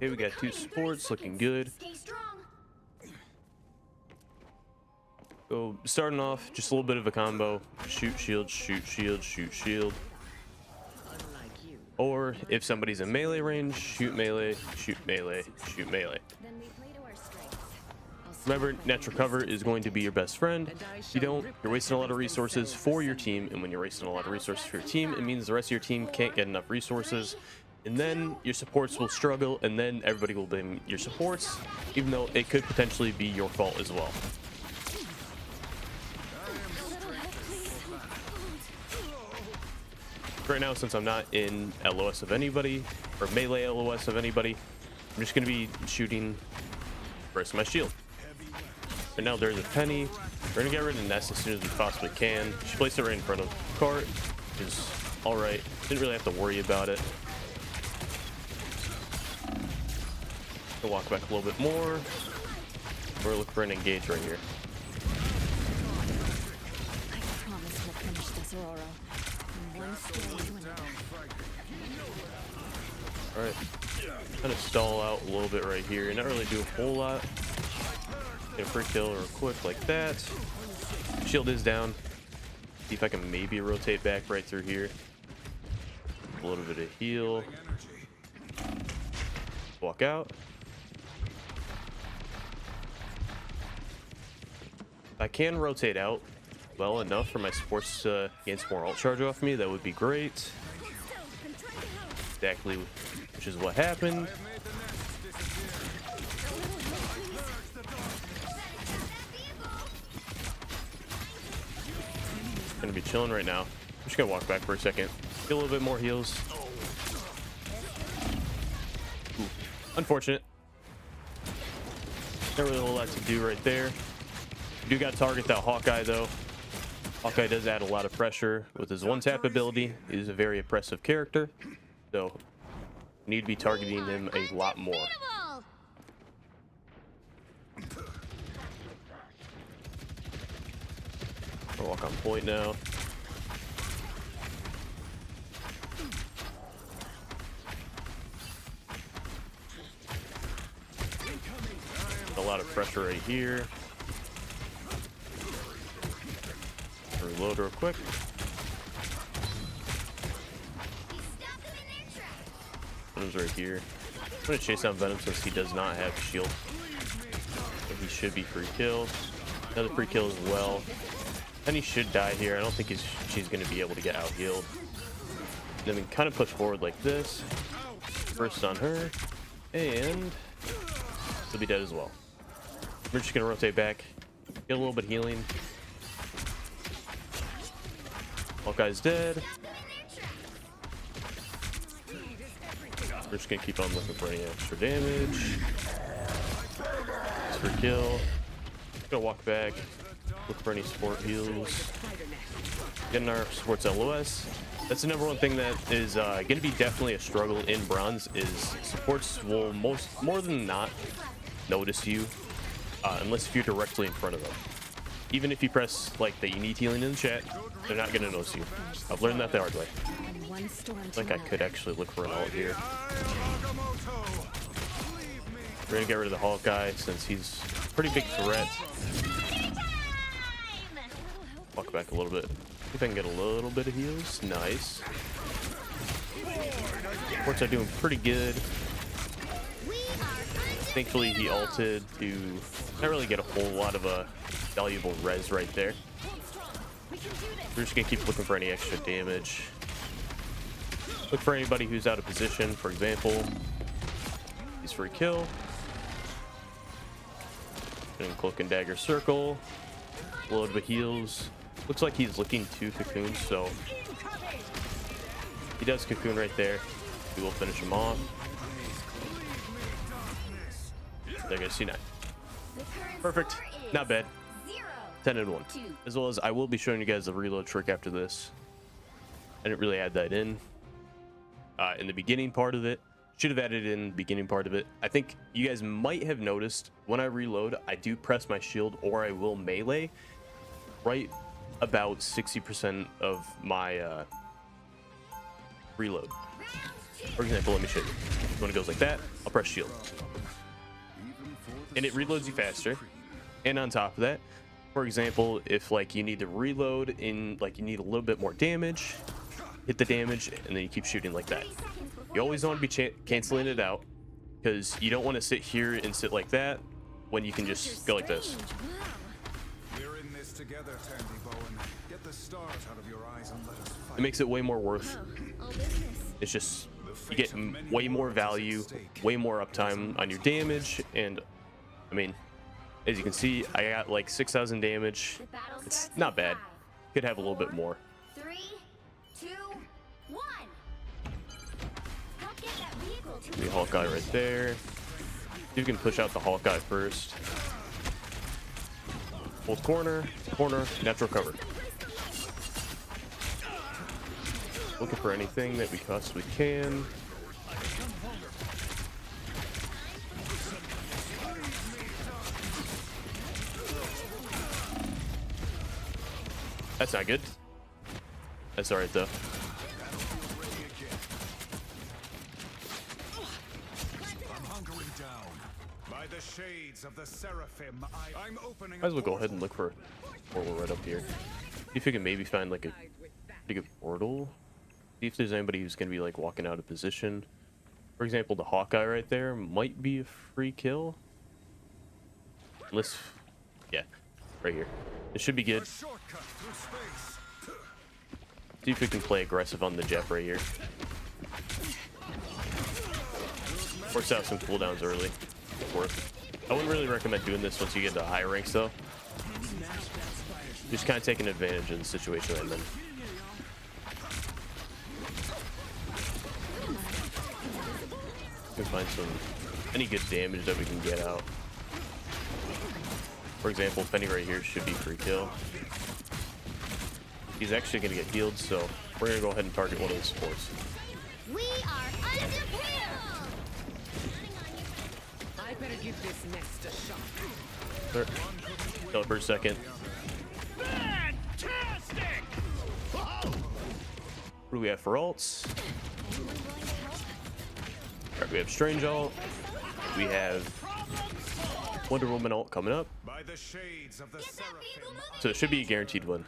Okay, we got two supports looking good. So starting off, just a little bit of a combo. Shoot shield, shoot shield, shoot shield. Or if somebody's in melee range, shoot melee, shoot melee, shoot melee. Remember, natural cover is going to be your best friend. If you don't, you're wasting a lot of resources for your team, and when you're wasting a lot of resources for your team, it means the rest of your team can't get enough resources, and then your supports will struggle, and then everybody will blame your supports, even though it could potentially be your fault as well. Right now, since I'm not in LOS of anybody, or melee LOS of anybody, I'm just going to be shooting first my shield. Right now there's a penny. We're going to get rid of Ness as soon as we possibly can. She placed it right in front of the cart, which is alright. Didn't really have to worry about it. I'll walk back a little bit more. We're looking for an engage right here. I promise we'll finish this, Aurora. Alright, kind of stall out a little bit right here. Not really do a whole lot. Get a free kill real quick like that. Shield is down. See if I can maybe rotate back right through here. A little bit of heal. Walk out. I can rotate out well enough for my supports to gain some more ult charge off me. That would be great. Exactly, which is what happened. Gonna be chilling right now. I'm just gonna walk back for a second. Get a little bit more heals. Ooh, unfortunate. Not really a whole lot to do right there. You do gotta target that Hawkeye though. Hawkeye does add a lot of pressure with his one-tap ability. He is a very oppressive character, so you need to be targeting him a lot more. I'll walk on point now. A lot of pressure right here. Reload real quick. Venom's right here. I'm gonna chase down Venom since he does not have shield. So he should be free kill. Another free kill as well. And he should die here. I don't think she's gonna be able to get out healed. Then we kind of push forward like this. First on her, and she'll be dead as well. We're just gonna rotate back, get a little bit of healing. Hawkeye's dead. We're just gonna keep on looking for any extra damage. For kill. Gonna walk back, look for any support heals. Getting our supports LOS. That's the number one thing that is gonna be definitely a struggle in bronze. Is supports will more than not notice you unless if you're directly in front of them. Even if you press like that you need healing in the chat, they're not gonna notice you. I've learned that the hard way. I think I could actually look for an ult here. We're gonna get rid of the Hawkeye since he's a pretty big threat. Walk back a little bit. See if I can get a little bit of heals. Nice. Supports are doing pretty good. Thankfully he ulted to not really get a whole lot of a valuable res right there. We're just gonna keep looking for any extra damage. Look for anybody who's out of position, for example. He's free kill. And cloak and dagger circle. A little bit of heals. Looks like he's looking to cocoon, so he does cocoon right there. We will finish him off. There goes C9. Perfect. Not bad. 10 and 1. As well as I will be showing you guys the reload trick after this. I didn't really add that in the beginning part of it. Should have added in the beginning part of it. I think you guys might have noticed when I reload, I do press my shield or I will melee right about 60% of my reload. For example, let me show you. When it goes like that, I'll press shield, and it reloads you faster. And on top of that, for example, if like you need to reload in, like you need a little bit more damage, hit the damage and then you keep shooting like that. You always want to be canceling it out, because you don't want to sit here and sit like that when you can just go like this. We're in this together, Tandy Bowen. Get the stars out of your eyes and let us fight. It makes it way more worth. All business. It's just, you get way more value, way more uptime on your damage, and I mean, as you can see, I got like 6,000 damage. It's not bad. Could have a little bit more. 3, 2, 1. Help get that vehicle to The Hawkeye right there. You can push out the Hawkeye first. Hold corner, natural cover. Looking for anything that we possibly can. That's not good. That's alright though. I'm hunkering down. By the shades of the seraphim, I'm opening. Might as well go ahead and look for a portal right up here. See if we can maybe find like a pretty good portal. See if there's anybody who's gonna be like walking out of position. For example, the Hawkeye right there might be a free kill. Unless, yeah, right here. It should be good. A shortcut through space. See if we can play aggressive on the Jeff right here. Force out some cooldowns early. Worth. I wouldn't really recommend doing this once you get to higher ranks though. Just kind of taking advantage of the situation I'm in. We can find any good damage that we can get out. For example, Penny right here should be free kill. He's actually going to get healed, so we're going to go ahead and target one of the supports. We are undefeated. I better give this next a shot. There. Kill it for a second. Fantastic! What do we have for ults? Anyone willing to help? Alright, we have Strange ult. We have Wonder Woman ult coming up. By the shades of the seraphim. So it should be a guaranteed win.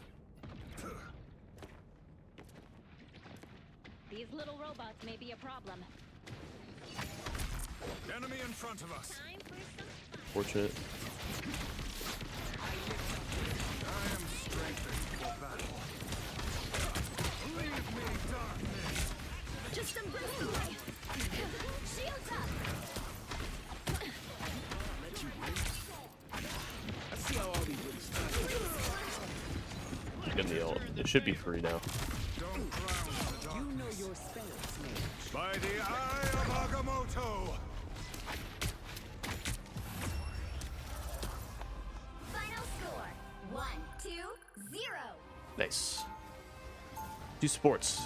These little robots may be a problem. Enemy in front of us. Time for some fun. Fortunate. I am strengthened for battle. Leave me, darkness. Just embrace the light. Shields up. Let's see how all these really start. Give him the ult. It should be free now. Don't drown in the You know darkness. your spells, mate. By the eye of Agamotto. Final score 1, 2, 0. Nice. Do sports.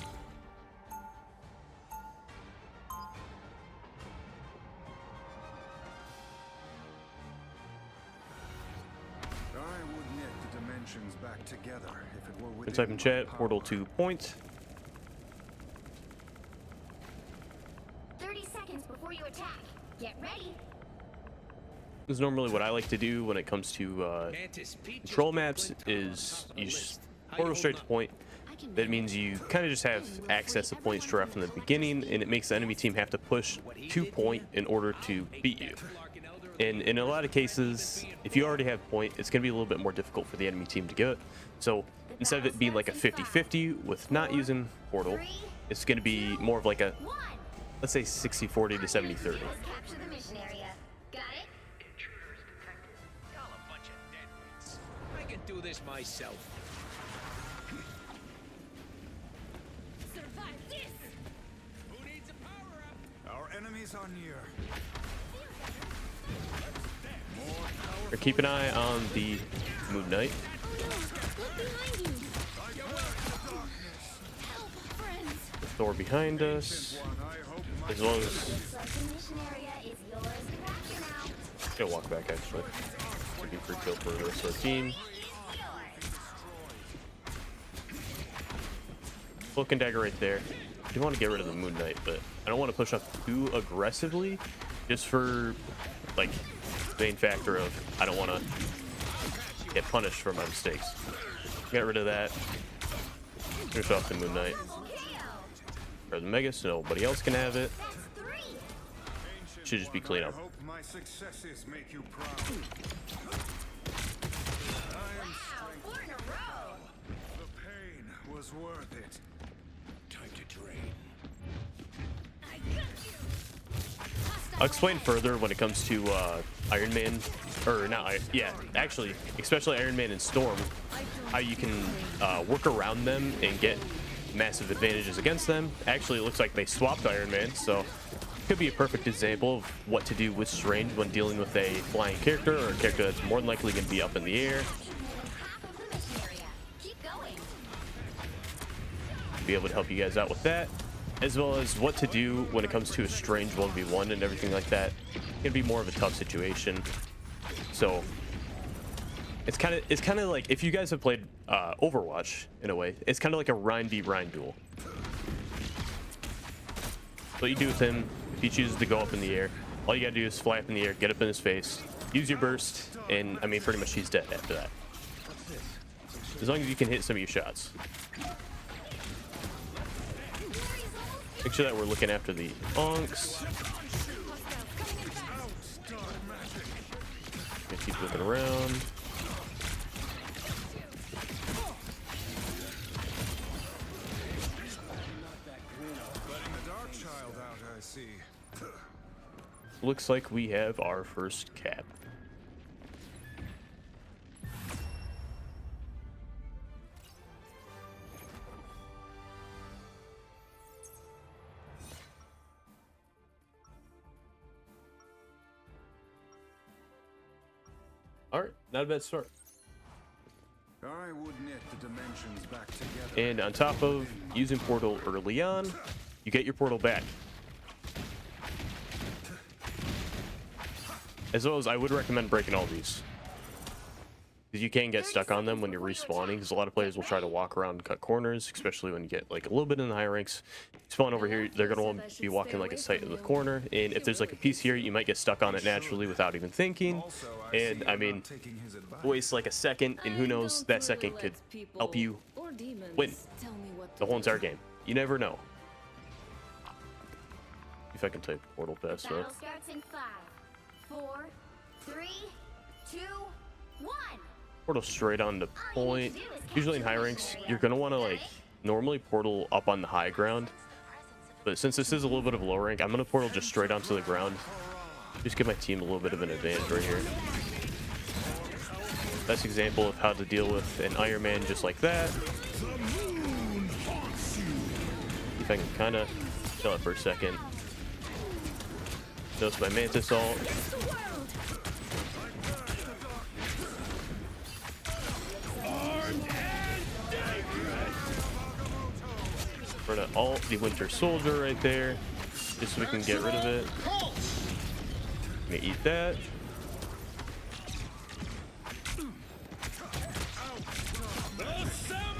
I would knit the dimensions back together if it were Can within type in my chat, power. portal to point. 30 seconds before you attack. Get ready. This is normally what I like to do when it comes to Mantis Pete control just maps put Clinton on is top of the you list. just How you portal straight to holding point. That means you kind of just have access to points right from the beginning, and it makes the enemy team have to push to point in order to beat you. And in a lot of cases, if you already have point, it's going to be a little bit more difficult for the enemy team to get. So instead of it being like a 50-50 with not using portal, it's going to be more of like a, 1. let's say 60-40 to 70-30. Capture the mission area. Got it? Intruders detected. Y'all a bunch of deadweights. I can do this myself. Survive this. Who needs a power-up? Our enemies are near. Or keep an eye on the Moon Knight. Oh no, look behind you. Help, friends. Thor behind us, One, I hope my as well as Looks like the mission area is yours to capture now. gonna walk back actually. Should be free kill for the rest of our team. It's yours. Cloak and dagger right there. I do want to get rid of the Moon Knight, but I don't want to push up too aggressively just for like the main factor of I don't want to get punished for my mistakes. Get rid of that. Finish off the Moon Knight. Or the Mega so nobody else can have it. Should just be clean up. I hope my successes make you proud. Wow, 4 in a row. The pain was worth it. Time to drain. I got you. I'll explain further when it comes to Iron Man, or not, yeah, actually, especially Iron Man and Storm, how you can work around them and get massive advantages against them. Actually, it looks like they swapped Iron Man, so could be a perfect example of what to do with Strange when dealing with a flying character or a character that's more than likely going to be up in the air. Half of the mission area. Keep going. Be able to help you guys out with that, as well as what to do when it comes to a Strange 1v1 and everything like that. It's gonna be more of a tough situation. So it's kind of like if you guys have played Overwatch in a way, it's kind of like a Rhine v Rhine duel. What you do with him, if he chooses to go up in the air, all you gotta do is fly up in the air, get up in his face, use your burst, and I mean pretty much he's dead after that. As long as you can hit some of your shots. Make sure that we're looking after the onks. Gonna keep looking around. Letting the Dark Child out, I see. Looks like we have our first cap. All right, not a bad start. I would knit the dimensions back together. And on top of using Portal early on, you get your Portal back. As well as I would recommend breaking all these. Because you can get stuck on them when you're respawning, because a lot of players will try to walk around and cut corners, especially when you get like a little bit in the higher ranks. Spawn over here, they're going to be walking like a sight in the corner, and if there's like a piece here, you might get stuck on it naturally without even thinking. And I mean, waste like a second, and who knows, that second could help you win the whole entire game. You never know. If I can type Portal fast enough. Battle starts in 5, 4, 3, 2, 1. Portal straight on the point. Usually in high ranks, you're gonna want to like normally portal up on the high ground, but since this is a little bit of low rank, I'm gonna portal just straight onto the ground. Just give my team a little bit of an advantage right here. Best example of how to deal with an Iron Man just like that. If I can kind of chill it for a second. Notice my Mantis ult. We're gonna ult the Winter Soldier right there, just so we can get rid of it. I'm gonna eat that.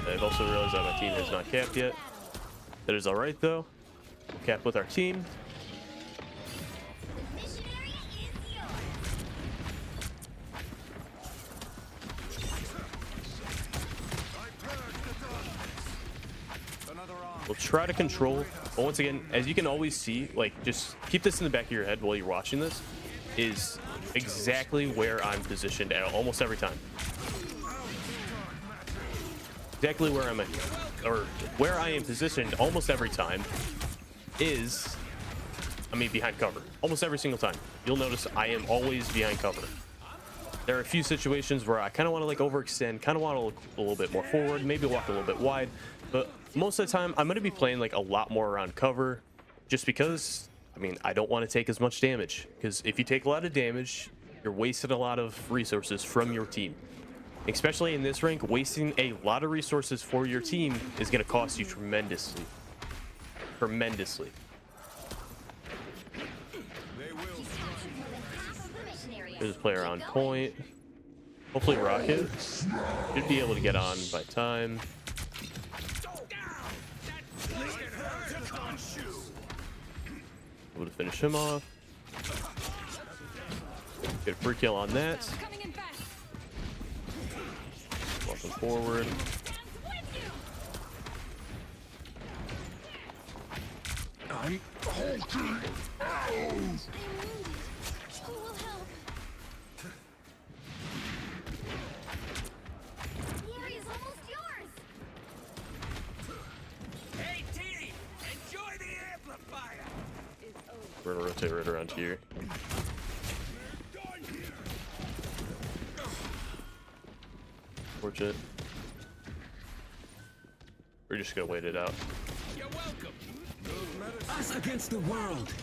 I've also realized that my team has not capped yet. That is alright though. We'll cap with our team. The mission area is yours. We'll try to control, but once again, as you can always see, like just keep this in the back of your head while you're watching this, is exactly where I'm positioned at almost every time. Exactly where I'm at, or where I am positioned almost every time is, I mean, behind cover. Almost every single time. You'll notice I am always behind cover. There are a few situations where I kind of want to like overextend, kind of want to look a little bit more forward, maybe walk a little bit wide, but most of the time I'm going to be playing like a lot more around cover, just because, I mean, I don't want to take as much damage, because if you take a lot of damage, you're wasting a lot of resources from your team. Especially in this rank, wasting a lot of resources for your team is going to cost you tremendously. Tremendously. There's a player on point. Hopefully Rocket should be able to get on by time. Able to finish him off. Get a free kill on that. Coming in fast. Walking forward. I'm halting. Who will help? The area's almost yours. Hey, T! Enjoy the amplifier! We're gonna rotate right around here. Fortunate. We're just gonna wait it out. You're welcome. Us against the world.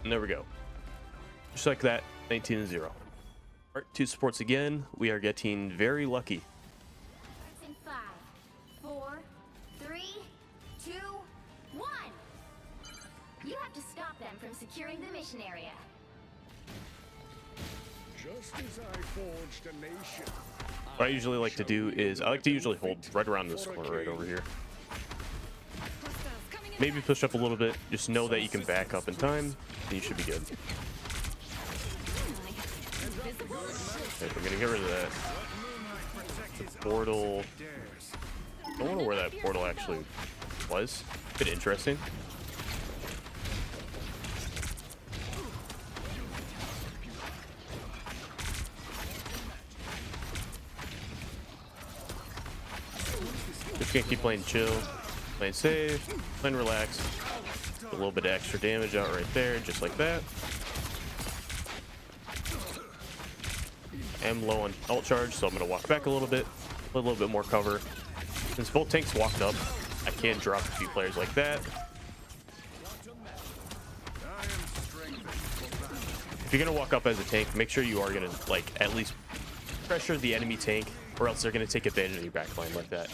And there we go. Just like that, 19-0. Alright, 2 supports again. We are getting very lucky. Starts in 5, 4, 3, 2, 1. You have to stop them from securing the mission area. Just as I forged a nation. What I usually like to do is I like to usually hold right around this corner right over here. Maybe push up a little bit. Just know that you can back up in time, and you should be good. Okay, we're gonna get rid of that. The portal. I don't know where that portal actually was. Bit interesting. Just gonna keep playing chill, playing safe, playing relaxed. A little bit of extra damage out right there, just like that. I'm low on ult charge, so I'm gonna walk back a little bit, a little bit more cover. Since both tanks walked up, I can't drop a few players like that. If you're gonna walk up as a tank, make sure you are gonna like at least pressure the enemy tank, or else they're gonna take advantage of your backline like that.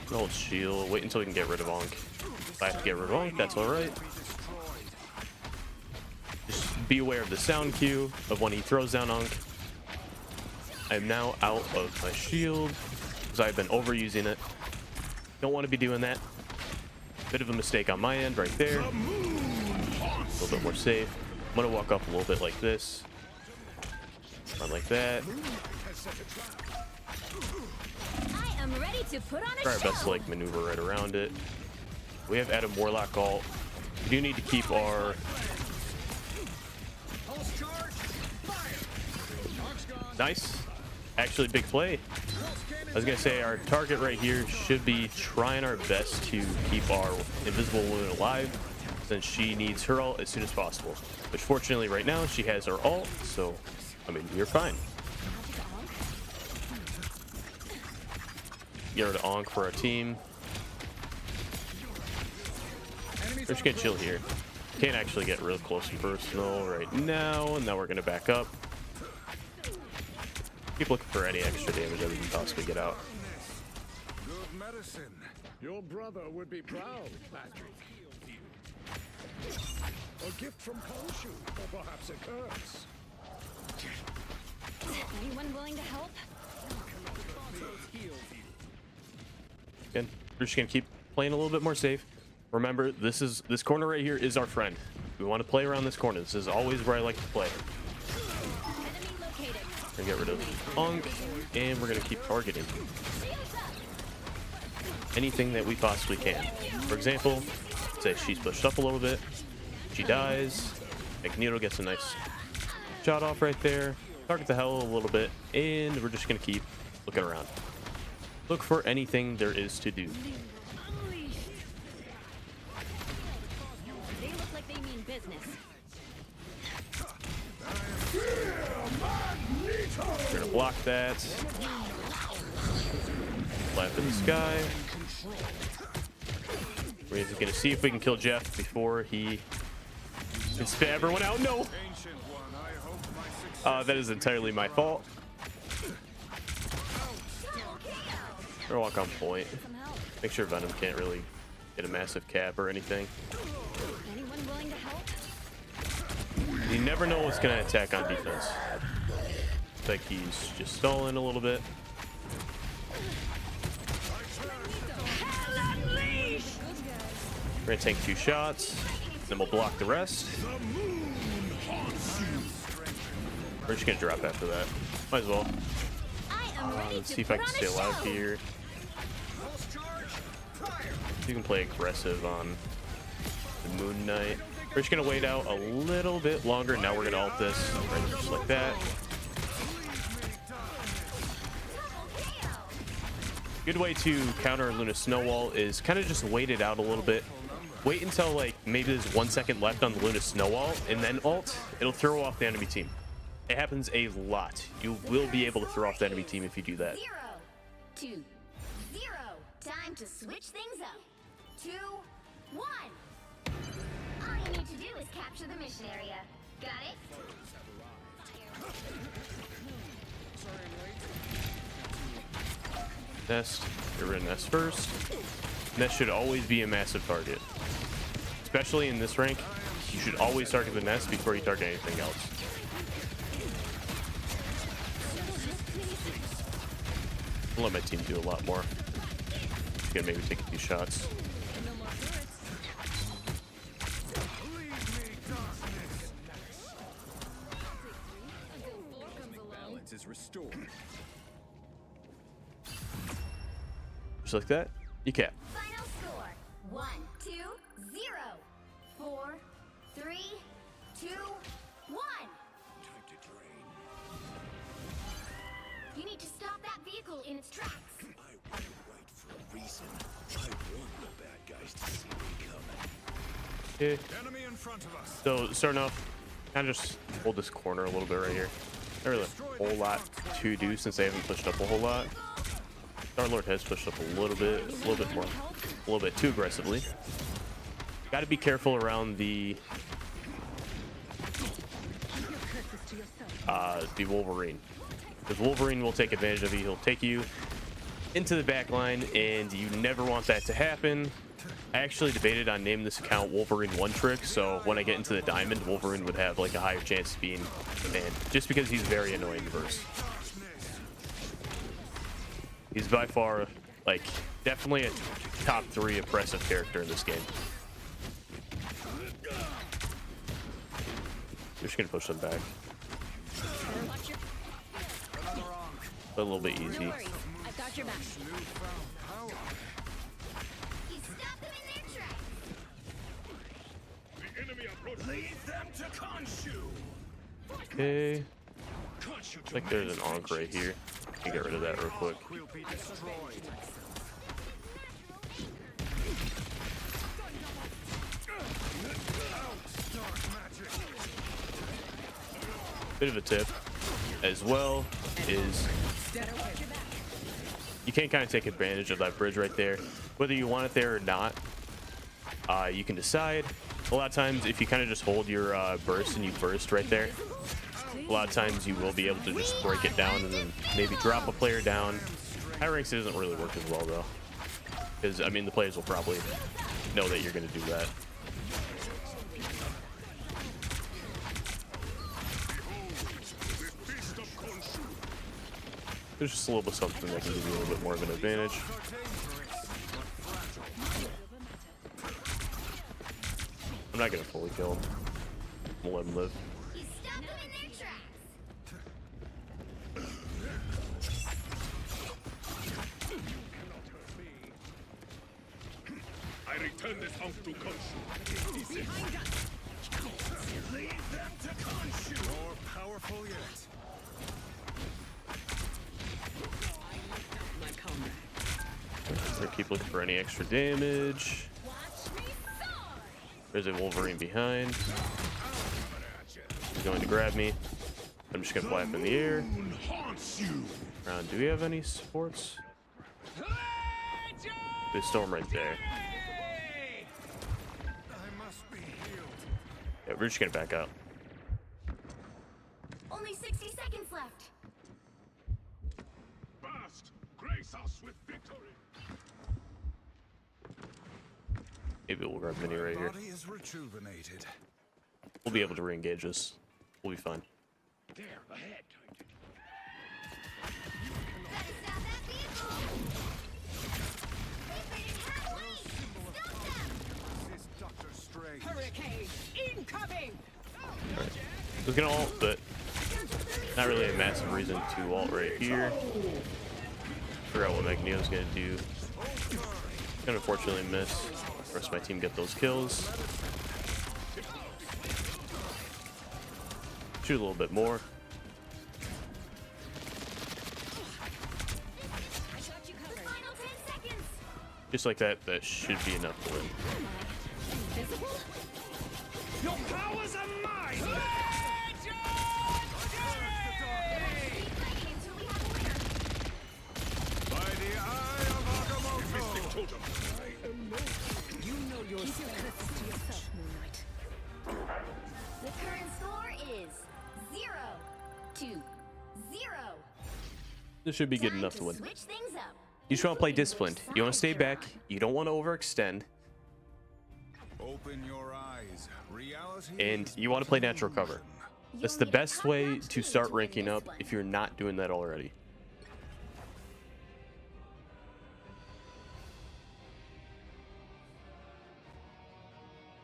Hold shield. Wait until we can get rid of Ankh. If I have to get rid of Ankh, that's alright. Just be aware of the sound cue of when he throws down Ankh. I am now out of my shield because I've been overusing it. Don't want to be doing that. Bit of a mistake on my end right there. A little bit more safe. I'm going to walk up a little bit like this. Run like that. I am ready to put on a Try our show. best to like maneuver right around it. We have Adam Warlock ult. We do need to keep our nice. Actually, big play. I was gonna say our target right here should be trying our best to keep our invisible woman alive, since she needs her ult as soon as possible. Which fortunately right now she has her ult, so I mean you're fine. Get rid of Ankh for our team. We're just gonna chill here. Can't actually get real close and personal right now, and now we're gonna back up. Keep looking for any extra damage that we can possibly get out. Good medicine. Your brother would be proud, Patrick. A gift from Khonshu, or perhaps a curse. Anyone willing to help? Again, we're just gonna keep playing a little bit more safe. Remember, this corner right here is our friend. We want to play around this corner. This is always where I like to play. Enemy located. We're gonna get rid of Ankh, and we're gonna keep targeting anything that we possibly can. For example, say she's pushed up a little bit, she dies, Magneto gets a nice shot off right there, target the hell a little bit, and we're just gonna keep looking around. Look for anything there is to do. They look like they mean business. We're gonna block that. Flap in the sky. We're gonna see if we can kill Jeff before he can spam everyone out. No! Ancient one, I hope my success. That is entirely my fault. We're walk on point. Some help. Make sure Venom can't really get a massive cap or anything. Anyone willing to help? You never know what's gonna attack on defense. Looks like he's just stalling a little bit. We're gonna take 2 shots. Then we'll block the rest. We're just gonna drop after that. Might as well. Let's see if I can stay alive here. You can play aggressive on the Moon Knight. We're just gonna wait out a little bit longer. Now we're gonna ult this right just like that. Good way to counter Luna Snow Wall is kind of just wait it out a little bit. Wait until like maybe there's 1 second left on the Luna Snow Wall, and then ult. It'll throw off the enemy team. It happens a lot. You will be able to throw off the enemy team if you do that. 0, 2, 0. Time to switch things up. 2, 1. All you need to do is capture the mission area. Got it? Nest. Get rid of Nest first. Nest should always be a massive target. Especially in this rank, you should always target the Nest before you target anything else. I'll let my team do a lot more. Just gonna maybe take a few shots. Balance is restored. Just like that, you cap. Final score 1, 2, 0. 4, 3, 2, 1. Time to drain. You need to stop that vehicle in its tracks. I went right for a reason. I want the bad guys to see me coming. Okay. Enemy in front of us. So starting off, kind of just hold this corner a little bit right here. Not really a whole lot to do since they haven't pushed up a whole lot. Star-Lord has pushed up a little bit more, a little bit too aggressively. Got to be careful around the Wolverine, because Wolverine will take advantage of you. He'll take you into the back line, and you never want that to happen. I actually debated on naming this account Wolverine One Trick, so when I get into the Diamond, Wolverine would have like a higher chance of being banned, just because he's very annoying to verse. He's by far, like, definitely a top 3 oppressive character in this game. We're just gonna push them back. A little bit easy. I've got your back. You stop them in their tracks. The enemy approaches. Lead them to Khonshu. Okay. Looks like there's an Ankh right here. Can get rid of that real quick. Will be destroyed. Bit of a tip as well is you can kind of take advantage of that bridge right there, whether you want it there or not. You can decide. A lot of times, if you kind of just hold your burst and you burst right there, a lot of times you will be able to just break it down and then maybe drop a player down. High ranks, it doesn't really work as well though, because I mean the players will probably know that you're going to do that. There's just a little bit something that can give you a little bit more of an advantage. I'm not going to fully kill him. I'm going to let him live. You stop them in their tracks. I return this Ankh to Khonshu. Lead them to Khonshu. More powerful yet. We're gonna keep looking for any extra damage. There's a Wolverine behind. He's going to grab me. I'm just gonna fly up in the air. Around, do we have any supports? There's Storm right there. I must be healed. Yeah, we're just gonna back up. Only 60 seconds left. Fast, grace us with victory. Maybe we'll grab Mini right here. Body is rejuvenated. We'll be able to re-engage this. We'll be fine. There, ahead. Gotta stop that vehicle. They've made it halfway. Stop them. This is Dr. Strange. range. Hurricane incoming. I was gonna ult, but not really a massive reason to ult right here. Figure out what Magneto's gonna do. Gonna unfortunately miss. The rest of my team get those kills. Shoot a little bit more. Final 10 seconds. Just like that, that should be enough to win. Your powers are mine! Keep fighting until we have a winner. By the eye of Agamotto! You know your Keep your curses to yourself, Moon Knight. The current score is 0-0. This should be good Time enough to win. Switch things up. You just want to play disciplined. You want to stay back. You don't want to overextend. Open your eyes. Reality And is you want to play natural cover. That's the best way to start ranking up if you're not doing that already.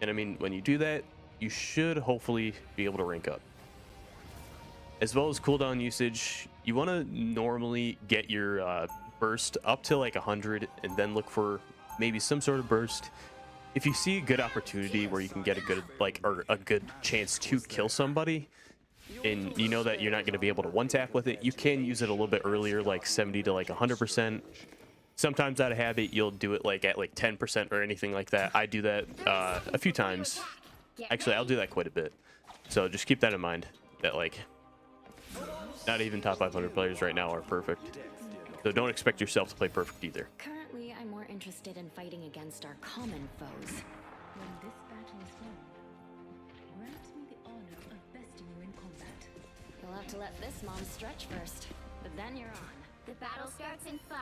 And I mean, when you do that, you should hopefully be able to rank up. As well as cooldown usage, you want to normally get your burst up to like 100 and then look for maybe some sort of burst. If you see a good opportunity where you can get a good or a good chance to kill somebody, and you know that you're not going to be able to one tap with it, you can use it a little bit earlier, like 70 to like 100%. Sometimes out of habit, you'll do it like at like 10% or anything like that. I do that a few times. Actually, I'll do that quite a bit. So just keep that in mind, that like not even top 500 players right now are perfect. So don't expect yourself to play perfect either. Currently, I'm more interested in fighting against our common foes. When this battle is won, grant me the honor of besting you in combat. You'll have to let this mom stretch first, but then you're on. The battle starts in 5.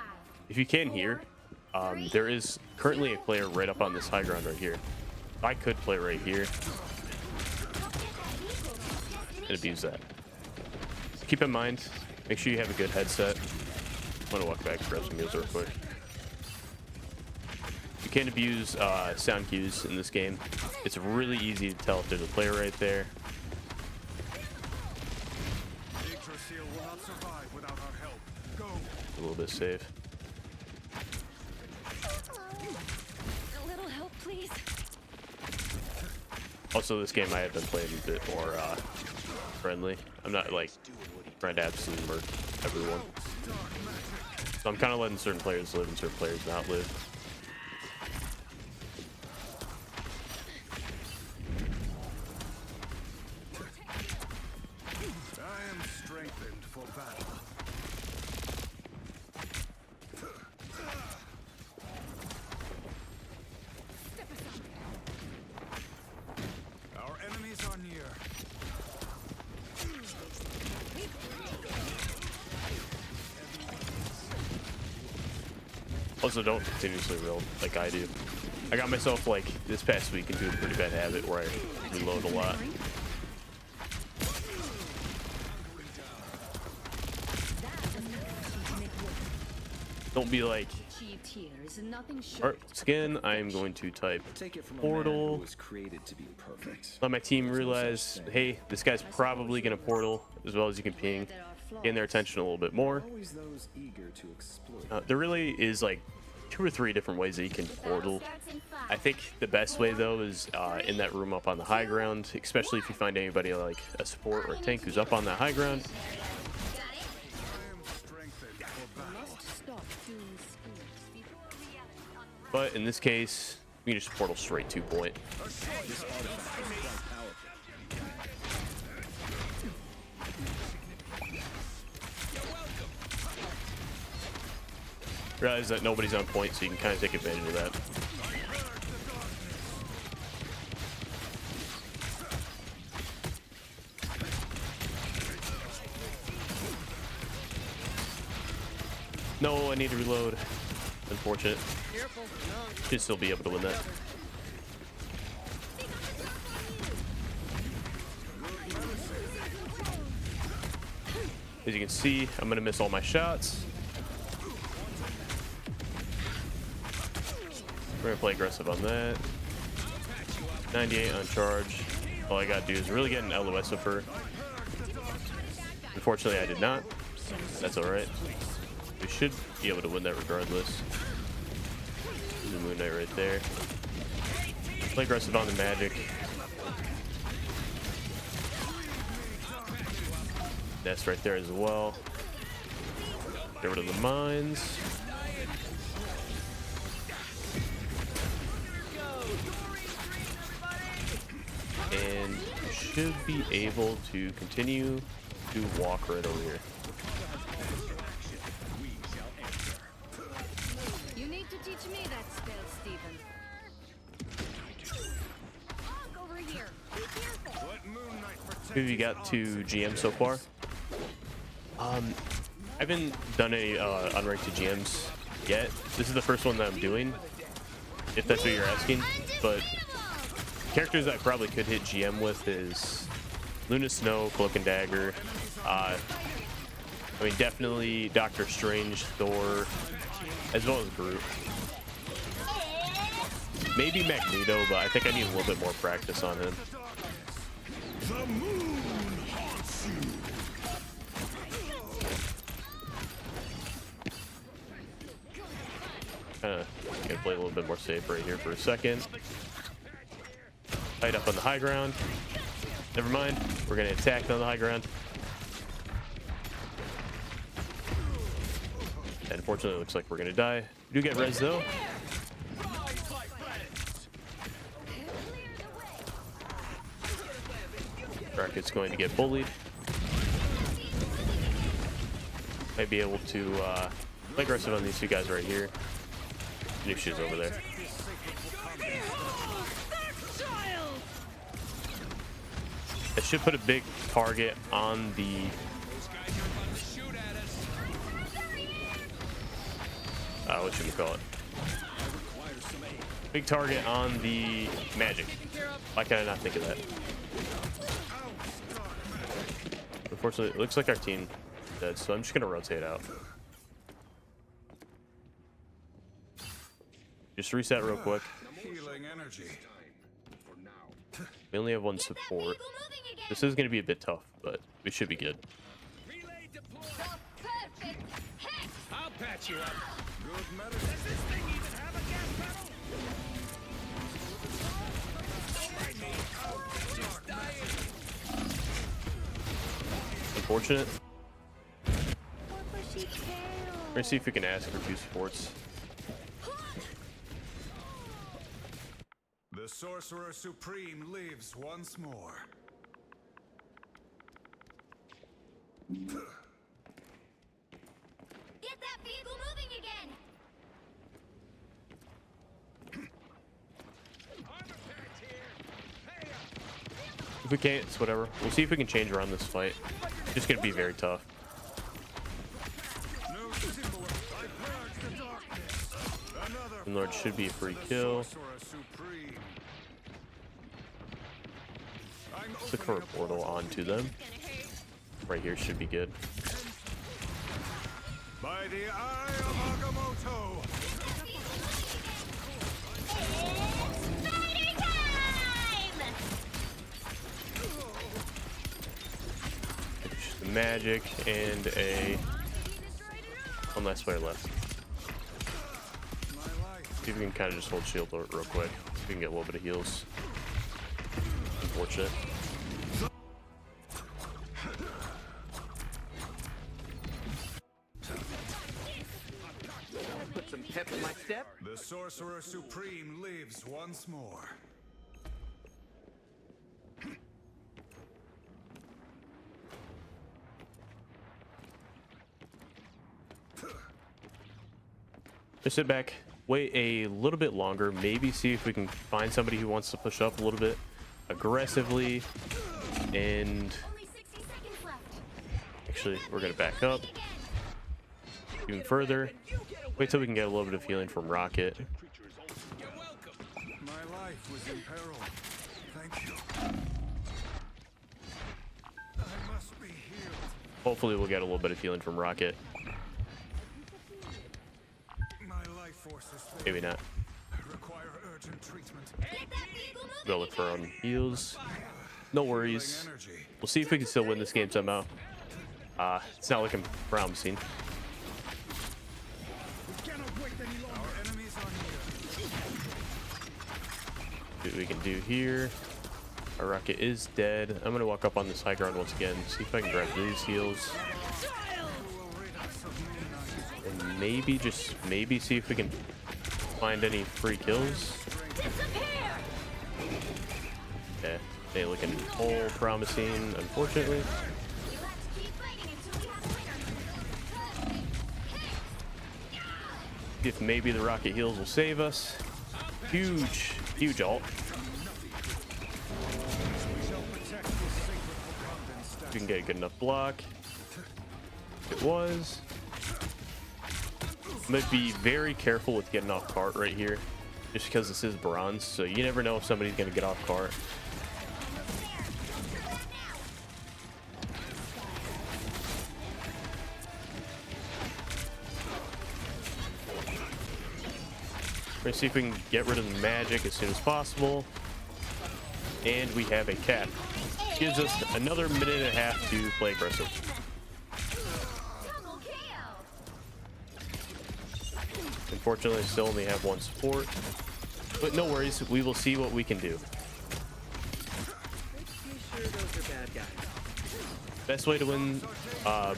If you can hear, there is currently a player right up on this high ground right here. I could play right here and abuse that. Keep in mind, make sure you have a good headset. I'm gonna walk back and grab some meals real quick. You can't abuse sound cues in this game. It's really easy to tell if there's a player right there. Yggdrasil will not survive without our help. Go! A little bit safe. A little help, please. Also, this game I have been playing a bit more friendly. I'm not like trying to absolutely murk everyone. So I'm kind of letting certain players live and certain players not live. I am strengthened for battle. Our enemies are near. Also, don't continuously reload like I do. I got myself like this past week into a pretty bad habit where I reload a lot. Don't be like, Achieved here is nothing short. alright, skin, I am going to type Take it from a portal. man who was created to be perfect. Let my team realize, hey, this guy's probably gonna portal as well as you can ping. Gain their attention a little bit more. Always those eager to exploit. There really is like 2 or 3 different ways that you can portal. I think the best way though is in that room up on the high ground, especially if you find anybody like a support or a tank who's up on that high ground. I am strengthened for battle. Stop doing schemes. But in this case, you can just portal straight to point. Realize that nobody's on point, so you can kind of take advantage of that. No, I need to reload. Unfortunate. Should still be able to win that. As you can see, I'm gonna miss all my shots. We're gonna play aggressive on that. 98 on charge. All I gotta do is really get an LOS of her. Unfortunately, I did not. That's alright. We should be able to win that regardless. The Moon Knight right there. Play aggressive on the magic. Nest right there as well. Get rid of the mines. And should be able to continue to walk right over here. You need to teach me that skill, Stephen. Over here. Be careful. Let Moon Knight protect Who have you got to GM so far? I haven't done any unranked to GMs yet. This is the first one that I'm doing, if that's what you're asking. But characters that I probably could hit GM with is Luna Snow, Cloak and Dagger. I mean, definitely Doctor Strange, Thor, as well as Groot. Maybe Magneto, but I think I need a little bit more practice on him. The moon haunts you. Gonna play a little bit more safe right here for a second. Tight up on the high ground. Never mind. We're gonna attack on the high ground. And unfortunately, it looks like we're gonna die. We do get res though. Rocket's going to get bullied. Might be able to play aggressive on these two guys right here. New shoes over there. It should put a big target on the what should we call it? Big target on the magic. Why can I not think of that? Unfortunately, it looks like our team is dead, so I'm just gonna rotate out. Just reset real quick. Healing energy. We only have one support. This is gonna be a bit tough, but we should be good. Relay deployed. Perfect. Hit. I'll patch you up. Good medicine. Does this thing even have a gas pedal? Just dying. Unfortunate. What was she killed? We're gonna see if we can ask for 2 supports. The Sorcerer Supreme lives once more. Get that vehicle moving again. Armor patch here. Hey up. If we can't, it's whatever. We'll see if we can change around this fight. It's just gonna be very tough. No symbol. I purge the darkness. Another Lord should be a free the kill. Sorcerer Supreme. I'm Look for a opening portal onto them. Right here should be good. by the eye of Agamotto. Spider time! Just the magic and a one last player left. My life. See if we can kind of just hold shield real quick. See if we can get a little bit of heals. Unfortunate. Put some pep in my step. The Sorcerer Supreme lives once more. Just sit back, wait a little bit longer, maybe see if we can find somebody who wants to push up a little bit aggressively, and Only 60 seconds left. actually we're gonna back up even further. Wait till we can get a little bit of healing from Rocket. You're welcome. My life was in peril. Thank you. I must be healed. Hopefully we'll get a little bit of healing from Rocket. My life force is failing. Maybe not. I require urgent treatment. Get that vehicle moving Go look for our own heals. No worries. We'll see if we can still win this game somehow. It's not looking promising. See what we can do here. Our rocket is dead. I'm gonna walk up on this high ground once again, see if I can grab these heals. And maybe, just maybe, see if we can find any free kills. Okay, they looking all promising, unfortunately. If maybe the rocket heals will save us. Huge ult. We can get a good enough block. It was. I'm gonna be very careful with getting off cart right here, just because this is bronze, so you never know if somebody's gonna get off cart. We're gonna see if we can get rid of the magic as soon as possible. And we have a cap. Gives us another minute and a half to play aggressive. Unfortunately, I still only have one support. But no worries, we will see what we can do. Best way to win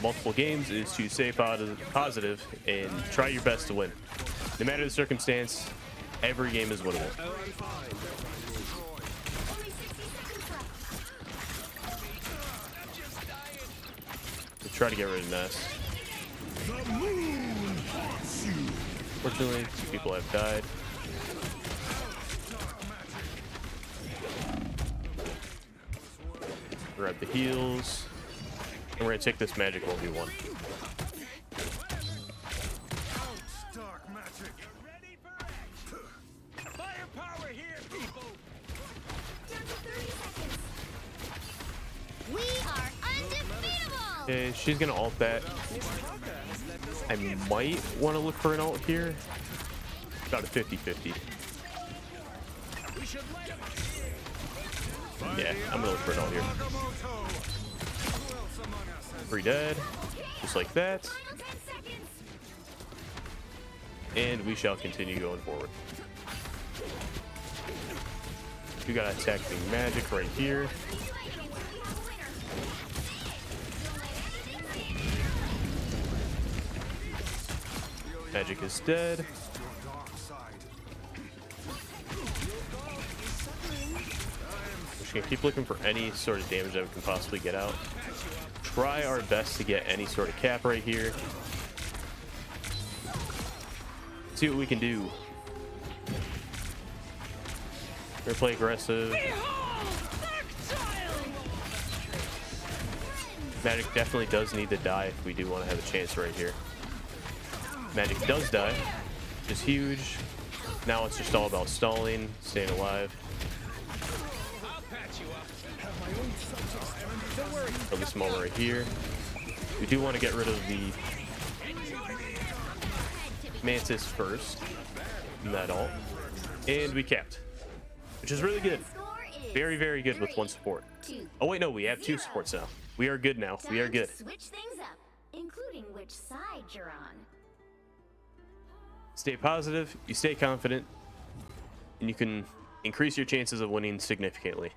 multiple games is to stay positive and try your best to win. No matter the circumstance, every game is winnable. We try to get rid of Ness. Fortunately, 2 people have died. Grab the heals. And we're gonna take this magic 1v1. Okay, she's gonna ult that. I might want to look for an ult here. About a 50-50. Yeah, I'm gonna look for an ult here. 3 dead, just like that. And we shall continue going forward. We got attacking magic right here. Magic is dead. Just gonna keep looking for any sort of damage that we can possibly get out. Try our best to get any sort of cap right here. See what we can do. We're gonna play aggressive. Magic definitely does need to die if we do want to have a chance right here. Magic does die, which is huge. Now it's just all about stalling, staying alive. Throw this moment right here. We do want to get rid of the Mantis first, in that ult. And we capped, which is really good. Very, very good with 1 support. Oh wait, no, we have 2 supports now. We are good now. We are good. Switch things up, including which side you're on. Stay positive, you stay confident, and you can increase your chances of winning significantly.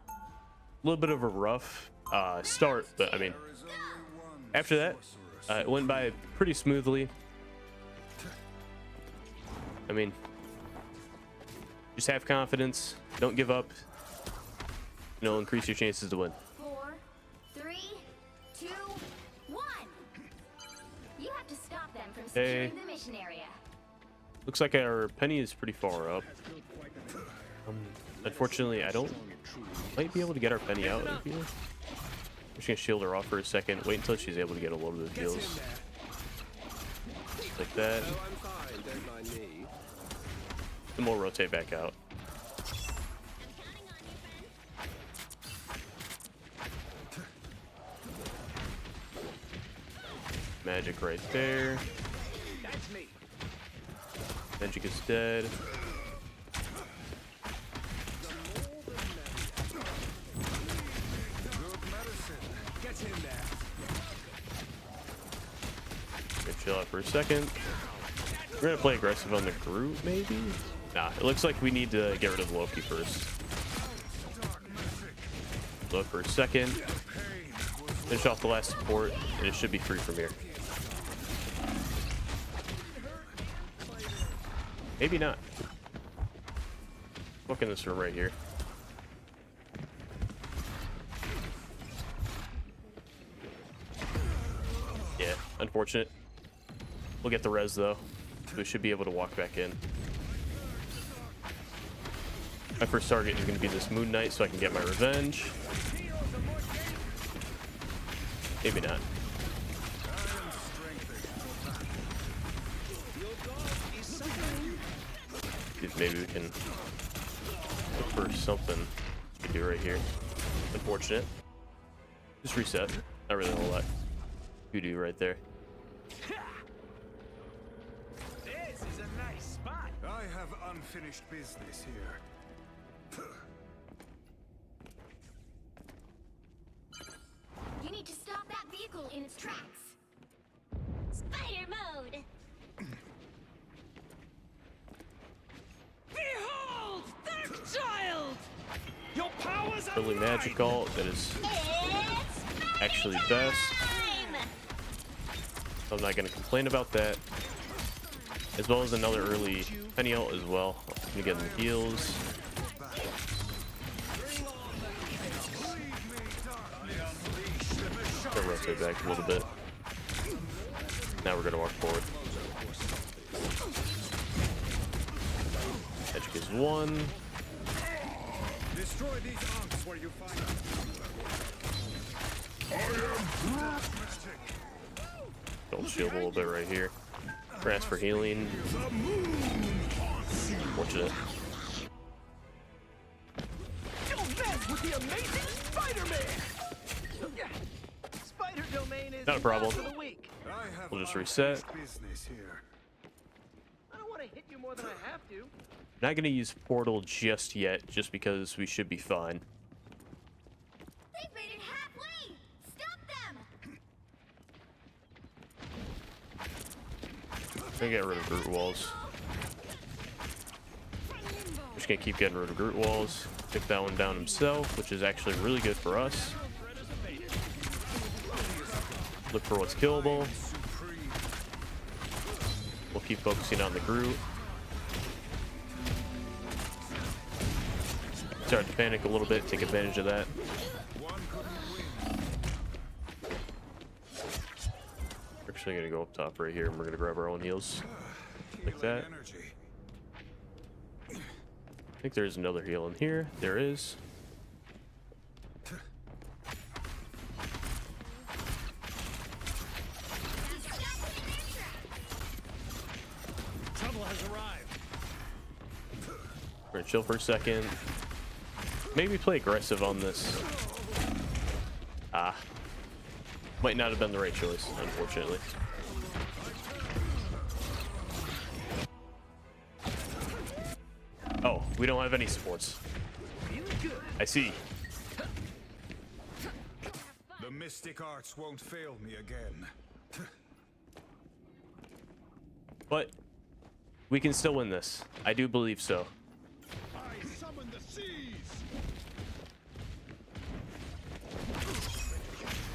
A little bit of a rough start, but I mean, after that, it went by pretty smoothly. I mean, just have confidence, don't give up. It'll increase your chances to win. 4, 3, 2, 1. You have to stop them from securing the mission area. Looks like our penny is pretty far up. Unfortunately, might be able to get our penny out of here. I'm just gonna shield her off for a second. Wait until she's able to get a load of the heals. Like that. And we'll rotate back out. Magic right there. That's me. Magic is dead. Good medicine. Get in there. Gonna chill out for a second. We're gonna play aggressive on the Groot, maybe? Nah, it looks like we need to get rid of Loki first. Look for a second. Finish off the last support, and it should be free from here. Maybe not. Look in this room right here. Yeah, unfortunate. We'll get the res though. We should be able to walk back in. My first target is going to be this Moon Knight so I can get my revenge. Maybe not. Maybe we can look for something we can do right here. Unfortunate. Just reset. Not really a whole lot to do right there. This is a nice spot. I have unfinished business here. You need to stop that vehicle in its tracks. Spider mode. Behold, that child! Your powers are Early magic ult that is actually best. So I'm not going to complain about that. As well as another early penny ult as well. I'm going to get in the heals. Gonna rotate back a little bit. Now we're going to walk forward. Magic is 1. Destroy these arcs where you find them. Don't shield a little bit right here. Transfer healing. Fortunate. Don't mess with the amazing Spider-Man! Spider domain is Not a problem. for the weak. I have We'll just reset. unfinished business here. I don't want to hit you more than I have to. Not going to use portal just yet, just because we should be fine. They've made it halfway. Stop them. I'm gonna get rid of Groot walls. Just gonna keep getting rid of Groot walls. Take that one down himself, which is actually really good for us. Look for what's killable. We'll keep focusing on the Groot. Start to panic a little bit, take advantage of that. We're actually gonna go up top right here and we're gonna grab our own heals. Like that. I think there's another heal in here. There is. Trouble has arrived. We're gonna chill for a second. Maybe play aggressive on this. Ah. Might not have been the right choice, unfortunately. Oh, we don't have any supports. I see. The mystic arts won't fail me again. But we can still win this. I do believe so. I summon the seas.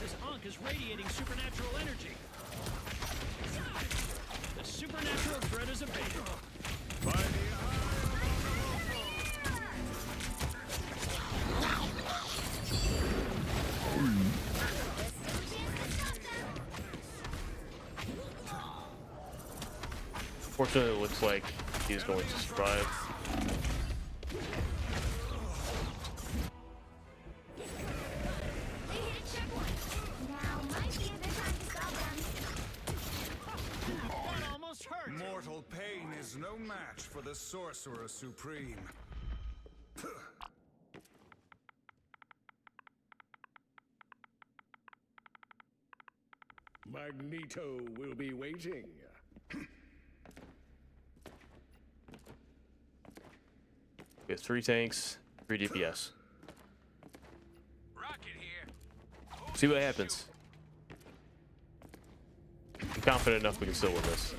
This Ankh is radiating supernatural energy. The supernatural threat is abated. By the Fortunately, it looks like he's going to survive. They hit a checkpoint. Now might be a good time to stop them. That almost hurt. mortal pain is no match for the Sorcerer Supreme. Magneto will be waiting. We have 3 tanks, 3 DPS. Rocket here. See what happens. I'm confident enough we can still win this.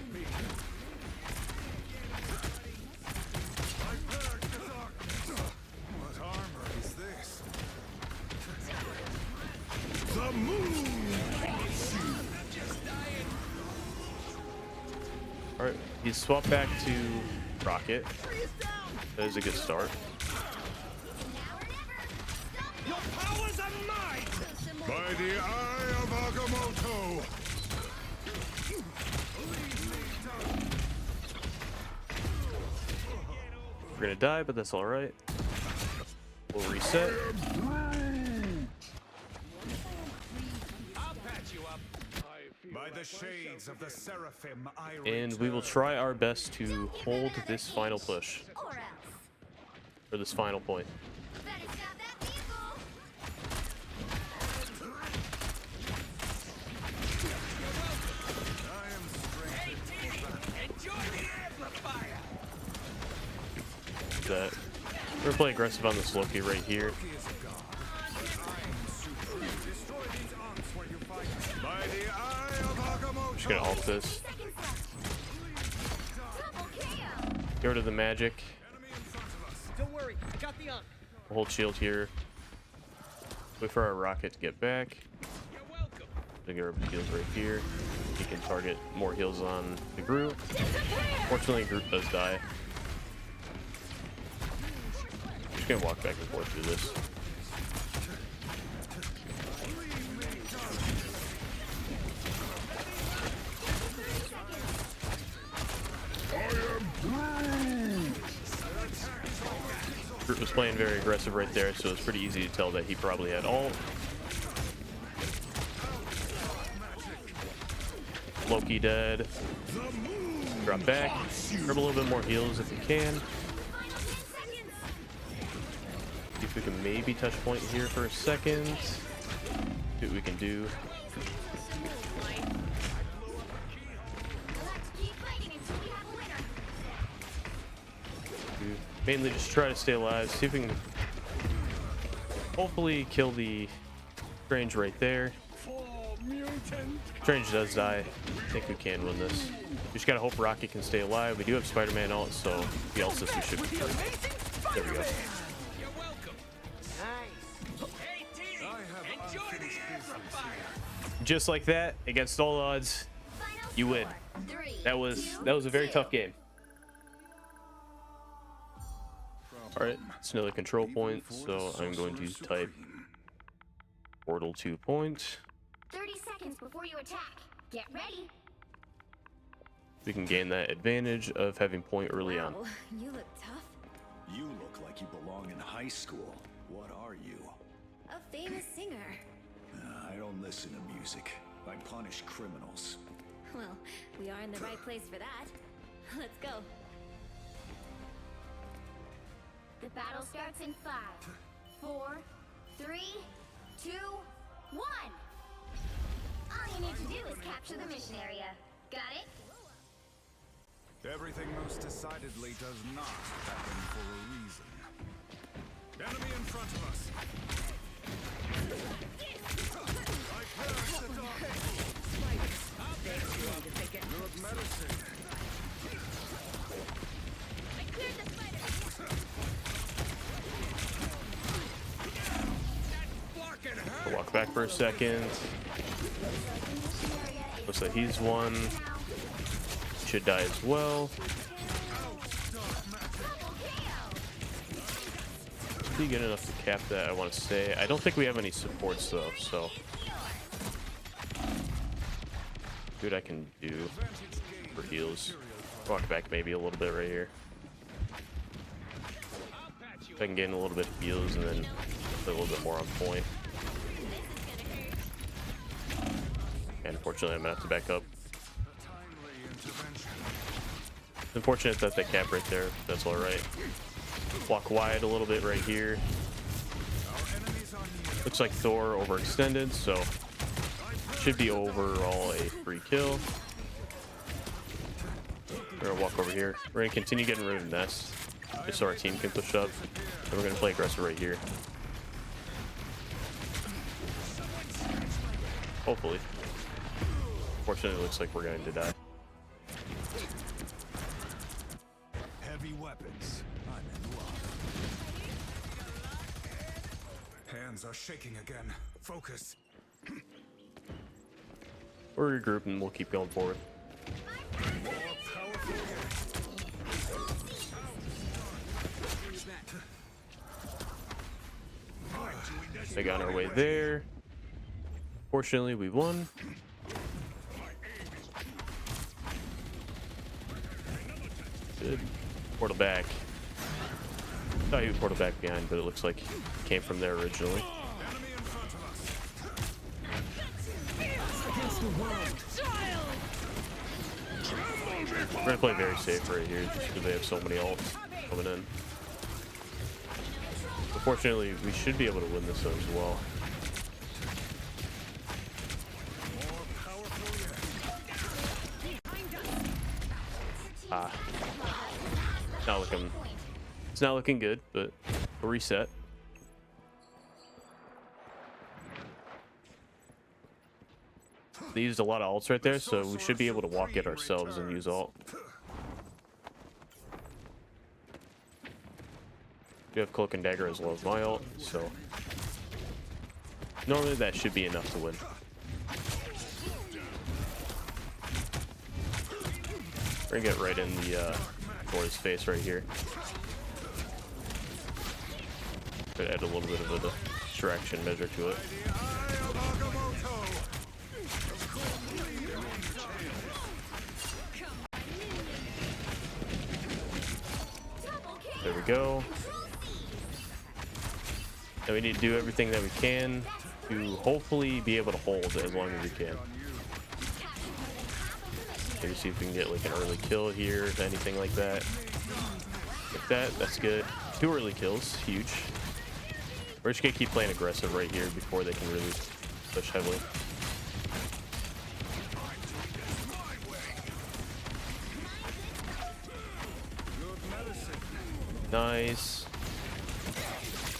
What armor is this? The moon! Alright, he's swapped back to Rocket. That is a good start. Your powers are mine! By the eye of Agamotto! We're gonna die, but that's alright. We'll reset. I'll patch you up. By the shades of the seraphim, I And we will try our best to hold this final push. Or else. Or this final point. Better stop that vehicle. I am strength. Enjoy the amplifier. That we're playing aggressive on this Loki right here. He is a god. I am super. Destroy these arms where you fight. By the eye of Agamotto! Just gonna ult this. Seconds left. Double KO. Get rid of the magic. Enemy in front of us. Don't worry, I got the unk. We'll hold shield here. Wait for our rocket to get back. You're welcome. Then get rid of heals right here. He can target more heals on the Groot. Fortunately, Groot does die. Just gonna walk back and forth through this. Groot was playing very aggressive right there, so it's pretty easy to tell that he probably had ult. Loki dead. Drop back. Grab a little bit more heals if you can. See if we can maybe touch point here for a second. See what we can do. We'll have to keep fighting until we have a winner. Mainly just try to stay alive. See if we can hopefully kill the Strange right there. Strange does die. I think we can win this. We just gotta hope Rocket can stay alive. We do have Spider-Man ult, so if he ults us, we should be good. There we go. You're welcome. Nice. Hey, team. Enjoy the amplifier. Just like that, against all odds, Final you win. score, 3, That was 2, a very 2. tough game. All right, it's another control point, so I'm going to type Portal 2 point. 30 seconds before you attack. Get ready. We can gain that advantage of having point early on. Wow, you look tough. You look like you belong in high school. What are you? A famous singer. I don't listen to music. I punish criminals. Well, we are in the right place for that. Let's go. The battle starts in 5, 4, 3, 2, 1. All you need to do is capture the mission area. Got it? Everything most decidedly does not happen for a reason. Enemy in front of us. I curse the dark. You're of medicine. I cleared the spider. I'll walk back for a second. Looks like he's one. Should die as well. Is he good enough to cap that? I want to say. I don't think we have any supports though, so. See what I can do for heals. Walk back maybe a little bit right here. If I can gain a little bit of heals and then play a little bit more on point. And unfortunately, I'm gonna have to back up. It's unfortunate that they cap right there. That's all right. Walk wide a little bit right here. Looks like Thor overextended, so Should be overall a free kill. We're gonna walk over here. We're gonna continue getting rid of nest, just so our team can push up. And we're gonna play aggressive right here. Hopefully. Fortunately, it looks like we're going to die. Heavy weapons. I'm in love. Hands are shaking again. Focus. We'll regroup and we'll keep going forward. More powerful. They got our way there. Fortunately, we won. Good. Portal back. Thought he was portal back behind, but it looks like he came from there originally. Enemy in front of us. We're gonna play very safe right here just because they have so many ults coming in. Unfortunately, we should be able to win this as well. It's not looking good, but a reset. They used a lot of ults right there, so we should be able to walk it ourselves and use ult. We have Cloak and Dagger as well as my ult, so normally that should be enough to win. We're gonna get right in the Thor's face right here. Could add a little bit of a distraction measure to it. There we go. And we need to do everything that we can to hopefully be able to hold as long as we can. Maybe see if we can get like an early kill here, anything like that. Like that, that's good. 2 early kills, huge. We're just gonna keep playing aggressive right here before they can really push heavily. Nice.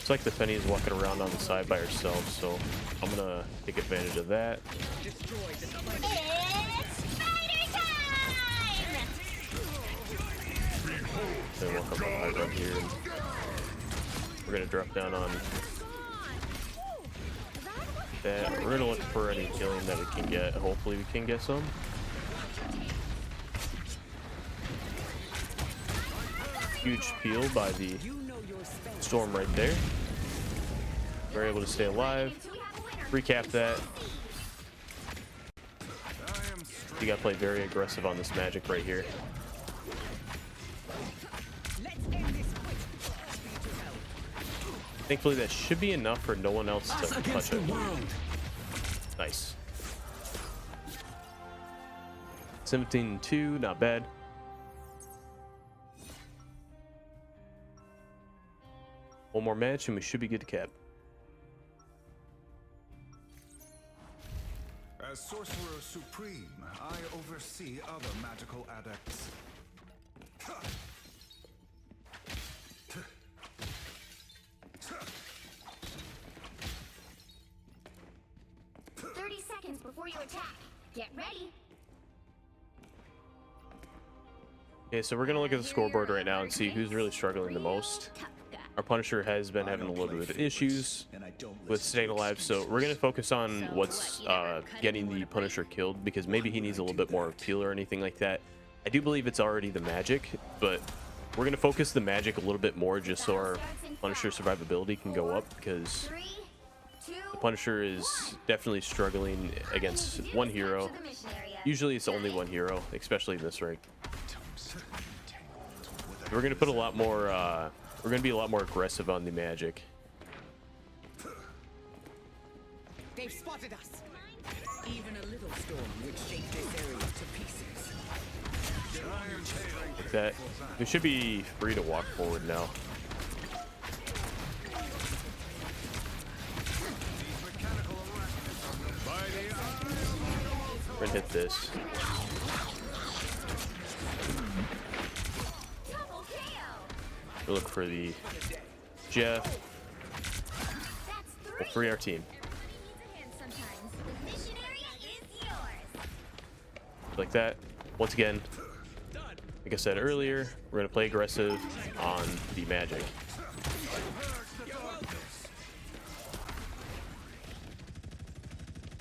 It's like the Penny is walking around on the side by herself, so I'm gonna take advantage of that. It's spider time! Then we'll come on right here. And we're gonna drop down on that. We're gonna look for any killing that we can get. Hopefully we can get some. Huge peel by the storm right there. We're able to stay alive. Recap that. You gotta play very aggressive on this magic right here. Thankfully that should be enough for no one else to touch it. Nice. 17-2, not bad. One more match and we should be good to cap. As Sorcerer Supreme, I oversee other magical adepts. 30 seconds before you attack. Get ready. Okay, so we're gonna look at the scoreboard right now and see who's really struggling the most. Our Punisher has been having a little bit of issues with staying alive, so we're gonna focus on what's getting the Punisher killed, because maybe he needs a little bit more appeal or anything like that. I do believe it's already the magic, but we're gonna focus the magic a little bit more just so our Punisher survivability can go up, because the Punisher is definitely struggling against one hero. Usually it's only one hero, especially in this rank. We're gonna put a lot more we're gonna be a lot more aggressive on the magic. They've spotted us. Even a little storm would shake this area to pieces. Like that. We should be free to walk forward now. By the and hit this. Double KO. We'll look for the Jeff. That's We'll 3. free our team. Everybody needs a hand sometimes. The mission area is yours. Like that. Once again, like I said earlier, we're going to play aggressive on the magic.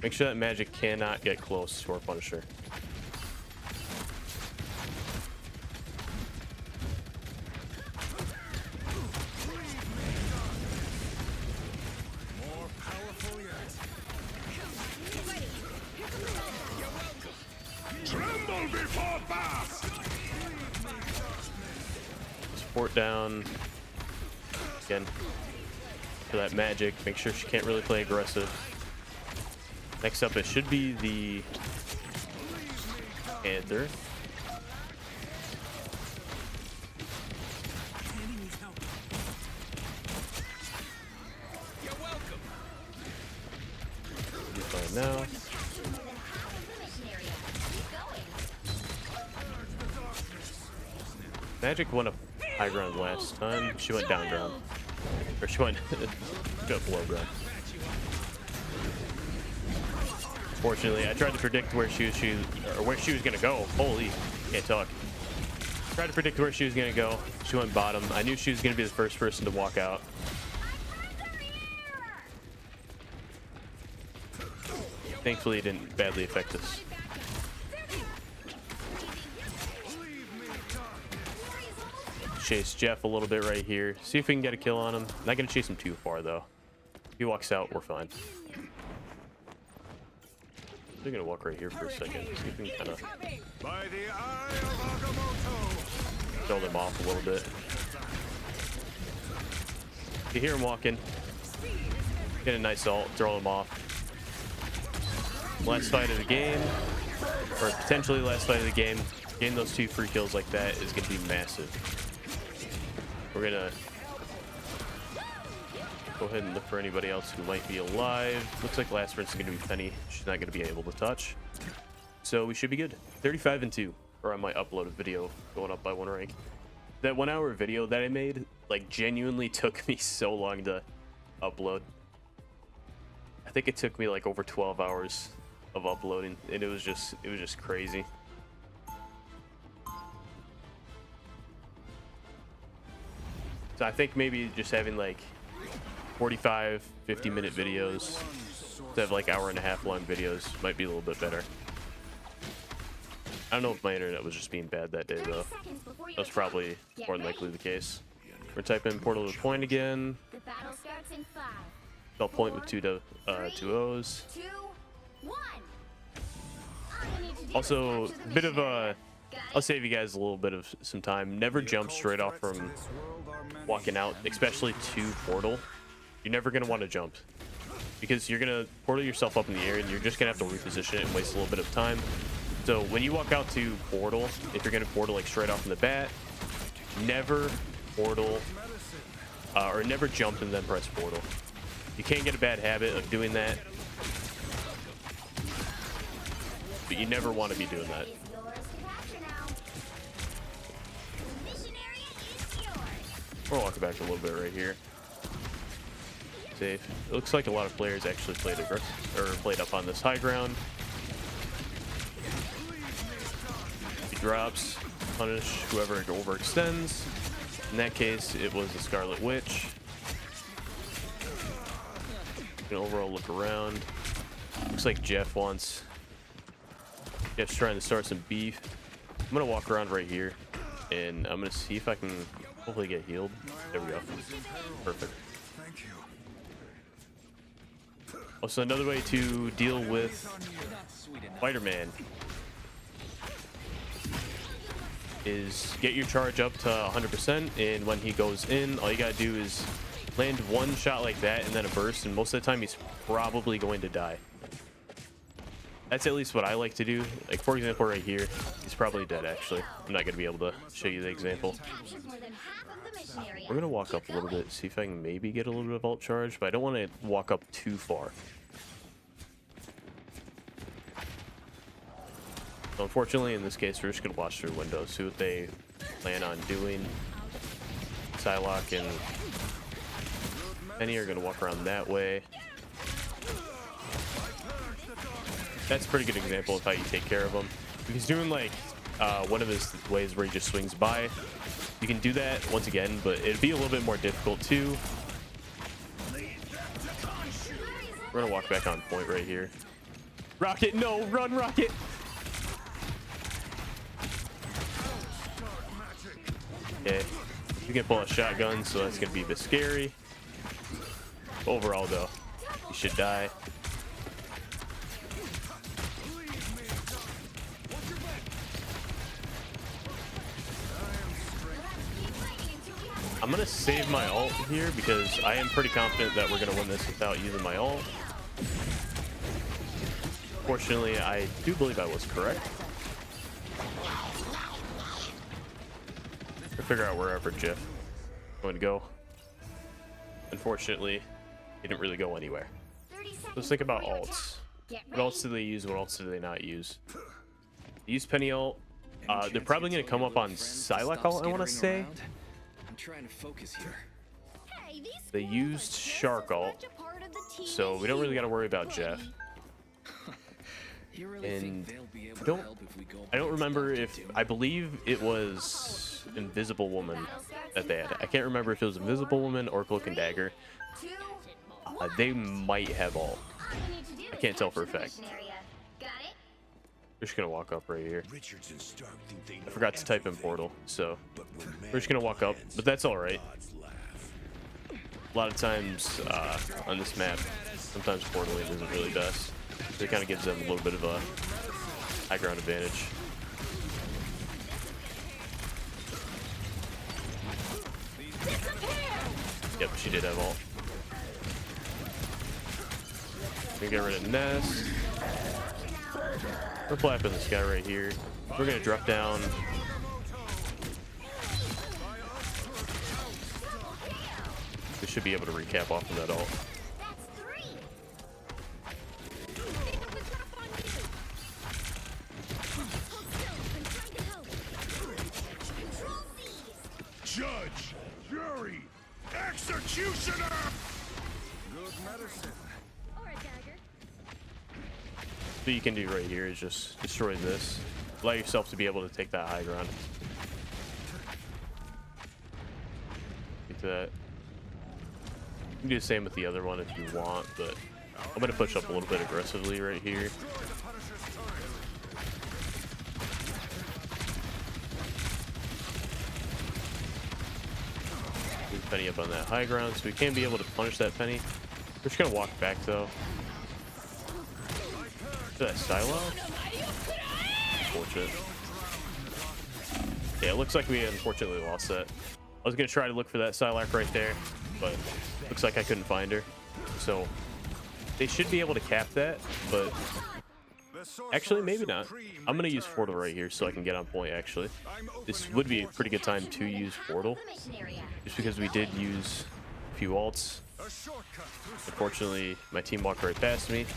Make sure that magic cannot get close to our Punisher. More powerful yet. Tremble before Bath! Support down. Again, for that magic. Make sure she can't really play aggressive. Next up, it should be the Panther. You're welcome. Be fine now. Capture more than half of the mission area. Keep going. Magic went up high ground last time. She went down ground. Or she went below ground. Fortunately, I tried to predict where she was gonna go. Holy, can't talk. Tried to predict where she was gonna go. She went bottom. I knew she was gonna be the first person to walk out. Thankfully, it didn't badly affect us. Chase Jeff a little bit right here. See if we can get a kill on him. Not gonna chase him too far though. If he walks out, we're fine. We're gonna walk right here for a second. See if we can kind of By the eye of Agamotto! throw them off a little bit. You hear him walking. Get a nice ult, throw him off. Last fight of the game, or potentially last fight of the game. Getting those 2 free kills like that is gonna be massive. We're gonna go ahead and look for anybody else who might be alive. Looks like last person is gonna be Penny. She's not gonna be able to touch. So we should be good. 35-2, or I might upload a video going up by 1 rank. That 1 hour video that I made, like, genuinely took me so long to upload. I think it took me like over 12 hours of uploading, and it was just crazy. So I think maybe just having like 45, 50-minute videos instead of like hour-and-a-half long videos might be a little bit better. I don't know if my internet was just being bad that day though. That was probably more than likely the case. We're typing in portal to point again. The battle starts in 5. They'll point with two O's. 2, 1. All you need to do Also, is capture the bit of mission a. area. I'll save you guys a little bit of some time. Never jump straight off from walking out, especially to portal. You're never gonna want to jump because you're gonna portal yourself up in the air, and you're just gonna have to reposition it and waste a little bit of time. So when you walk out to portal, if you're gonna portal like straight off from the bat, never portal or never jump and then press portal. You can't get a bad habit of doing that, but you never want to be doing that. It's yours to capture now. The mission area is yours. We'll walk back a little bit right here. Safe. It looks like a lot of players actually played up on this high ground. He drops, punish whoever overextends. In that case, it was the Scarlet Witch. An overall look around. Looks like Jeff's trying to start some beef. I'm gonna walk around right here, and I'm gonna see if I can hopefully get healed. There we go. Perfect. Thank you. Also, another way to deal with Spider-Man is get your charge up to 100%, and when he goes in, all you gotta do is land one shot like that and then a burst, and most of the time he's probably going to die. That's at least what I like to do. Like, for example, right here, he's probably dead, actually. I'm not gonna be able to show you the example. Captures more than half of the mission area. We're gonna walk up a little bit, see if I can maybe get a little bit of ult charge, but I don't want to walk up too far. So unfortunately, in this case, we're just gonna watch through windows, see what they plan on doing. Psylocke and Penny are gonna walk around that way. That's a pretty good example of how you take care of him. If he's doing like one of his ways where he just swings by, you can do that once again, but it'd be a little bit more difficult too. We're gonna walk back on point right here. Rocket, no, run, Rocket. Okay, you can pull a shotgun, so that's gonna be a bit scary. Overall, though, you should die. I'm gonna save my ult here because I am pretty confident that we're gonna win this without using my ult. Fortunately, I do believe I was correct. We'll figure out wherever Jeff is going to go. Unfortunately, he didn't really go anywhere. Let's think about ults. What else do they use? What else do they not use? They use Penny ult. They're probably going to come up on Psylocke ult, I want to say. I'm trying to focus here. They used Shark ult, so we don't really got to worry about Jeff. And I don't remember if, I believe it was Invisible Woman that they had. I can't remember if it was Invisible Woman or Cloak and Dagger. They might have ult. I can't tell for a fact. We're just gonna walk up right here. I forgot to type in portal, so we're just gonna walk up, but that's all right. A lot of times on this map, sometimes portaling isn't really best. So it kind of gives them a little bit of a high ground advantage. Yep, she did have ult. We're gonna get rid of Nest. We're flapping this guy right here. We're gonna drop down. We should be able to recap off of that ult. Judge, jury, executioner. Good medicine. What you can do right here is just destroy this. Allow yourself to be able to take that high ground. Get that. You can do the same with the other one if you want, but I'm gonna push up a little bit aggressively right here. Move Penny up on that high ground, so we can be able to punish that Penny. We're just gonna walk back though. That Psylocke? Unfortunate. Yeah, it looks like we unfortunately lost that. I was gonna try to look for that Psylocke right there, but looks like I couldn't find her. So they should be able to cap that, but actually maybe not. I'm gonna use Portal right here so I can get on point. Actually, this would be a pretty good time to use Portal, just because we did use a few ults. Unfortunately, my team walked right past me.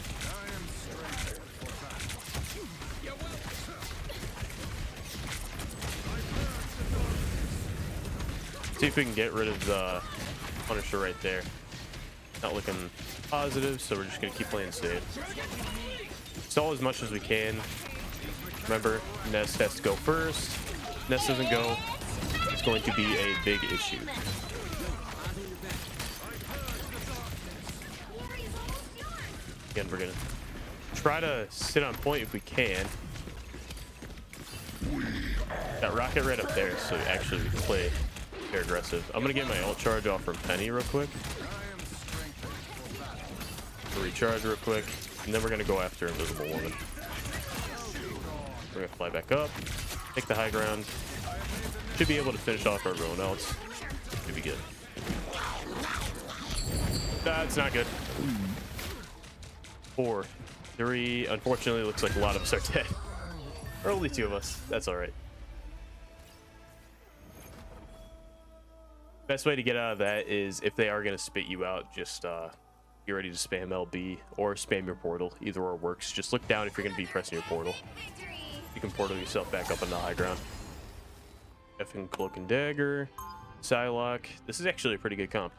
See if we can get rid of the Punisher right there. Not looking positive, so we're just gonna keep playing safe. Stall as much as we can. Remember, Nest has to go first. Nest doesn't go, it's going to be a big issue. Again, we're gonna try to sit on point if we can. Got Rocket right up there, so actually we can play very aggressive. I'm gonna get my ult charge off from Penny real quick. Recharge real quick, and then we're gonna go after Invisible Woman. We're gonna fly back up, take the high ground. Should be able to finish off everyone else. Should be good. That's not good. 4, 3. Unfortunately, it looks like a lot of us are dead. Or only 2 of us. That's all right. Best way to get out of that is if they are going to spit you out, just be ready to spam LB or spam your portal. Either or works. Just look down if you're going to be pressing your portal. You can portal yourself back up on the high ground. Effing Cloak and Dagger, Psylocke. This is actually a pretty good comp.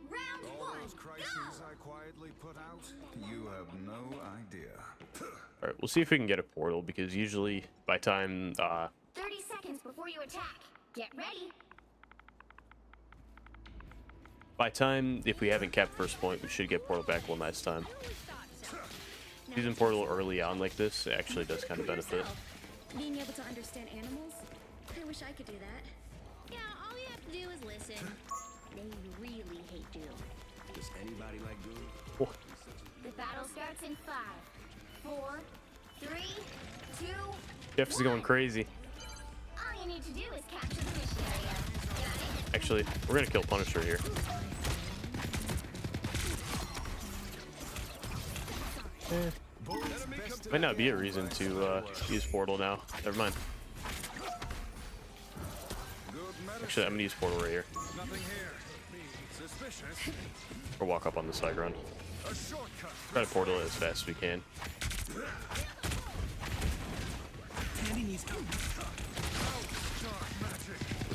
Round All one, those crises I quietly put out, you have no idea. All right, we'll see if we can get a portal because usually by time 30 seconds before you attack. Get ready. if we haven't capped first point, we should get portal back one last time. Using portal early on like this actually does kind of benefit. Being able to understand animals? I wish I could do that. Yeah, all you have to do is listen. They really hate you. Does anybody like Goo? Oh, The battle starts in 5, 4, 3, 2. Jeff is going crazy. All you need to do is capture the mission area. Got it? Actually, we're gonna kill Punisher here. Might not be a reason to use portal now. Never mind. Actually, I'm gonna use portal right here. Nothing here. Suspicious. Or walk up on the high ground. A shortcut. Try to portal it as fast as we can.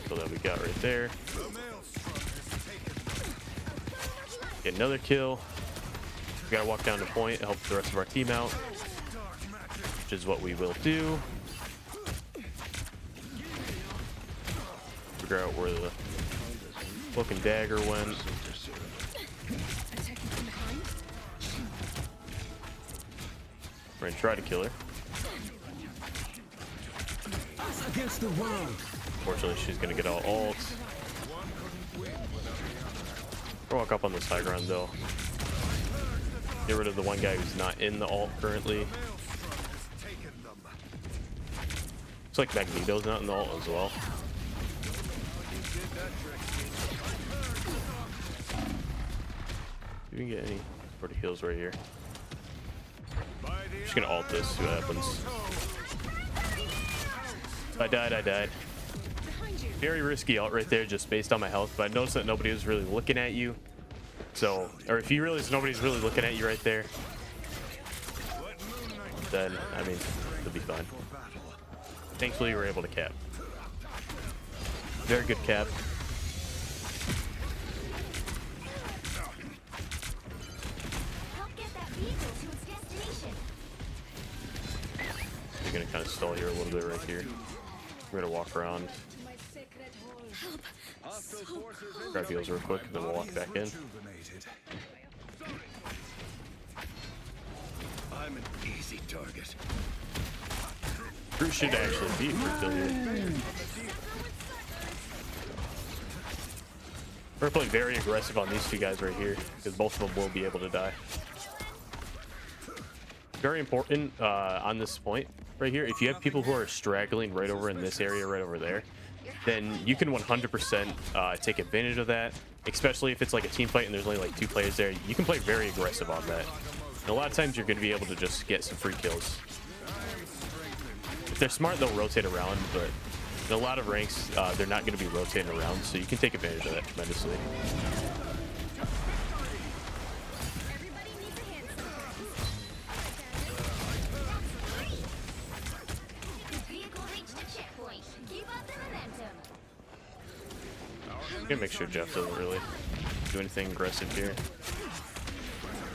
So that we got right there. The maelstrom is taken. Get another kill. We gotta walk down to point and help the rest of our team out, which is what we will do. Figure out where the Cloak and Dagger went. We're gonna try to kill her. Against the world. Fortunately, she's gonna get all ult. We'll walk up on this high ground though. Get rid of the one guy who's not in the ult currently. Looks like Magneto's not in the ult as well. You can get any sort of heals right here. Just gonna ult this, see what happens. If I died, I died. Very risky ult right there just based on my health, but I noticed that nobody was really looking at you. So, or if you realize nobody's really looking at you right there, then, I mean, it'll be fine. Thankfully, we were able to cap. Very good cap. Help get that vehicle to its destination. We're gonna kind of stall here a little bit right here. We're gonna walk around, grab heals real quick, and then we'll walk back in. I'm an easy target. Groot should actually be free kill here. We're playing very aggressive on these two guys right here because both of them will be able to die. Very important on this point right here. If you have people who are straggling right over in this area, right over there, then you can 100% take advantage of that. Especially if it's like a team fight and there's only like 2 players there, you can play very aggressive on that. And a lot of times you're going to be able to just get some free kills. If they're smart, they'll rotate around, but in a lot of ranks, they're not going to be rotating around, so you can take advantage of that tremendously. Everybody needs a hand sometimes. The vehicle reached a checkpoint. Keep up the momentum. I'm going to make sure Jeff doesn't really do anything aggressive here.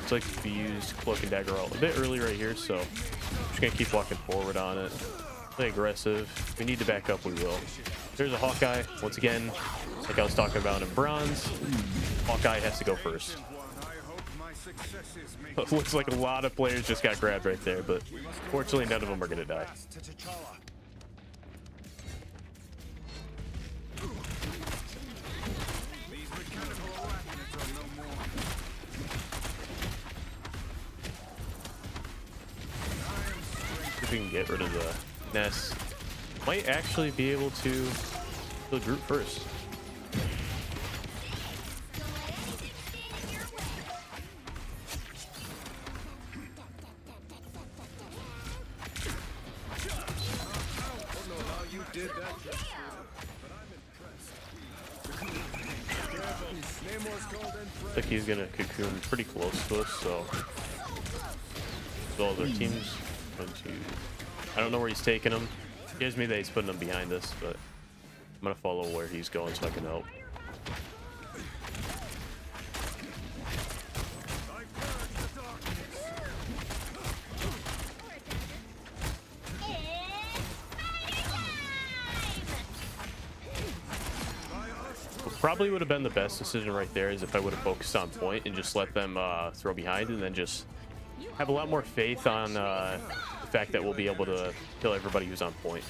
Looks like we used Cloak and Dagger ult a bit early right here, so I'm just going to keep walking forward on it. Play aggressive. If we need to back up, we will. There's a Hawkeye. Once again, like I was talking about in bronze, Hawkeye has to go first. Looks like a lot of players just got grabbed right there, but fortunately none of them are going to die. If we can get rid of the nest, might actually be able to kill Groot first. Looks like he's gonna cocoon pretty close to us, so all their teams. I don't know where he's taking them. It gives me that he's putting them behind us, but I'm gonna follow where he's going so I can help. Probably would have been the best decision right there is if I would have focused on point and just let them throw behind, and then just have a lot more faith on the fact that we'll be able to kill everybody who's on point.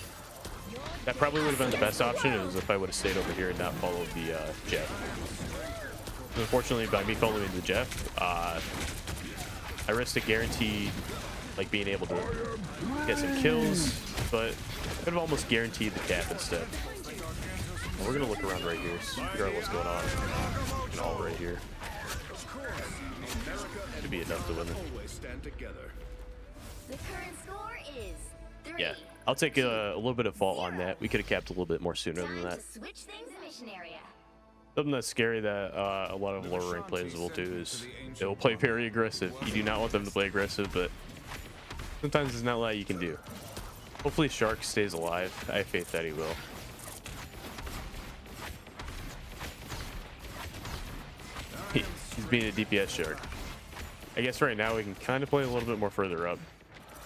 That probably would have been the best option is if I would have stayed over here and not followed the Jeff. Unfortunately, by me following the Jeff, I risked a guaranteed like being able to get some kills, but could have almost guaranteed the cap instead. We're gonna look around right here, figure out what's going on. And all right here. Should be enough to win it. The current score is 3. Yeah, I'll take a little bit of fault on that. We could have capped a little bit more sooner than Time that. to switch things in mission area. Something that's scary that a lot of lower rank players will do is they will play very aggressive. You do not want them to play aggressive, but sometimes there's not a lot you can do. Hopefully Shark stays alive. I have faith that he will. He's being a DPS Shark. I guess right now we can kind of play a little bit more further up.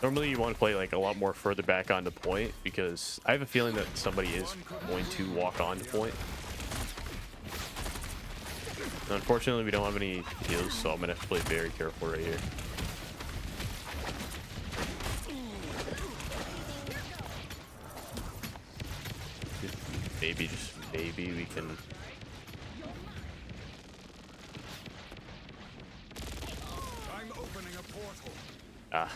Normally you want to play like a lot more further back onto point because I have a feeling that somebody is going to walk onto point. Unfortunately, we don't have any heals, so I'm gonna have to play very careful right here. Maybe, just maybe we can. I'm opening a portal. Ah.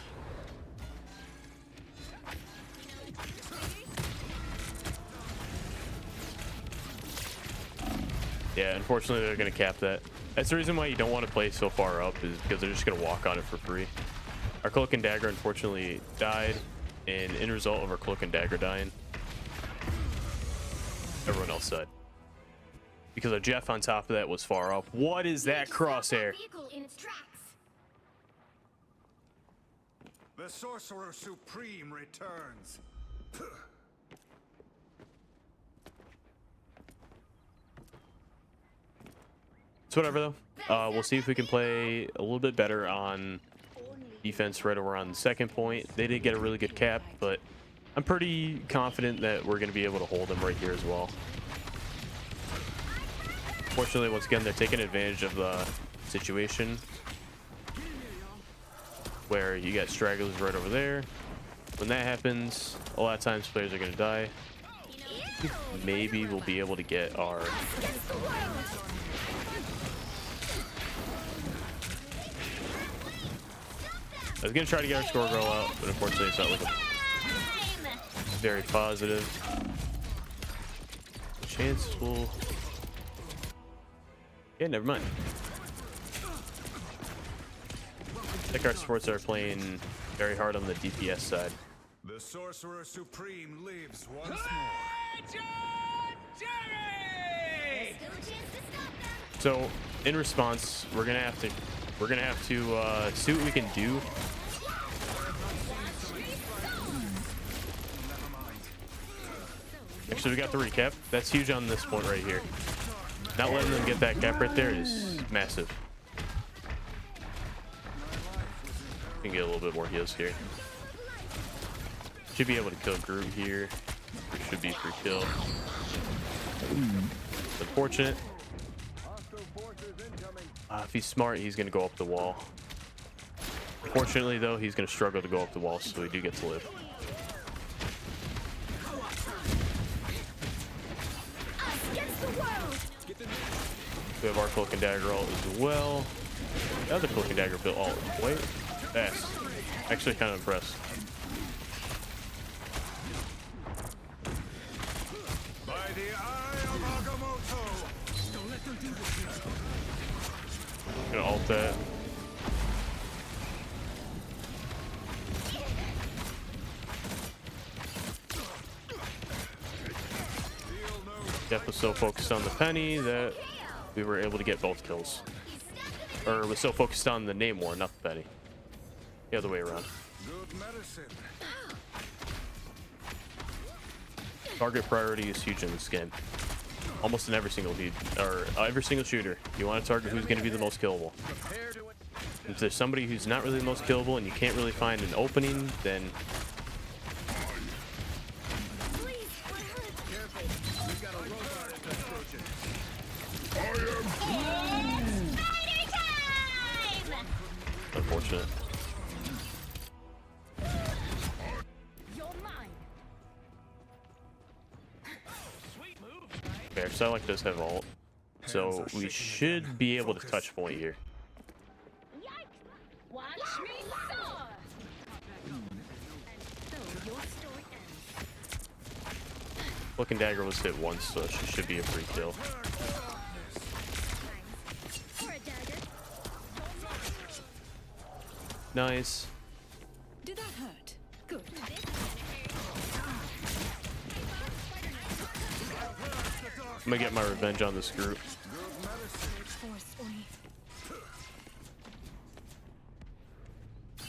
Yeah, unfortunately they're gonna cap that. That's the reason why you don't want to play so far up, is because they're just gonna walk on it for free. Our Cloak and Dagger unfortunately died, and in result of our Cloak and Dagger dying, everyone else died. Because our Jeff on top of that was far up. What is that crosshair? Vehicle in its tracks. The Sorcerer Supreme returns. It's whatever though. We'll see if we can play a little bit better on defense right over on the second point. They did get a really good cap, but I'm pretty confident that we're going to be able to hold them right here as well. Fortunately, once again, they're taking advantage of the situation where you got stragglers right over there. When that happens, a lot of times players are going to die. Maybe we'll be able to get our... I was going to try to get our score girl out, but unfortunately it's not looking very positive. Chance will... Yeah, never mind. I think our supports are playing very hard on the DPS side. The Sorcerer Supreme lives once more. So, in response, we're gonna have to see what we can do. Actually, we got the recap. That's huge on this point right here. Not letting them get that cap right there is massive. We can get a little bit more heals here. Should be able to kill Groot here. Should be free kill. Unfortunate. If he's smart, he's going to go up the wall. Fortunately, though, he's going to struggle to go up the wall, so we do get to live. We have our Cloak and Dagger ult as well. The other Cloak and Dagger built ult way fast. Actually, kind of impressed. By the eye of Agamotto. Don't let them do this. Gonna ult that. Jeff was so focused on the penny that we were able to get both kills. Or was so focused on the Namor, not the penny. The other way around. Good medicine. Target priority is huge in this game. Almost in every single every single shooter. You want to target who's going to be the most killable. If there's somebody who's not really the most killable and you can't really find an opening, then unfortunate. Okay, our Psylocke does have ult, so we should be able to touch point here. Watch me soar! Cloak and Dagger was hit once, so she should be a free kill. For a dagger. Nice. Did that hurt? Good. I'm gonna get my revenge on this group.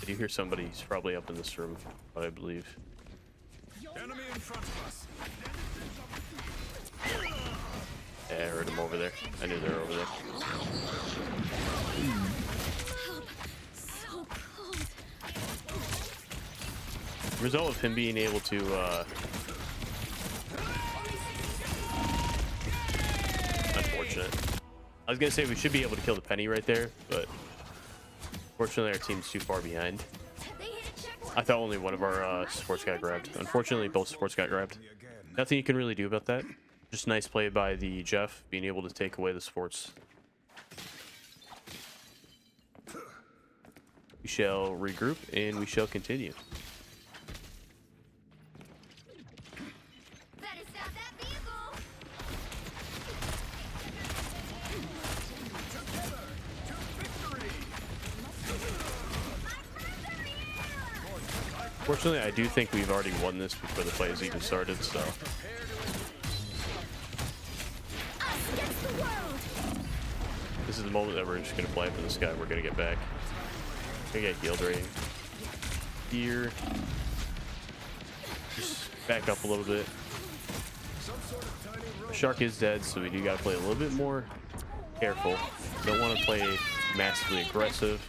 Did you hear somebody? He's probably up in this room, but I believe. Enemy in front of us. Yeah, I heard him over there. I knew they were over there. So cold. The result of him being able to unfortunate. I was gonna say we should be able to kill the penny right there, but fortunately our team's too far behind. I thought only one of our supports got grabbed. Unfortunately, both supports got grabbed. Nothing you can really do about that. Just nice play by the Jeff, being able to take away the supports. We shall regroup and we shall continue. Better stop that vehicle! Fortunately, I do think we've already won this before the play has even started, so. Against the world! This is the moment that we're just gonna play for this guy. We're gonna get back. We're gonna get healed right here. Just back up a little bit. Shark is dead, so we do gotta play a little bit more careful. Don't want to play massively aggressive.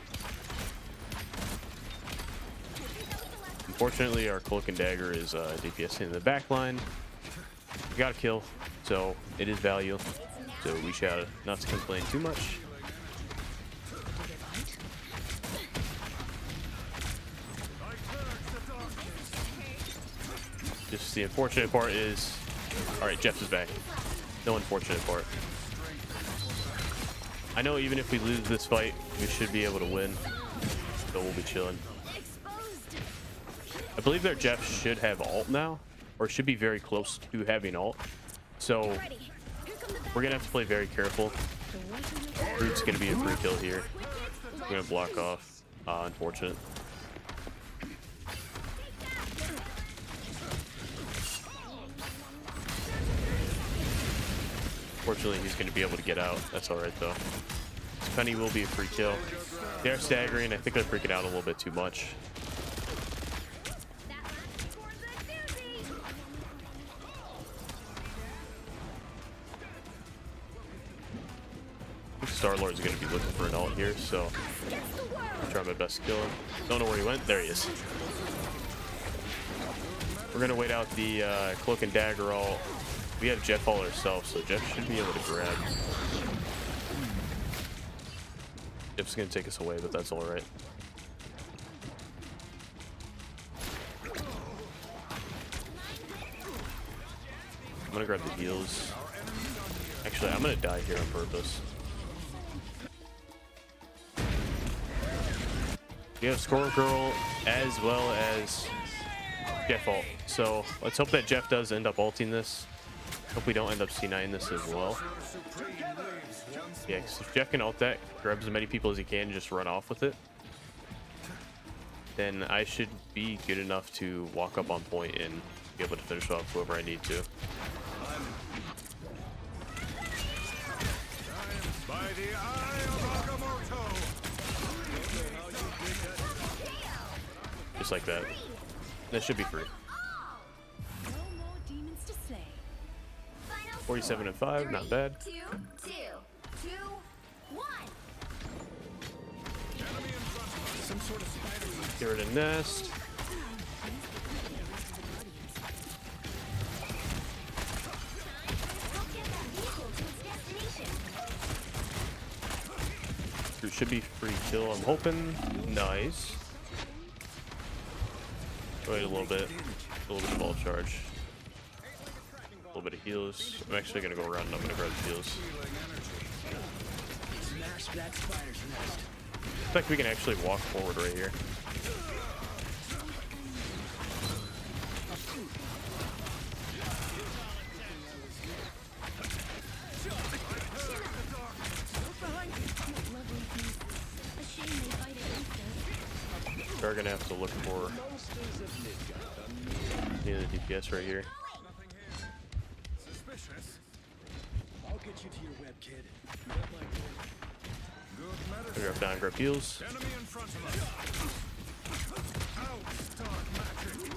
Unfortunately, our Cloak and Dagger is DPSing in the back line. We got a kill, so it is value. So we shall not to complain too much. Just the unfortunate part is, all right, Jeff is back. No unfortunate part. I know even if we lose this fight, we should be able to win. So we'll be chilling. I believe their Jeff should have ult now, or should be very close to having ult. So we're gonna have to play very careful. Root's gonna be a free kill here. We're gonna block off. Unfortunate. Fortunately, he's gonna be able to get out. That's all right though. This penny will be a free kill. They're staggering. I think they're freaking out a little bit too much. Star-Lord's going to be looking for an ult here, so I'll try my best to kill him. Don't know where he went. There he is. We're going to wait out the Cloak and Dagger ult. We have Jeff all ourselves, so Jeff should be able to grab. Jeff's going to take us away, but that's all right. I'm going to grab the heals. Actually, I'm going to die here on purpose. We have Squirrel Girl as well as Jeff ult. So let's hope that Jeff does end up ulting this. Hope we don't end up C9 this as well. Yeah, because if Jeff can ult that, grab as many people as he can, just run off with it, then I should be good enough to walk up on point and be able to finish off whoever I need to. By the eye of Agamotto. just like that. That should be free. No more demons to slay. 47 and 5, not bad. 2, 2, 2, 1. Some sort of spider. Get rid of nest. Help get that vehicle to its destination. There should be free kill, I'm hoping. Nice. Wait a little bit of ball charge. A little bit of heals. I'm actually gonna go around and I'm gonna grab the heals. Smash that spider's nest. Looks like we can actually walk forward right here. We're gonna have to look for the DPS right here. Suspicious. I'll get you to your web, kid. Good medicine. Grab down, grab heals. Enemy in front of us. Out, start magic.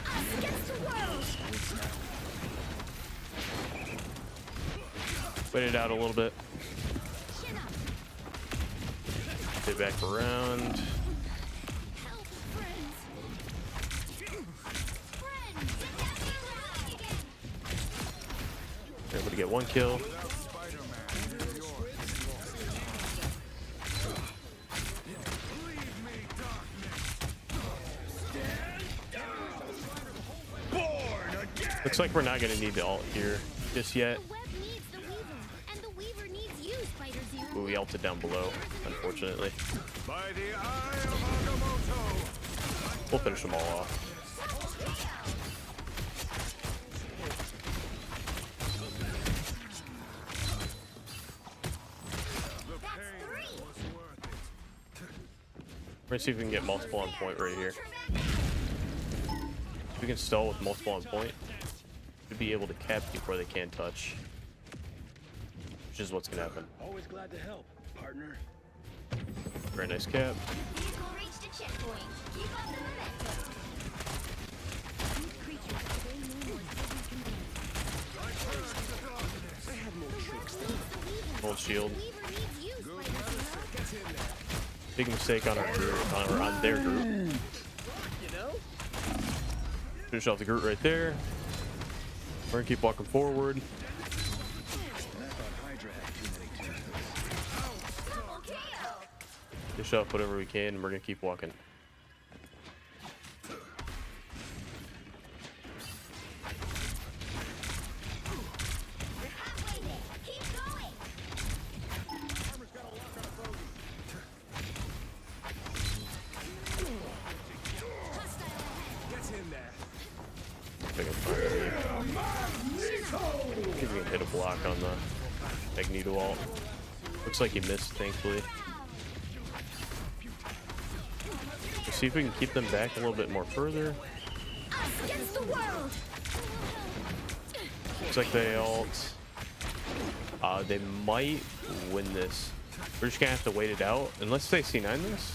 Us against the world. Wait it out a little bit. Chin up. Get back around. Help, friends. Friends, get back to the road again. We're able to get one kill. Spider-Man, you're yours. Leave me, darkness. Looks like we're not gonna need the ult here just yet. The web needs the weaver, and the weaver needs you, Spider Zoo. But we ulted down below, unfortunately. By the eye of Agamotto. We'll finish them all off. The pain was worth it. We're gonna see if we can get multiple on point right here. If we can stall with multiple on point, we'll be able to cap before they can touch. Which is what's gonna happen. Always glad to help, partner. Very nice cap. Vehicle reached a checkpoint. Keep up the momentum. These creatures obey no more than we can I had more tricks than Hold shield. The weaver needs you, Spider Zoo. Big mistake on our group, on their group. you know? Finish off the group right there. We're gonna keep walking forward. I thought Hydra had too many tentacles. Double KO. Finish off whatever we can, and we're gonna keep walking. You're halfway there. Keep going. Hostile ahead. Get in there. If I can find any. See if we can hit a block on the Magneto ult. Looks like he missed, thankfully. Let's see if we can keep them back a little bit more further. Us against the world. Looks like they ult. They might win this. We're just gonna have to wait it out, unless they C9 this.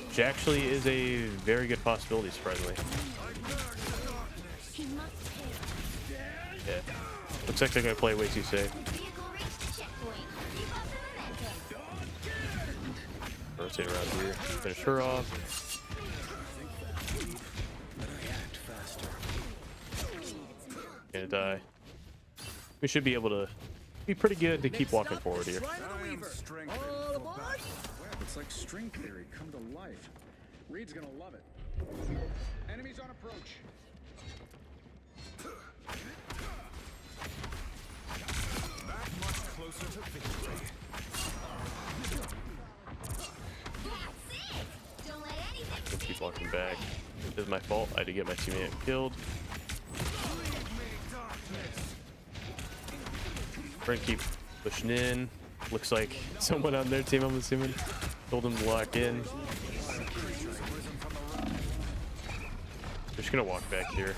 Which actually is a very good possibility, surprisingly. He must pay. Yeah. Looks like they're gonna play way too safe. Vehicle reached a checkpoint. Keep up the momentum. Rotate around here. Finish her off. But I act faster. Gonna die. We should be able to be pretty good to keep walking forward here. I am strengthened for battle. It's like string theory come to life. Reed's gonna love it. Enemies on approach. That much closer to victory. That's it. Don't let anything We'll keep walking back. This is my fault. I had to get my teammate killed. Leave me, darkness. We're gonna keep pushing in. Looks like someone on their team, I'm assuming, told them to lock in. We're just gonna walk back here.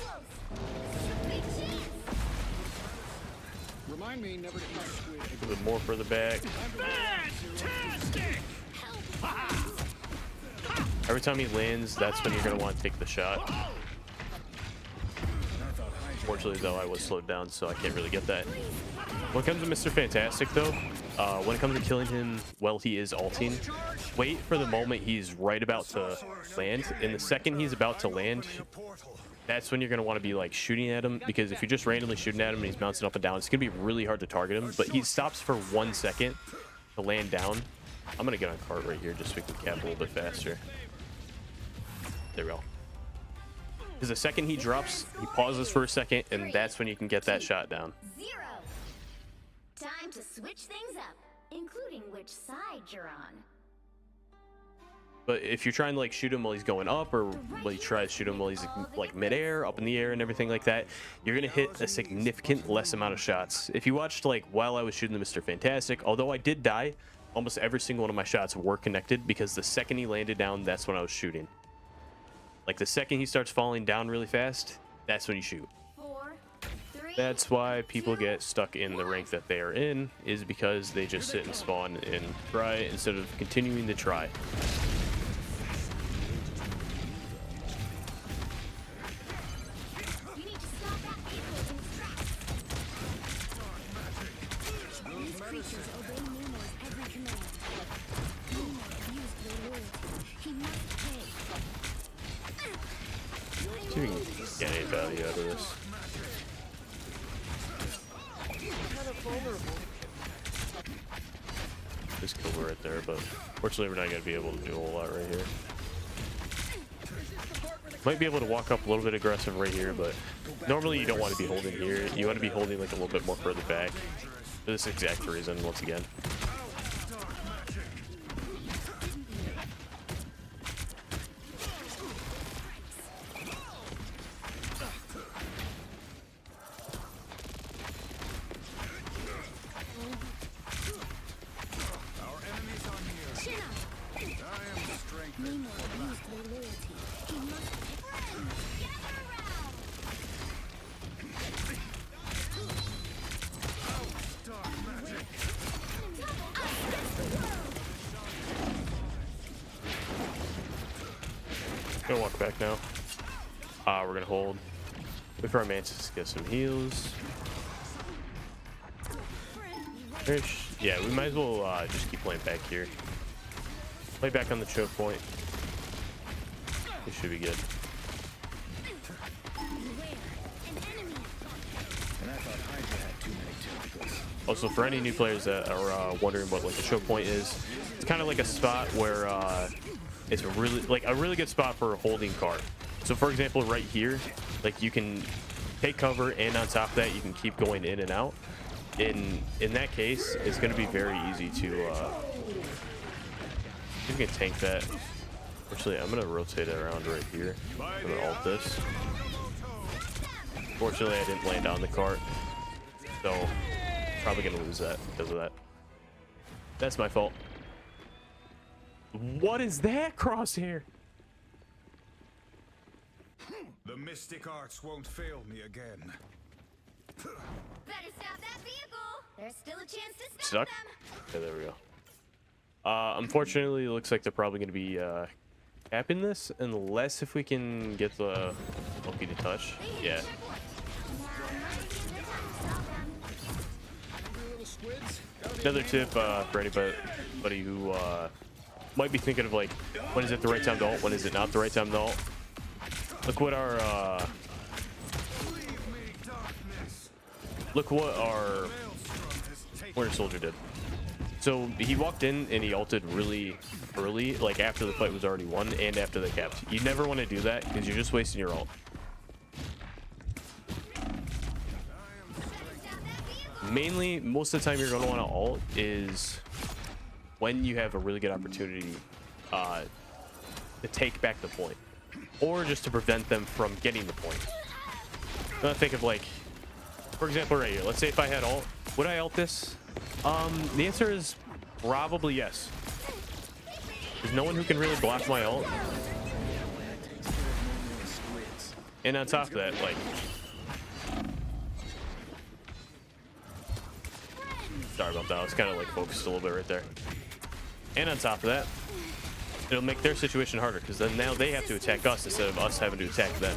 Remind me never to eat squid. A little bit more further back. Fantastic! Every time he lands, that's when you're going to want to take the shot. Fortunately, though, I was slowed down, so I can't really get that. When it comes to Mr. Fantastic, though, when it comes to killing him while he is ulting, wait for the moment he's right about to land. And the second he's about to land, that's when you're going to want to be like shooting at him, because if you're just randomly shooting at him and he's bouncing up and down, it's going to be really hard to target him. But he stops for 1 second to land down. I'm going to get on cart right here just so we can cap a little bit faster. There we go. Because the second he drops, he pauses for a second, and that's when you can get that shot down. 0. Time to switch things up, including which side you're on. But if you're trying to like shoot him while he's going up, or while you try to shoot him while he's like midair, up in the air and everything like that, you're gonna hit a significant less amount of shots. If you watched like while I was shooting the Mr. Fantastic, although I did die, almost every single one of my shots were connected, because the second he landed down, that's when I was shooting. Like the second he starts falling down really fast, that's when you shoot. 4, 3, That's why people get stuck in the rank that they are in, is because they just sit and spawn and try instead of continuing to try. You need to stop that vehicle in its tracks. These creatures obey Nemo's every command. Nemo abused their loyalty. He must pay. See if we can get any value out of this. Just kill her right there, but fortunately we're not going to be able to do a whole lot right here. Might be able to walk up a little bit aggressive right here, but normally you don't want to be holding here. You want to be holding like a little bit more further back for this exact reason, once again. Nemo abused their loyalty. He must pay. Gather around! Gonna walk back now. We're gonna hold. Wait for our mantis to get some heals. Yeah, we might as well just keep playing back here. Play back on the choke point. It should be good. Also, for any new players that are wondering what like a choke point is, it's kind of like a spot where it's a really good spot for a holding card. So, for example, right here, like you can take cover, and on top of that, you can keep going in and out. In that case, it's going to be very easy to. You can tank that. Actually, I'm going to rotate it around right here. I'm going to ult this. Fortunately, I didn't land on the cart, so probably going to lose that because of that. That's my fault. What is that crosshair? The mystic arts won't fail me again. Better stop that vehicle. There's still a chance to stop Stuck? them. Okay, there we go. Unfortunately, it looks like they're probably going to be capping this, unless if we can get the monkey to touch. Yeah. Another tip for anybody who might be thinking of like, when is it the right time to ult? When is it not the right time to ult? Look what our Winter Soldier did. So he walked in and he ulted really early, like after the fight was already won and after they capped. You never want to do that because you're just wasting your ult. Mainly, most of the time you're going to want to ult is when you have a really good opportunity to take back the point, or just to prevent them from getting the point. Now think of like, for example, right here. Let's say if I had ult, would I ult this? The answer is probably yes. There's no one who can really block my ult. And on top of that, like, sorry about that. I was kind of like focused a little bit right there. And on top of that, It'll make their situation harder because then now they have to attack us instead of us having to attack them.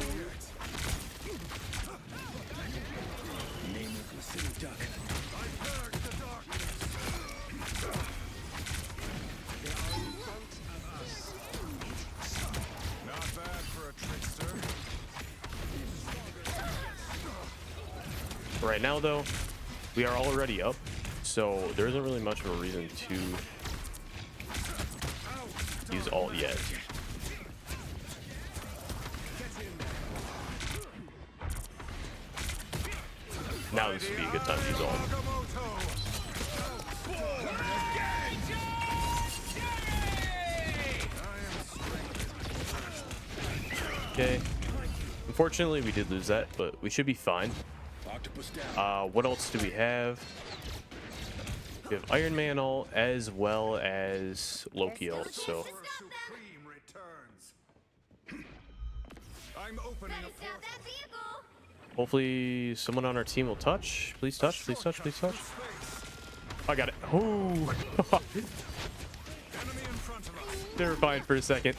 Not bad for a trickster. Right now, though, we are already up, so there isn't really much of a reason to use ult yet. Now this would be a good time to use ult. Okay. Unfortunately, we did lose that, but we should be fine. What else do we have? We have Iron Man ult as well as Loki ult, so Supreme returns. I'm opening a Stop that vehicle! hopefully someone on our team will touch. Please touch, please touch, please touch. I got it. Ooh. enemy in front of us. Terrified for a second.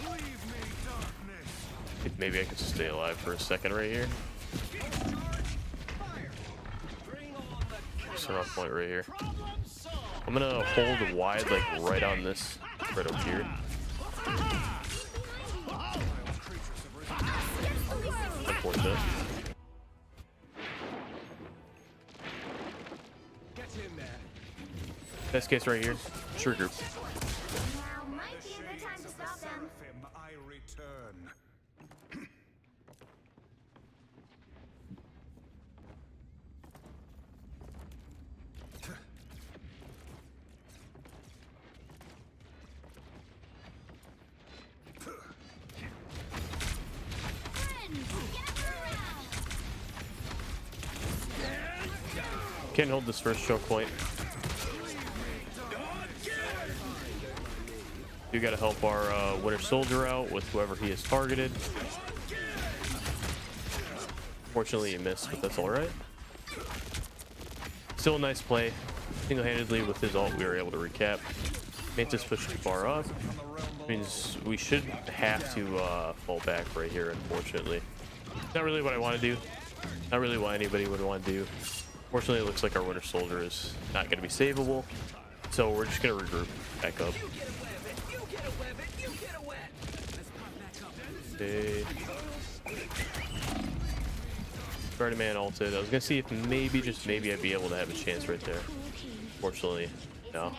Leave me, darkness. Maybe I could stay alive for a second right here. Start off point right here. I'm gonna hold wide, like right on this, right over here. Unfortunate. Best case right here. Sure group. Now might be a good time to stop them. Seraphim, I return. Can't hold this first choke point. You gotta help our Winter Soldier out with whoever he is targeted. Fortunately, he missed, but that's alright. Still a nice play. Single-handedly with his ult, we were able to recap. Mantis pushed too far up. Means we should have to fall back right here, unfortunately. Not really what I want to do. Not really what anybody would want to do. Fortunately, it looks like our Winter Soldier is not going to be savable. So we're just going to regroup back up. Okay. Spider-Man ulted. I was going to see if maybe, just maybe, I'd be able to have a chance right there. Fortunately, no.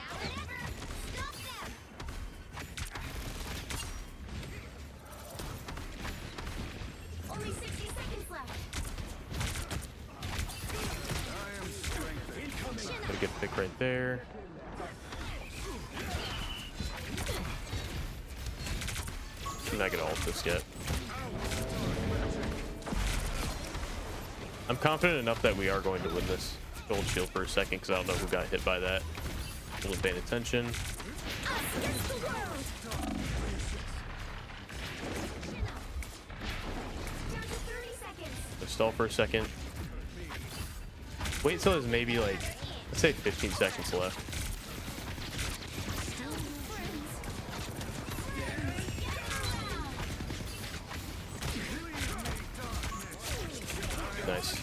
Only 60 seconds left. Got a good pick right there. I'm not gonna ult this yet. I'm confident enough that we are going to win this. Hold shield for a second because I don't know who got hit by that. Wasn't paying attention. Let's stall for a second. Wait till there's maybe like, let's say 15 seconds left. Nice.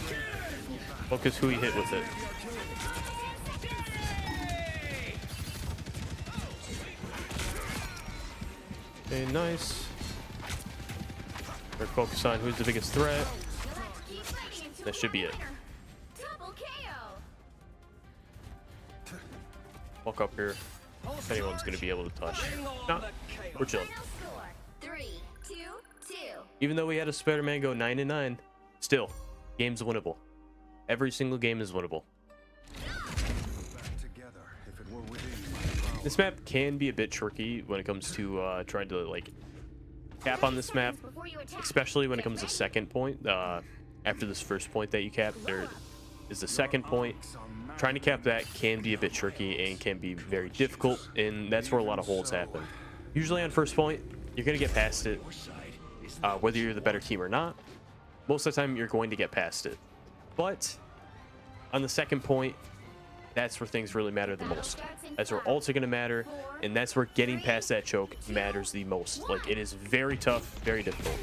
Focus who he hit with it. Okay, nice. We're focused on who's the biggest threat. That should be it. Double KO. Walk up here. If anyone's gonna be able to touch. No, we're chilling. Final score 3-2-2. Even though we had a Spider-Man go 9-9, still, game's winnable. Every single game is winnable. Back together if it were within my power. This map can be a bit tricky when it comes to trying to like cap on this map, Before you attack. especially when it comes to second point. After this first point that you cap, there is the second point. Trying to cap that can be a bit tricky and can be very difficult, and that's where a lot of holds happen. Usually on first point, you're gonna get past it, whether you're the better team or not. Most of the time, you're going to get past it. But on the second point, that's where things really matter the most. That's where ults are going to matter, and that's where getting past that choke matters the most. Like, it is very tough, very difficult.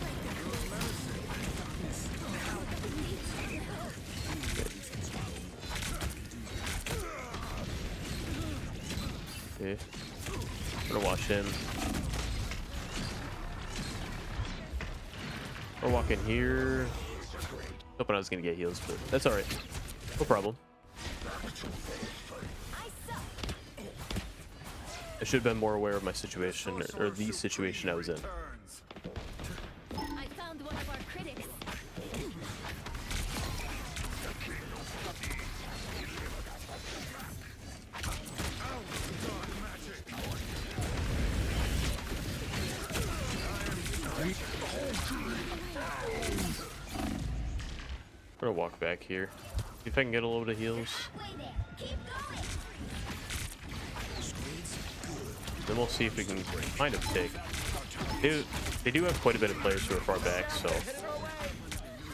Okay. I'm gonna watch him. I'll walk in here. Hoping I was gonna get heals, but that's alright. No problem. I should have been more aware of my situation, or the situation I was in. I found one of our critics. I'm gonna walk back here. See if I can get a little bit of heals. Halfway there. Keep going. Then we'll see if we can kind of take. They do have quite a bit of players who are far back, so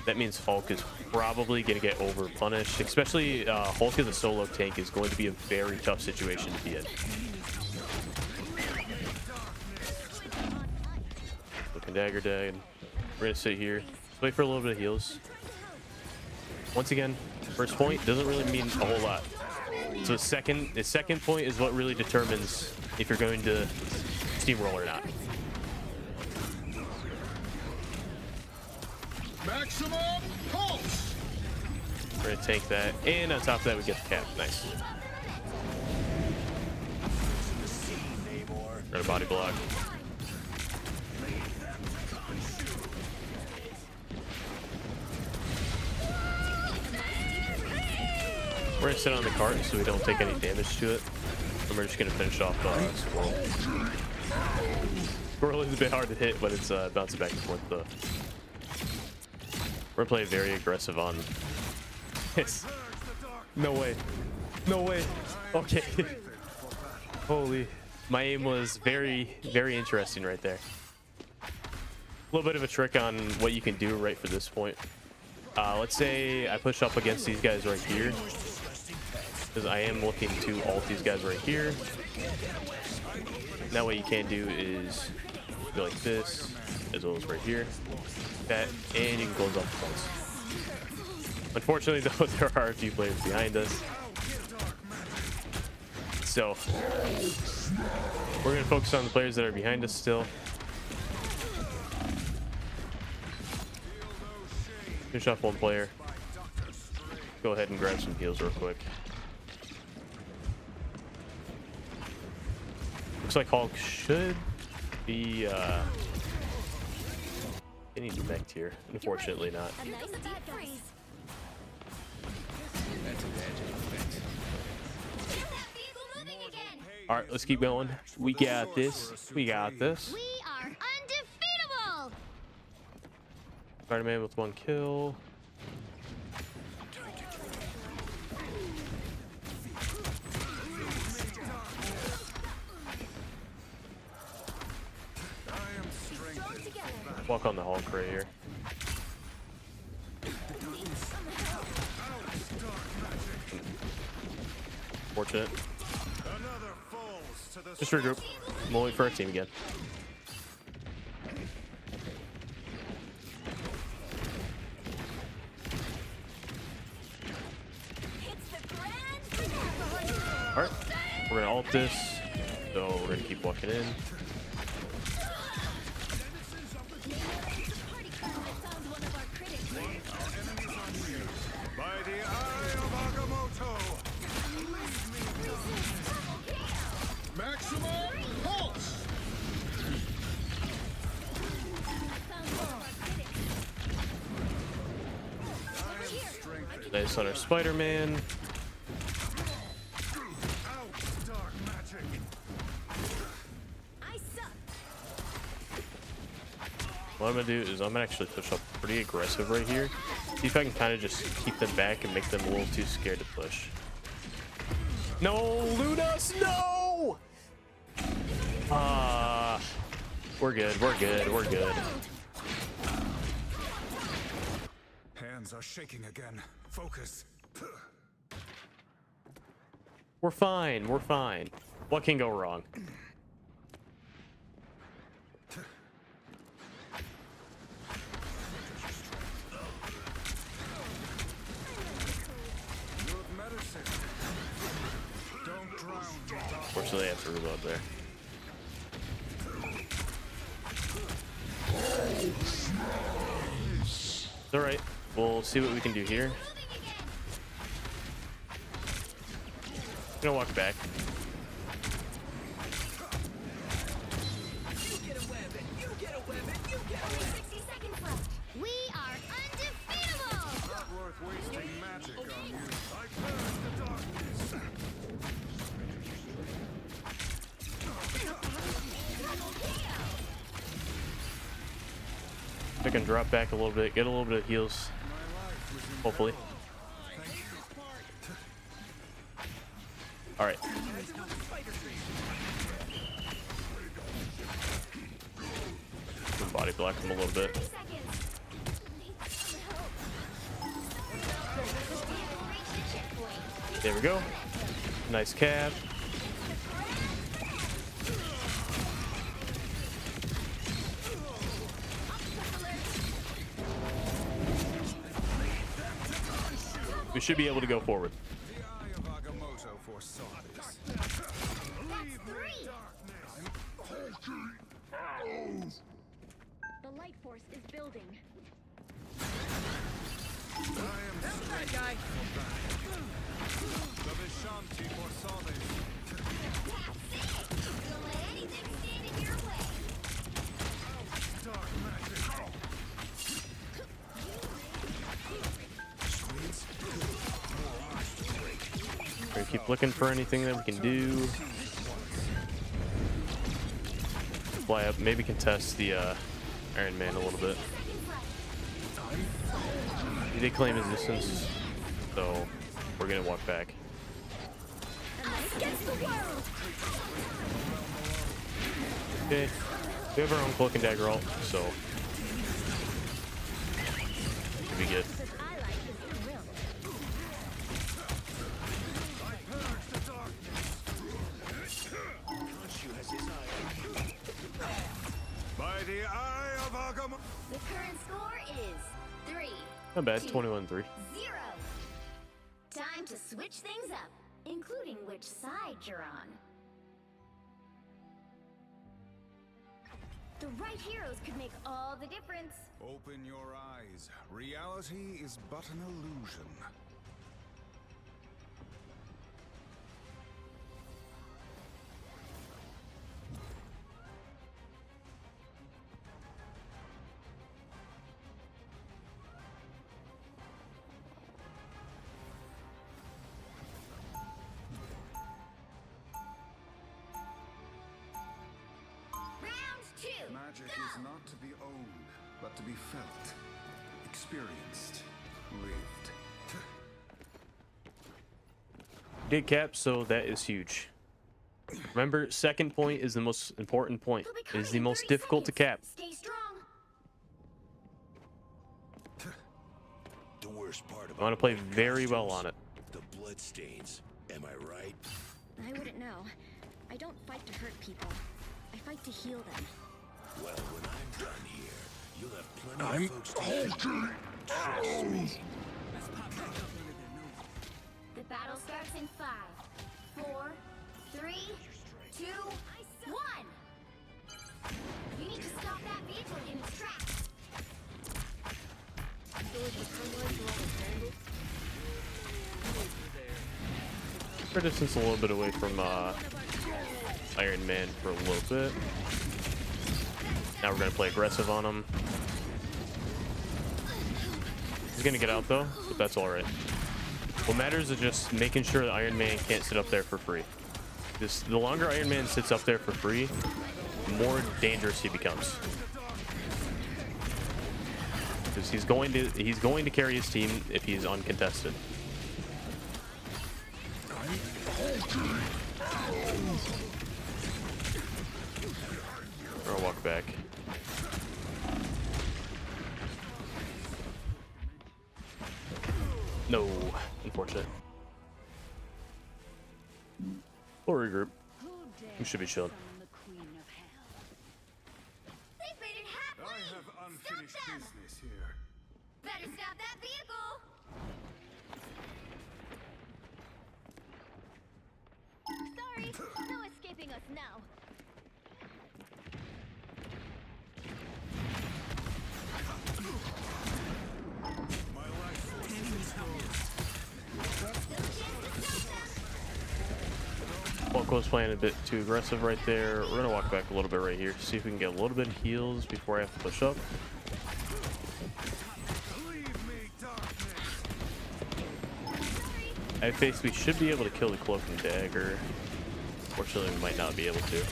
that means Hulk is probably going to get over punished. Especially Hulk as a solo tank is going to be a very tough situation to be in. Looking dagger dag. We're gonna sit here. Let's wait for a little bit of heals. Once again, first point doesn't really mean a whole lot. So the second point is what really determines if you're going to steamroll or not. Maximum pulse. We're gonna take that, and on top of that, we get the cap. Nice. We're gonna body block. We're gonna sit on the cart so we don't take any damage to it. And we're just gonna finish off Squirrel. Squirrel is a bit hard to hit, but it's bouncing back and forth though. We're playing very aggressive on this. No way. No way. Okay. Holy. My aim was very, very interesting right there. A little bit of a trick on what you can do right for this point. Let's say I push up against these guys right here, because I am looking to ult these guys right here. Now what you can do is go like this, as well as right here, that, and you can close off the points. Unfortunately though, there are a few players behind us. So, we're going to focus on the players that are behind us still. Finish off one player. Go ahead and grab some heals real quick. Looks like Hulk should be getting demeched here. Unfortunately not. A nice deep freeze. That's a badge of offense. Get that vehicle moving again. All right, let's keep going. We got this. We got this. We are undefeatable. Spider-Man with 1 kill. Walk on the Hulk right here. Fortunate. Just regroup. We'll wait for our team again. Alright, we're gonna ult this, so we're gonna keep walking in. By the eye of Agamotto. Maximum pulse. Nice on our Spider-Man. Dark magic. I suck. What I'm gonna do is I'm gonna actually push up pretty aggressive right here. See if I can kind of just keep them back and make them a little too scared to push. No, Lunas, no! We're good, we're good, we're good. Hands are shaking again. Focus. We're fine. We're fine. What can go wrong? Good medicine. Don't drown your dark. Unfortunately, I have to reload there. It's all right. We'll see what we can do here. I'm gonna walk back. You get a web and you get a web and you get a Only web. 60 seconds left. We are undefeatable. Not worth wasting magic on you. I curse the darkness. I can drop back a little bit, get a little bit of heals, My life was in hopefully. Thank you. All right. Can body block him a little bit. 30 seconds. Reach the checkpoint. There we go. Nice cap. We should be able to go forward. The eye of Agamotto foresaw this. That's 3. The light force is building. I am That guy. the Vishanti foresaw this. Don't let anything stand in your way. Dark magic. We're gonna keep looking for anything that we can do. Fly up, maybe contest the Iron Man a little bit. He did claim his distance, so we're gonna walk back. Against the world. Okay, we have our own cloak and dagger ult, so should be good. Because I like his thrill. Khonshu has his eye on you. By the eye of Agamotto. The current score is 3. Not bad, 2, 21-3. 0. Time to switch things up, including which side you're on. The right heroes could make all the difference. Open your eyes. Reality is but an illusion. Round 2. Magic Go! is not to be owned, but to be felt, experienced, lived. Did cap, so that is huge. Remember, second point is the most important point. He'll be It is coming the in most 30 difficult to cap. seconds. Stay strong. The worst part I about want to play white very well costumes, on it. the bloodstains. Am I right? I wouldn't know. I don't fight to hurt people. I fight to heal them. Well, when I'm done here, you'll have plenty of folks to shoot. Trust me. The battle starts in 5, 4, 3, 2, 1. You need to stop that vehicle in its tracks. Our distance a little bit away from Iron Man for a little bit. Now we're gonna play aggressive on him. He's gonna get out though, but that's all right. What matters is just making sure that Iron Man can't sit up there for free. The longer Iron Man sits up there for free, the more dangerous he becomes. Because he's going to carry his team if he's uncontested. I'll walk back. No, unfortunate. We'll regroup. We should be chilled. They've made it halfway! I have unfinished Stop them! business here. Better stop that vehicle! Sorry, no escaping us now. My life force is exposed. Falco's playing a bit too aggressive right there. We're gonna walk back a little bit right here, see if we can get a little bit of heals before I have to push up. Leave me, darkness. I basically should be able to kill the cloak and dagger. Fortunately, we might not be able to.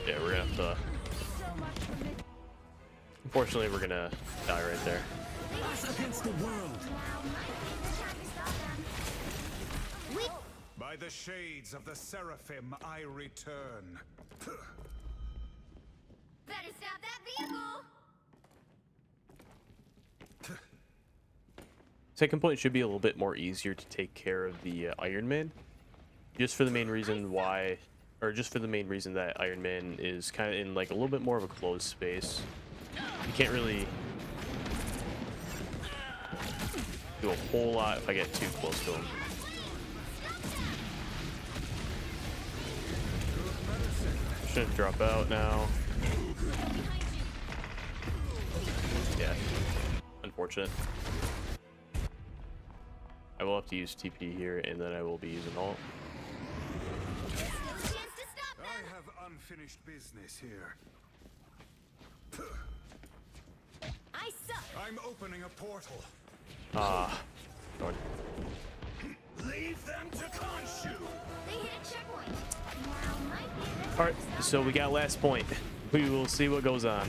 Yeah, we're gonna have to. Unfortunately, we're gonna die right there. Against the world. By the shades of the Seraphim, I return. Better stop that vehicle! Second point should be a little bit more easier to take care of the Iron Man. Just for the main reason why, or just for the main reason that Iron Man is kind of in like a little bit more of a closed space. You can't really do a whole lot if I get too close to him. Shouldn't drop out now. Yeah, unfortunate. I will have to use TP here, and then I will be using ult. I have unfinished business here. I suck! I'm opening a portal. Ah, darn. Leave them to Khonshu. They hit a checkpoint. Now might be the All right, so we got last point. We will see what goes on.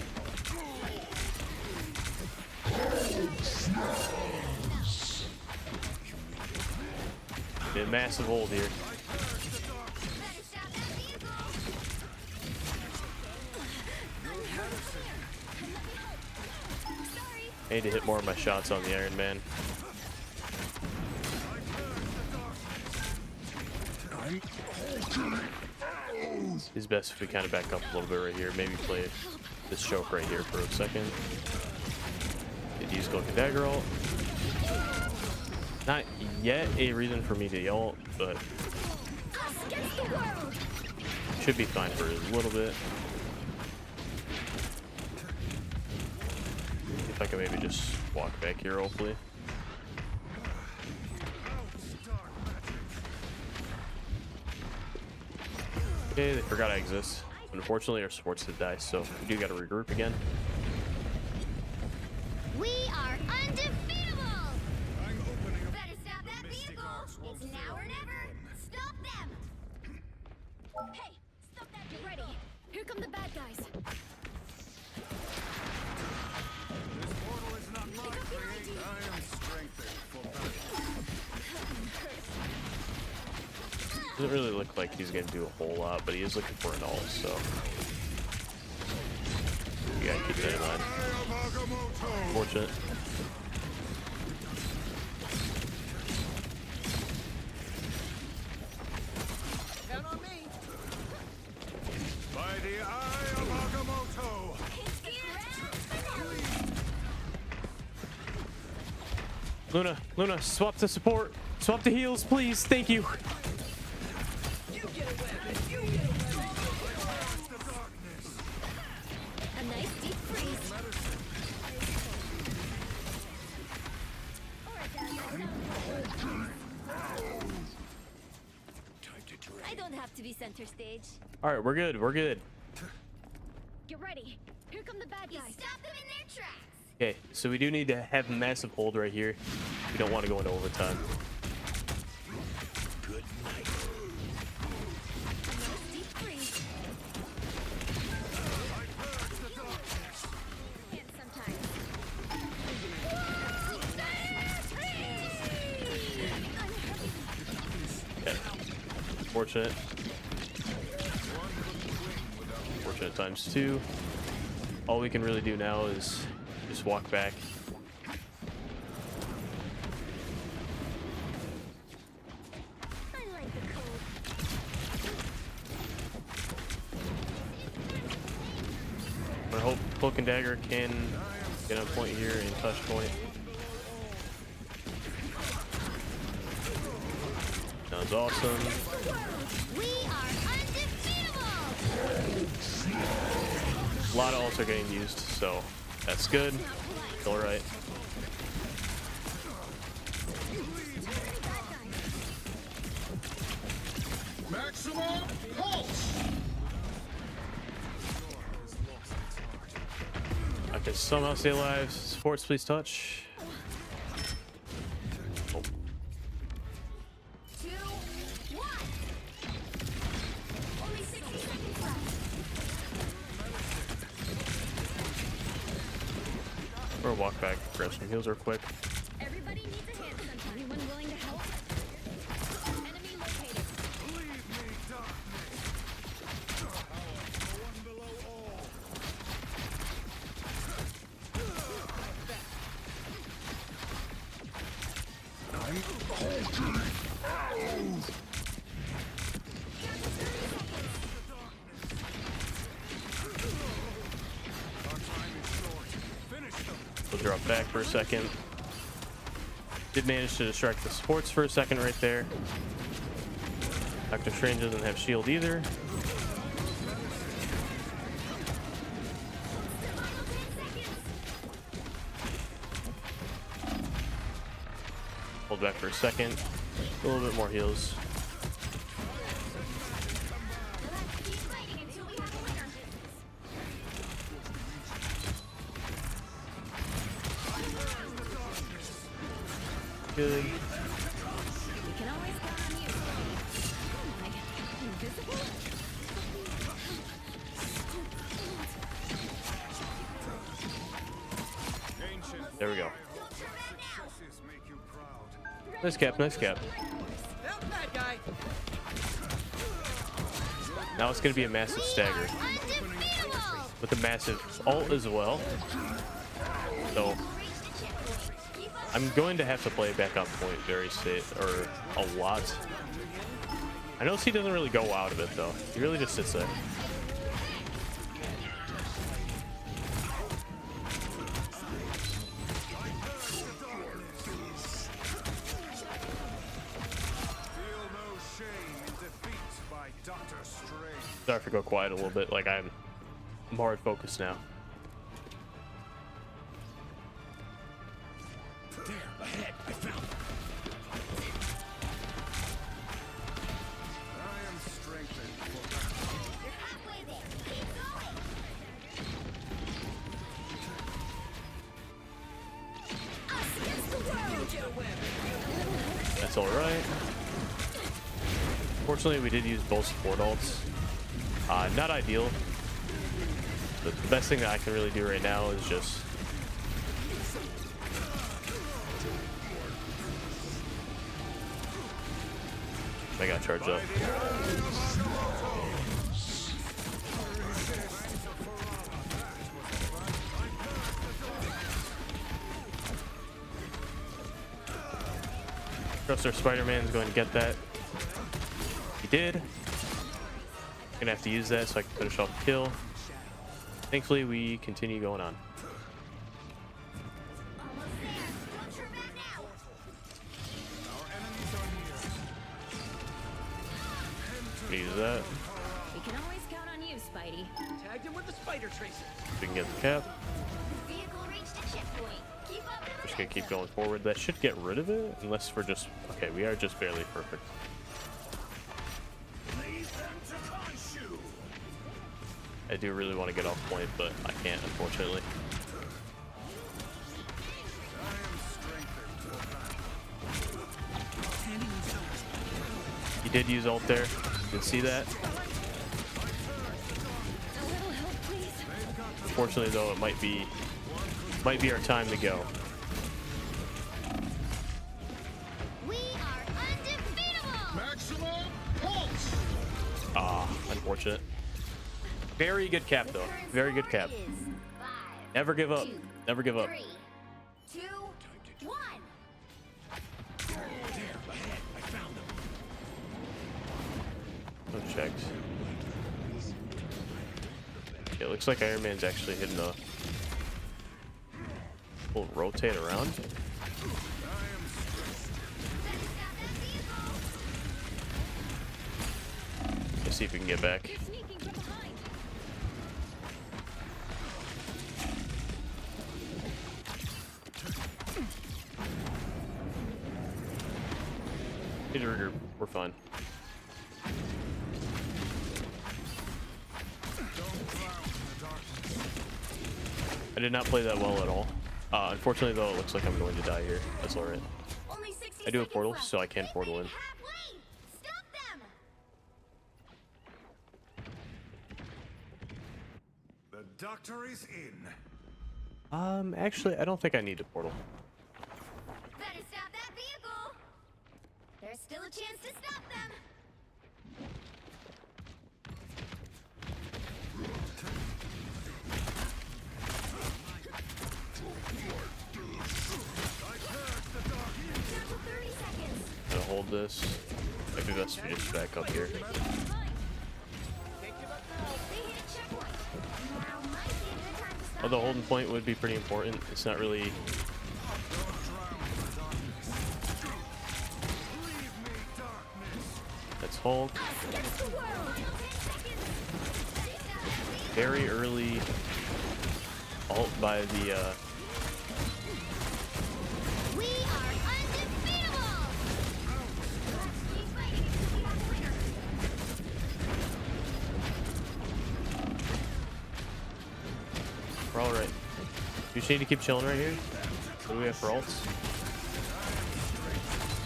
A massive hold here. better stop that vehicle! Sorry! I need to hit more of my shots on the Iron Man. It's best if we kind of back up a little bit right here. Maybe play this choke right here for a second. Did use Cloak and Dagger ult. Not yet a reason for me to ult, but Us against the world! should be fine for a little bit. If I can maybe just walk back here, hopefully. Okay, they forgot I exist. Unfortunately, our supports did die, so we do got to regroup again. We are undefeatable! I'm opening a Better stop that Mystic vehicle! Arts won't It's now or fail never! anyone. Stop them! Hey, stop that! Get ready! Here come the bad guys! This portal is not my creation. I am strengthened for battle. Doesn't really look like he's gonna do a whole lot, but he is looking for an ult, so you gotta keep that in mind. Unfortunate. Count on me. By the eye of Agamotto. It's the grand finale! Luna, swap to support. Swap to heals, please. Thank you. A nice deep freeze. I don't have to be center stage. All right, we're good. We're good. Get ready. Here come the bad guys. You stop them in their tracks. Okay, so we do need to have massive hold right here. We don't want to go into overtime. Good night. A nice deep freeze. And sometimes. Okay. Fortunate. Fortunate times two. All we can really do now is just walk back. Cloak and Dagger can get a point here and touch point. That was awesome. We are undefeatable! A lot of ults are getting used, so that's good. All right. Maximum pulse. I can somehow stay alive. Supports, please touch. Oh. 2, 1. Only 60 seconds left. Or walk back, grab some heals real quick. Everybody needs a hand. Anyone willing to help? Enemy located. Leave me, darkness. The one below all. Our time is short. Finish them. We'll drop back for a second. Did manage to distract the supports for a second right there. Doctor Strange doesn't have shield either. Hold back for a second. A little bit more heals. Keep fighting until we have a winner. Good. We can always count on you. Oh my, invisible? Ancient. There we go. Successes make you proud. Nice cap, nice cap. Help that guy. Now it's going to be a massive stagger Undefeatable! with a massive ult as well. So I'm going to have to play back on point very safe, or a lot. I notice he doesn't really go out of it though. He really just sits there. Feel no shame in defeat by Doctor Strange. Sorry to go quiet a little bit. Like I'm hard focused now. There, ahead. I found him. I am strengthened for battle. You're halfway there. Keep going! Us against the world! That's all right. Fortunately, we did use both support ults. Not ideal. But the best thing that I can really do right now is just I got charged up. Trust our Spider-Man's going to get that. He did. Gonna have to use that so I can finish off the kill. Thankfully, we continue going on. Almost there. Don't turn back now! Our enemies are near. Use that. We can always count on you, Spidey. Tagged him with the spider tracer. We can get the cap. Vehicle reached a checkpoint. Keep up the Just gonna keep momentum. going forward. That should get rid of it, unless we're just okay. We are just barely perfect. Leave them to Khonshu. I do really want to get off point, but I can't, unfortunately. I am strengthened for battle. He did use ult there. You can see that. A little help, please. Unfortunately, though, it might be our time to go. We are undefeatable! Maximum pulse. Ah, unfortunate. Very good cap, though. Very good cap. Is 5, Never give up. 2, Never give up. 3, 2, 1. There, ahead. I found him. No checks. Yeah, it looks like Iron Man's actually hitting We'll rotate around. Let's see if we can get back. They're sneaking from behind. We're fine. I did not play that well at all. Unfortunately, though, it looks like I'm going to die here. That's alright. Only 60 I do a seconds portal, left. so I can They portal made in. it halfway. Stop them. The doctor is in. Actually, I don't think I need to portal. Better stop that vehicle. There's still a chance to stop them. Down to 30 seconds. Gonna hold this. Maybe best if we just back up here. They hit a checkpoint. Now might be a good time to stop. Although holding point would be pretty important. It's not really. Leave me, darkness. Let's hold. Against the world. 10 seconds. Very early ult by the. We are undefeatable. Keep fighting until we have a winner. We're all right. You just need to keep chilling right here. What do we have for ults?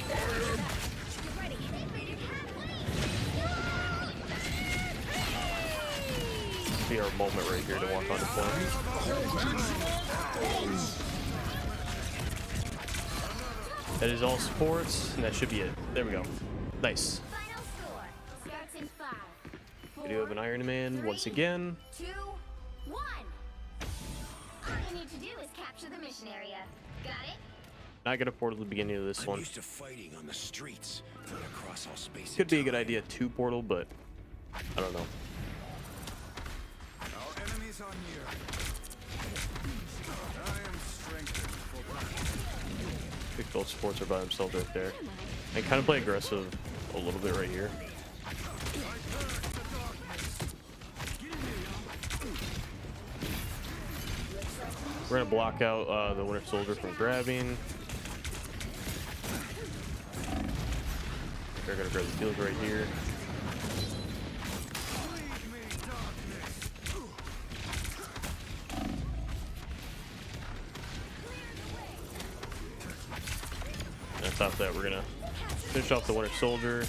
Get ready. They made it halfway. Be our moment right here to walk on the point. That is all sports, and that should be it. There we go. Nice. Final score starts in 5. We do have an Iron Man once again. 2, 1. All you need to do is capture the mission area. Got it? Not gonna portal at the beginning of this I'm one. used to fighting on the streets, not across all space. Could be a good idea to portal, but I don't know. Our enemies are near. I am strengthened for battle. I think both sports are by themselves right there. I kind of play aggressive a little bit right here. We're gonna block out the Winter Soldier from grabbing. They're gonna grab the field right here. Leave me, darkness. And on top of that, we're gonna finish off the Winter Soldier.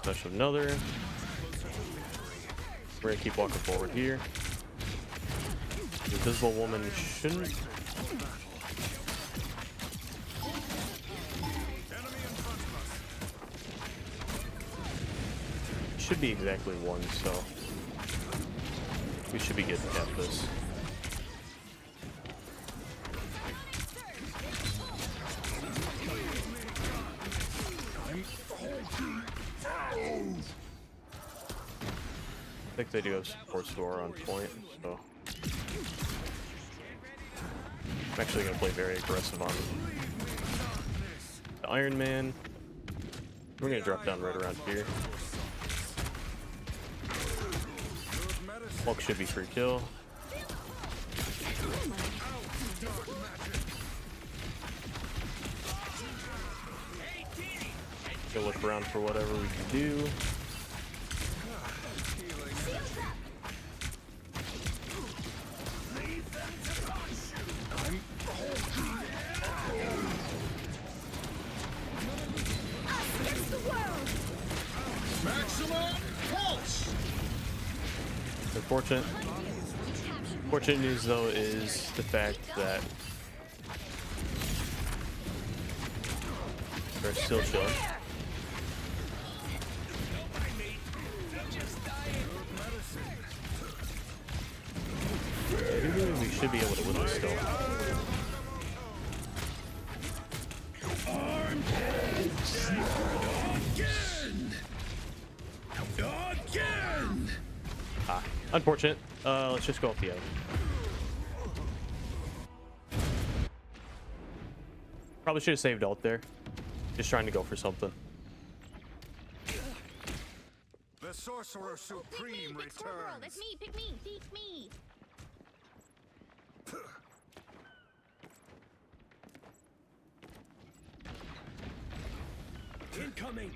Finish another. We're gonna keep walking forward here. The Invisible Woman shouldn't. Enemy in front of us. Should be exactly one, so we should be good to cap this. I think they do have support store on point, so I'm actually gonna play very aggressive on the Iron Man. We're gonna drop down right around here. Hulk should be free kill. Go look around for whatever we can do. Against the world. Fortunate news though is the fact that they're still chilling. We should be able to win this still. Again! Ah, unfortunate. Let's just go off the out. Probably should have saved ult there. Just trying to go for something. The Sorcerer Supreme Big Squirrel, returns. that's me. Pick me. Pick me. Incoming.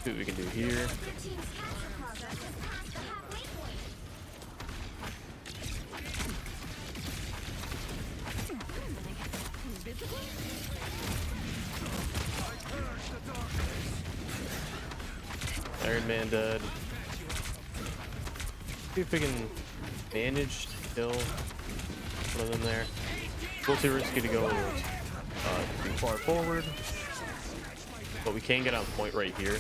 See what we can do here. Good team's capture progress has passed the halfway point. Invisible? Iron Man dead. See if we can manage to kill one of them there. A little too risky to go too far forward, but we can get on point right here.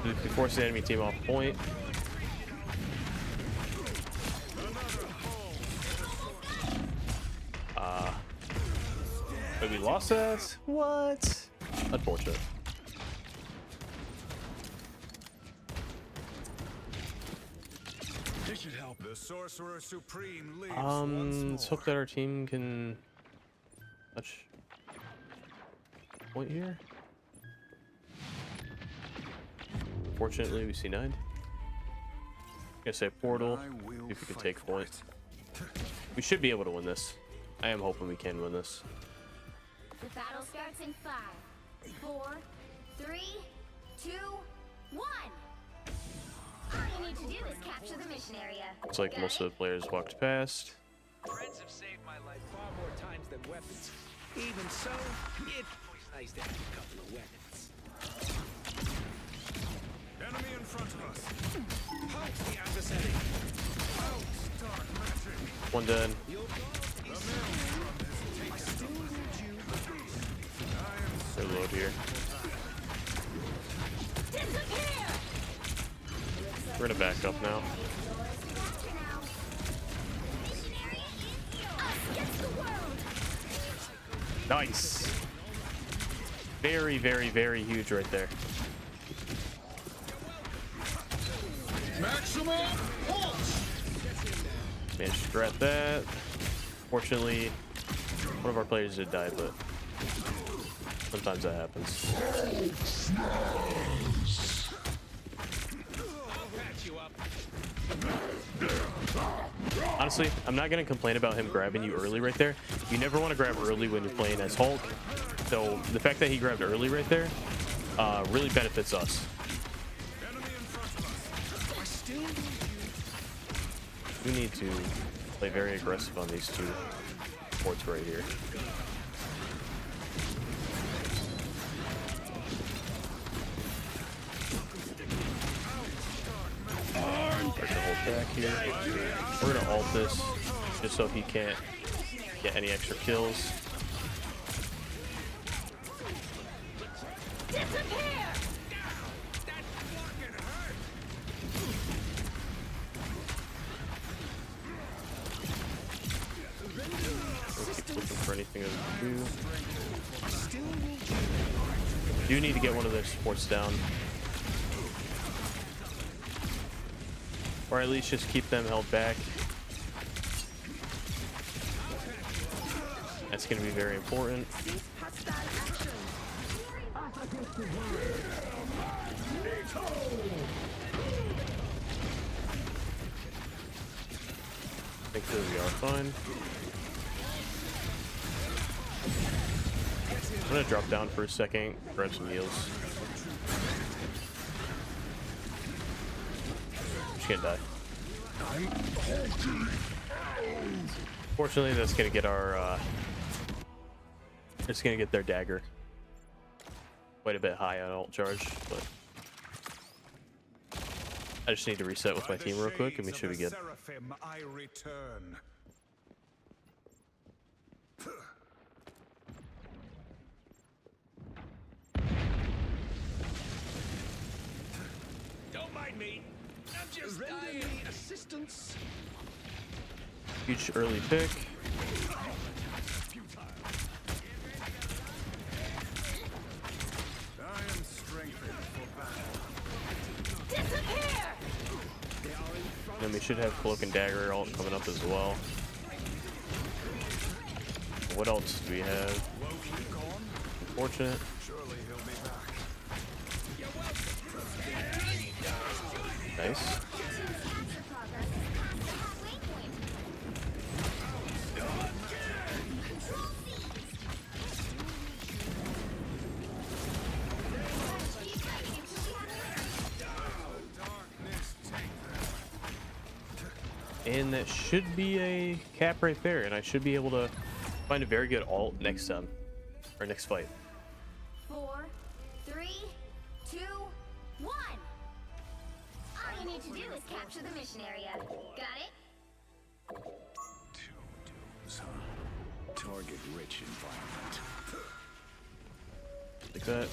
We force the enemy team off point. But we lost that? What? Unfortunate. This should help. The Sorcerer Supreme lives once Let's hope that our team can touch point here. Fortunately, we see 9. Gonna say portal. See if we can take point. We should be able to win this. I am hoping we can win this. The battle starts in 5, 4, 3, 2, 1. All you need to do is capture the mission area. Looks like Got most it? of the players walked past. Friends have saved my life far more times than weapons. Even so, it's always nice to have a couple of weapons. Enemy in front of us. Halt the adversary. Out, dark magic. One dead. Reload here. We're gonna back up now. Nice. Very, very, very huge right there. Maximum pulse! Managed to grab that. Fortunately, one of our players did die, but sometimes that happens. Honestly, I'm not going to complain about him grabbing you early right there. You never want to grab early when you're playing as Hulk. So the fact that he grabbed early right there really benefits us. We need to play very aggressive on these two ports right here. Start to hold back here. We're gonna ult this just so he can't get any extra kills. Keep looking for anything to do. We do need to get one of their supports down. Or at least just keep them held back. That's going to be very important. I think that we are fine. I'm going to drop down for a second, grab some heals. She's gonna die. Fortunately, that's gonna get our it's gonna get their dagger quite a bit high on ult charge, but I just need to reset with my team real quick and we should be good. Seraphim, I return. Don't mind me. I'm just dying. Assistance. Huge early pick. I am strengthened for battle. Then we should have Cloak and Dagger ult coming up as well. What else do we have? Unfortunate. Surely he'll be back. Nice. And that should be a cap right there, and I should be able to find a very good ult next time, or next fight. 4, 3, 2, 1. All you need to do is capture the mission area. Got it? Two dudes, huh? Target-rich environment. Like that.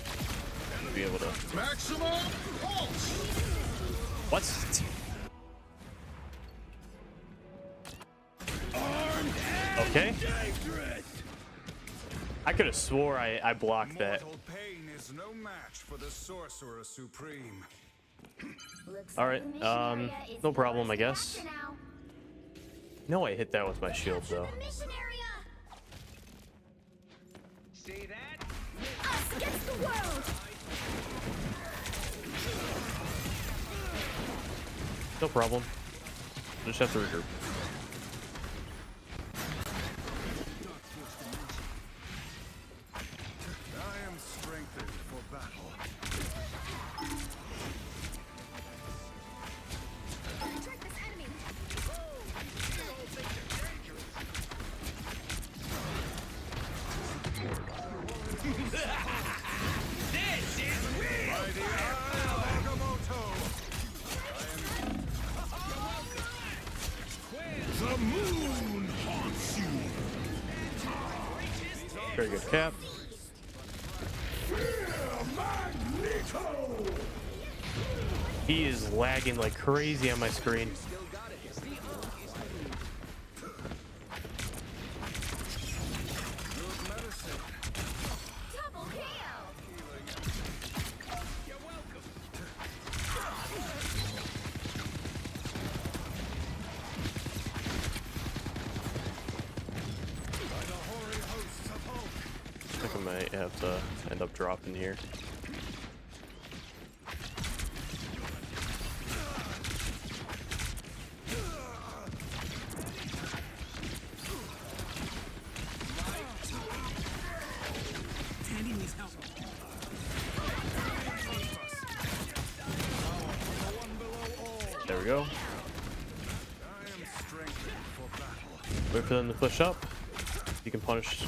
Should be able to. Maximum pulse! What? Okay. I could have swore I blocked that. Mortal pain is no match for the Sorcerer Supreme. Looks All like right, the mission area is no problem, yours I to guess. capture now. No, I hit that with my shield Capture though. the mission area. See that? Us against the world. No problem. Just have to regroup. I am strengthened for battle. Track this enemy. By the eye of Agamotto! The moon haunts you. Very good cap. He is lagging like crazy on my screen. Double KO. I think I might have to end up dropping here. There we go. I am strengthened for battle. Wait for them to push up. You can punish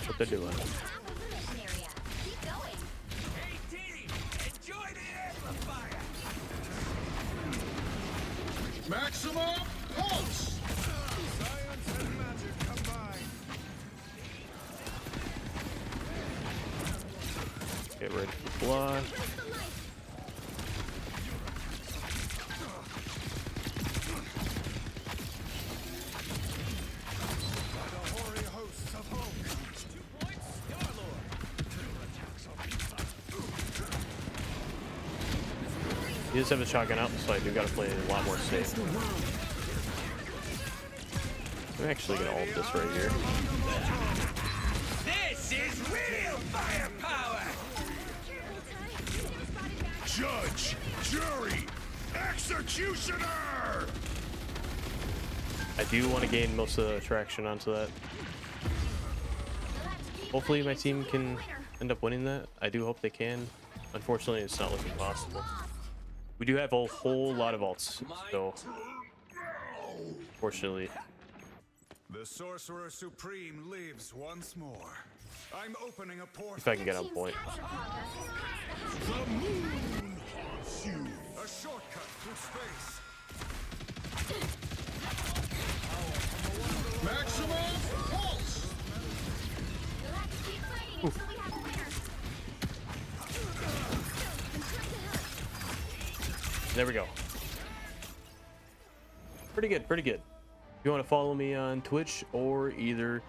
what they're doing. Half of the mission area. Keep going. Hey, team! Enjoy the amplifier! Maximum pulse! Science and magic combined. Get ready for blood. Just the light. By the hoary hosts of Hulk. 2 points, Star-Lord. You just have a shotgun out, so I do gotta play a lot more safe. I'm actually gonna ult this right here. This is real firepower! Judge, jury, executioner! I do want to gain most of the traction onto that. Hopefully my team can end up winning that. I do hope they can. Unfortunately, it's not looking possible. We do have a whole lot of ults, so fortunately. The Sorcerer Supreme lives once more. I'm opening a portal. If I can get on point. The moon haunts you. A shortcut through space. Maximum pulse! You'll have to keep fighting until we have a winner. There we go. Pretty good, pretty good. If you want to follow me on Twitch, or either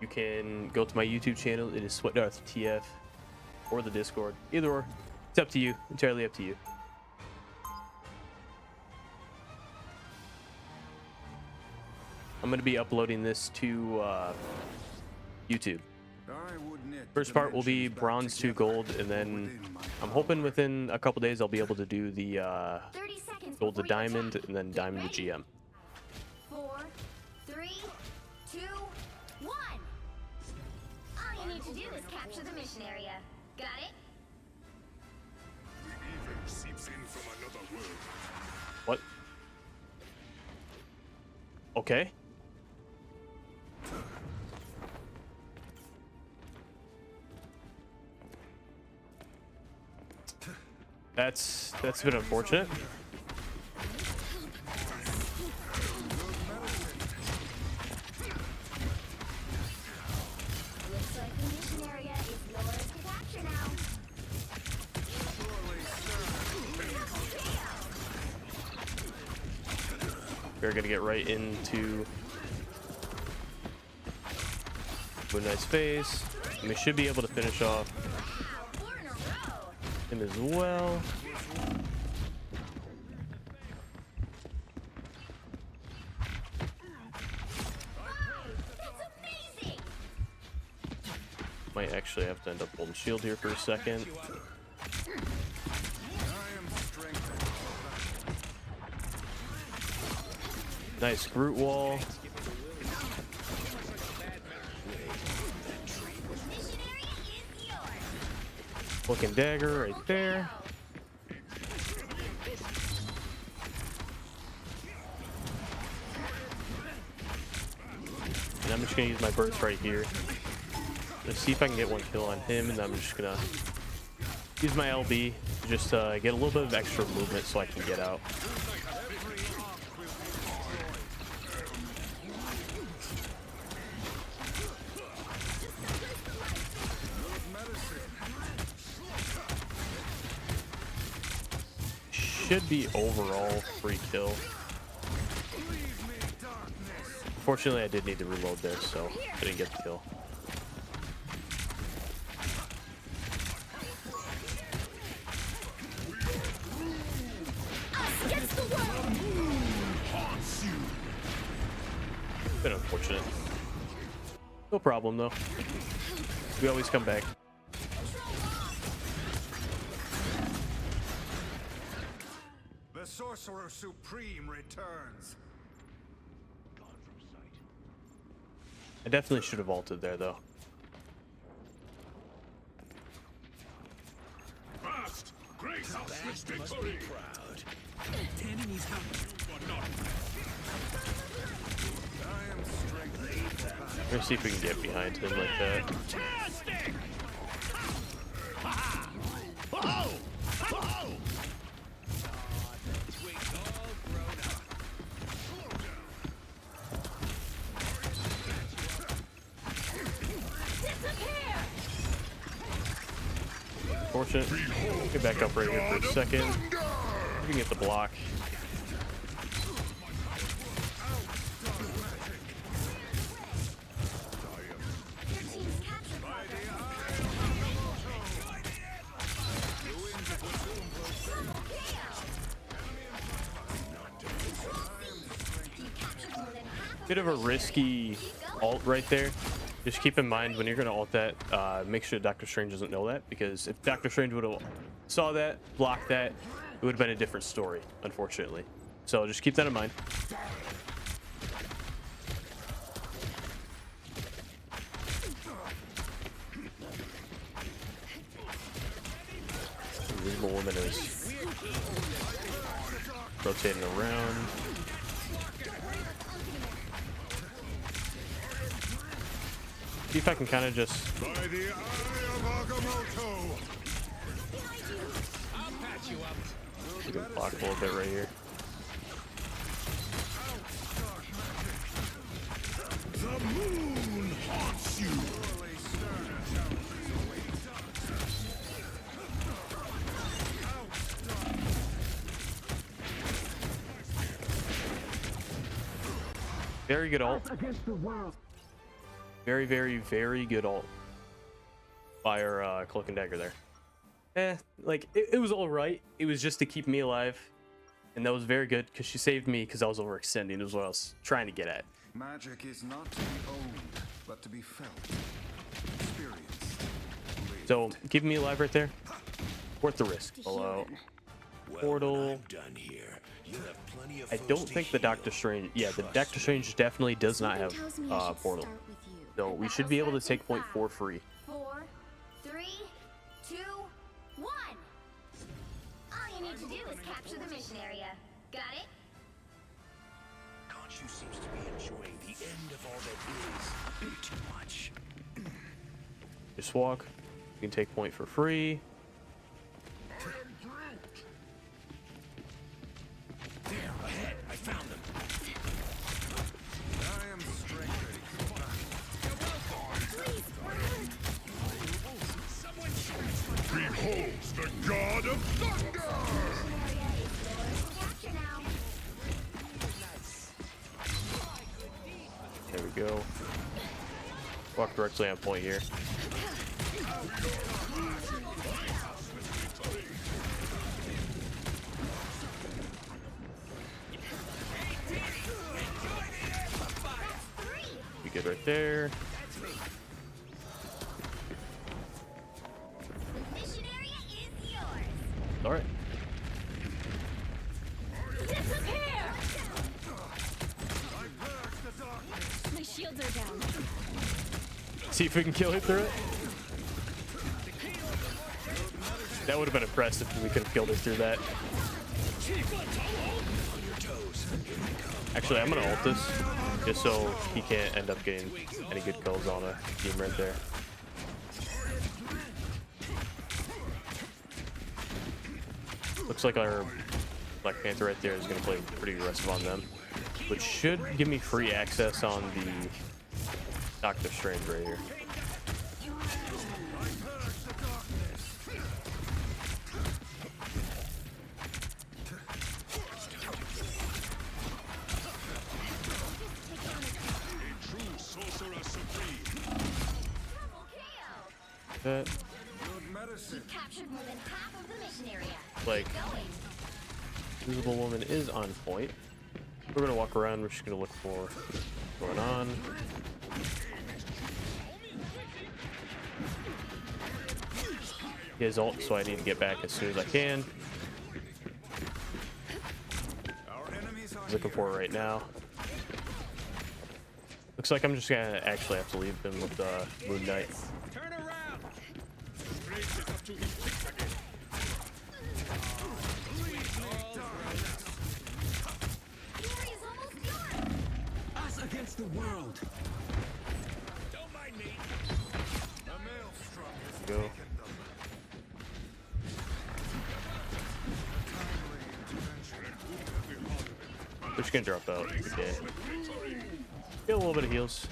you can go to my YouTube channel, it is SweatDarthTF, or the Discord. Either or. It's up to you. Entirely up to you. I'm going to be uploading this to YouTube. I would knit First part will be dimensions back bronze to together gold, and then within my I'm palm. hoping within a couple days I'll be able to do the 30 seconds gold to before you diamond, attack. and then Get diamond to ready. GM. 4, 3, 2, 1. All you need to do is capture the mission area. Got it? The evil seeps in from another world. What? Okay. That's a bit unfortunate. Looks like the mission area is yours to capture now. We're gonna get right into a nice phase. And we should be able to finish off Wow, 4 in a row. him as well. That's amazing. Might actually have to end up holding shield here for a second. I am strengthened. Nice Groot wall. Mission area is yours. Looking dagger right there. And I'm just gonna use my burst right here. Let's see if I can get one kill on him, and then I'm just gonna use my LB to just get a little bit of extra movement so I can get out. Should be overall free kill. Fortunately, I did need to reload there, so I didn't get the kill. Against the world. Been unfortunate. No problem though. We always come back. The Sorcerer Supreme returns. I definitely should have ulted there though. Fast! Grace us with victory! Proud. Enemies have I am strengthened. We're gonna see if we can get behind him like that. fantastic. Oh! Oh! Twigs all grown up. Fortunate. Get back up right here for a second. We can get the block. Your team's captured Bit of a risky ult right there. Just keep in mind when you're gonna ult that, make sure Doctor Strange doesn't know that, because if Doctor Strange would have saw that, blocked that, it would have been a different story, unfortunately. So just keep that in mind. Invisible Woman is rotating around. See if I can kind of just By the eye of Agamotto! I'll patch you up. we can block a little bit right here. The moon haunts you! Very good ult. Very, very, very good ult by our Cloak and Dagger there. Like, it was all right. It was just to keep me alive. And that was very good because she saved me because I was overextending is what I was trying to get at. Magic is not to be owned, but to be felt, experienced. So keeping me alive right there, worth the risk. Below Well, portal. when I'm done here, you'll have plenty of I foes don't to think the heal. Doctor Strange. Yeah, the Trust Doctor me. Strange definitely does not have Something tells me I should portal. start with you. So we should be able to take point for free. 4, 3, 2, 1. All you need to do is capture the mission area. Got it? Khonshu seems to be enjoying the end of all that is too much. Just walk. You can take point for free. There, ahead, I found them. I am strength. Beholds the god of thunder! Capture now. There we go. Walk directly on point here. Be good right there. The mission area is yours. All right. Disappear! My shields are down. See if we can kill her through it. That would have been impressive if we could have killed her through that. Actually, I'm gonna ult this just so he can't end up getting any good kills on a team right there. Looks like our Black Panther right there is gonna play pretty aggressive on them, which should give me free access on the Doctor Strange right here. That, You've captured more than half of the mission area. like, Going. Invisible Woman is on point. We're gonna walk around. We're just gonna look for what's going on. He has ult, so I need to get back as soon as I can. Our enemies are Looking for it right now. Looks like I'm just gonna actually have to leave him with Moon Knight. Turn around! The area's almost yours. Us against the world. Don't mind me. The maelstrom has Go. taken them. Timely intervention. We're just gonna drop out if we can. Get a little bit of heals.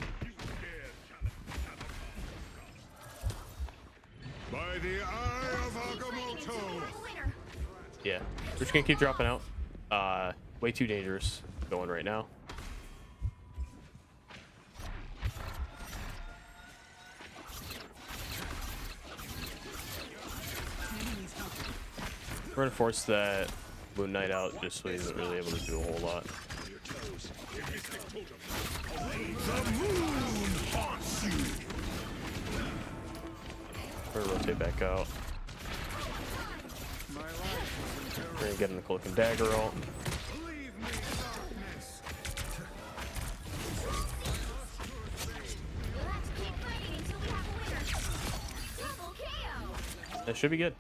By the eye of Agamotto. Winner. Yeah, we're just gonna keep dropping out. Way too dangerous going right now. We're gonna force that Moon Knight out just so he isn't really able to do a whole lot. The moon haunts you! We're gonna rotate back out. My life was in We're gonna get in the Cloak and Dagger ult. Leave me darkness. We'll have to keep fighting until we have a winner. Double KO. That should be good.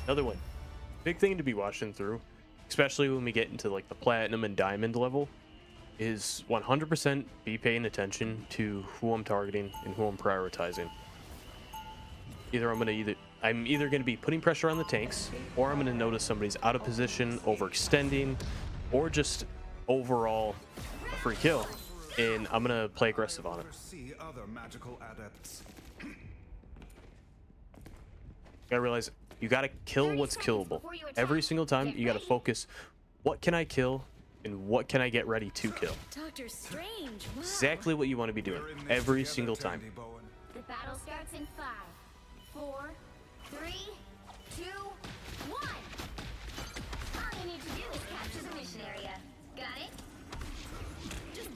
Another one. Big thing to be watching through, especially when we get into like the platinum and diamond level, is 100% be paying attention to who I'm targeting and who I'm prioritizing. I'm either going to be putting pressure on the tanks, or I'm going to notice somebody's out of position, overextending, or just overall a free kill, and I'm going to play aggressive on it. See other magical adepts. You gotta realize you gotta kill what's killable. Every single time you gotta focus, what can I kill and what can I get ready to kill? Doctor Strange, wow. Exactly what you want to be doing We're in this every together, single time. Tandy Bowen. The battle starts in 5, 4, 3, 2, 1. All you need to do is capture the mission area. Got it? Just a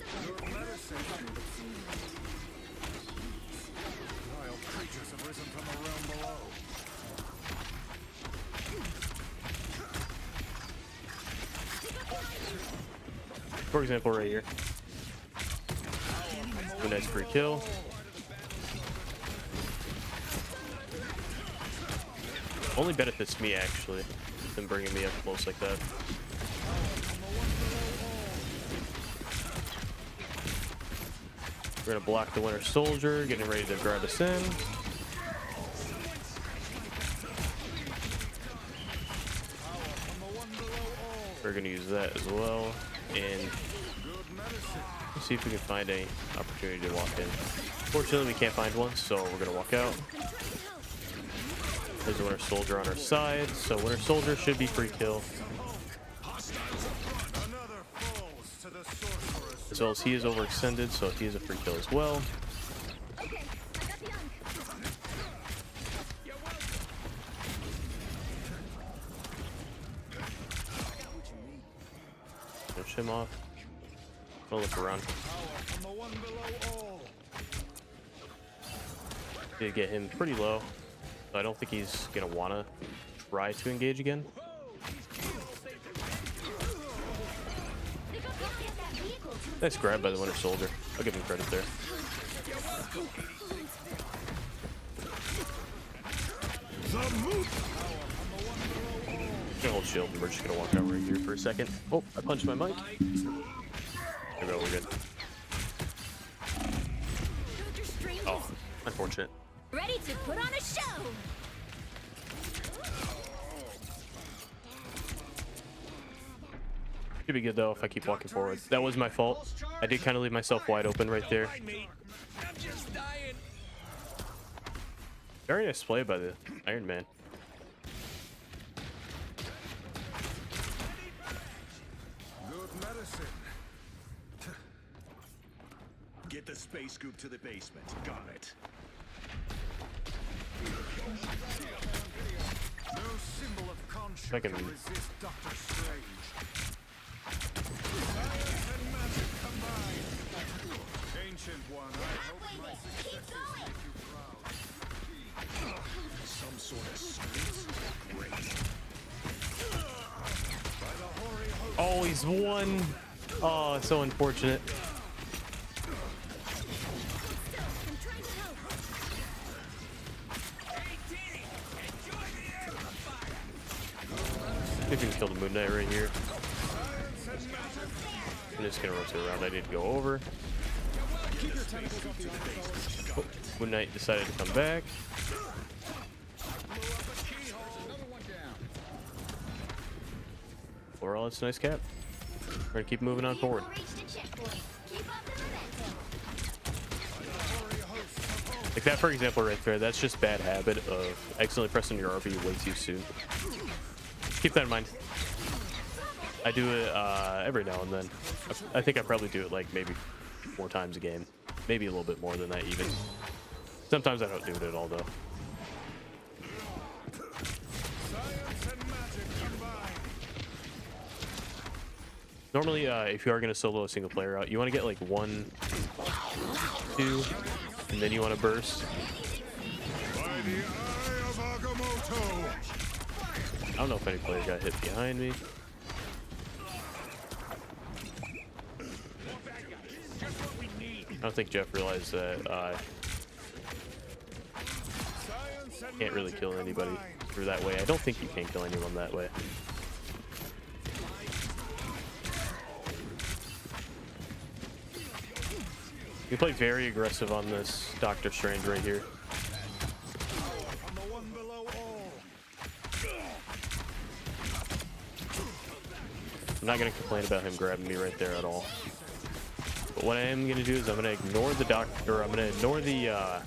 For example, right here. A nice free kill. Only benefits me actually than bringing me up close like that. We're gonna block the Winter Soldier, getting ready to grab us in. We're gonna use that as well, and let's see if we can find any opportunity to walk in. Fortunately, we can't find one, so we're gonna walk out. There's a Winter Soldier on our side, so Winter Soldier should be free kill. As well as he is overextended, so he is a free kill as well. Finish him off. I'll look around. Did get him pretty low, so I don't think he's gonna wanna try to engage again. Nice grab by the Winter Soldier. I'll give him credit there. Gonna hold shield and we're just gonna walk out right here for a second. Oh, I punched my mic. There we go, we're good. Oh, unfortunate. Ready to put on a show. Should be good though if I keep walking forward. That was my fault. I did kind of leave myself wide open right there. Very nice play by the Iron Man. Good medicine. Get the space scoop to the basement. Got it. No symbol of conscience I can- can resist Doctor Strange. Science and magic combined. Ancient One, I hope my successes make you proud. Some sort of street. Great. By the hoary host. Oh, he's won. Oh, so unfortunate. I think we can kill the Moon Knight right here. I'm just gonna rotate around. I need to go over. Oh, Moon Knight decided to come back. Overall, it's a nice cap. We're gonna keep moving on forward. Like that, for example, right there. That's just bad habit of accidentally pressing your RB way too soon. Keep that in mind. I do it every now and then. I think I probably do it like maybe 4 times a game. Maybe a little bit more than that even. Sometimes I don't do it at all though. Science and magic combined. Normally, if you are going to solo a single player out, you want to get like 1, 2, and then you want to burst. By the eye of Agamotto. I don't know if any player got hit behind me. I don't think Jeff realized that can't really kill anybody through that way. I don't think you can kill anyone that way. You play very aggressive on this Doctor Strange right here. On the one below all. I'm not going to complain about him grabbing me right there at all. But what I am going to do is I'm going to ignore the I'm going to ignore the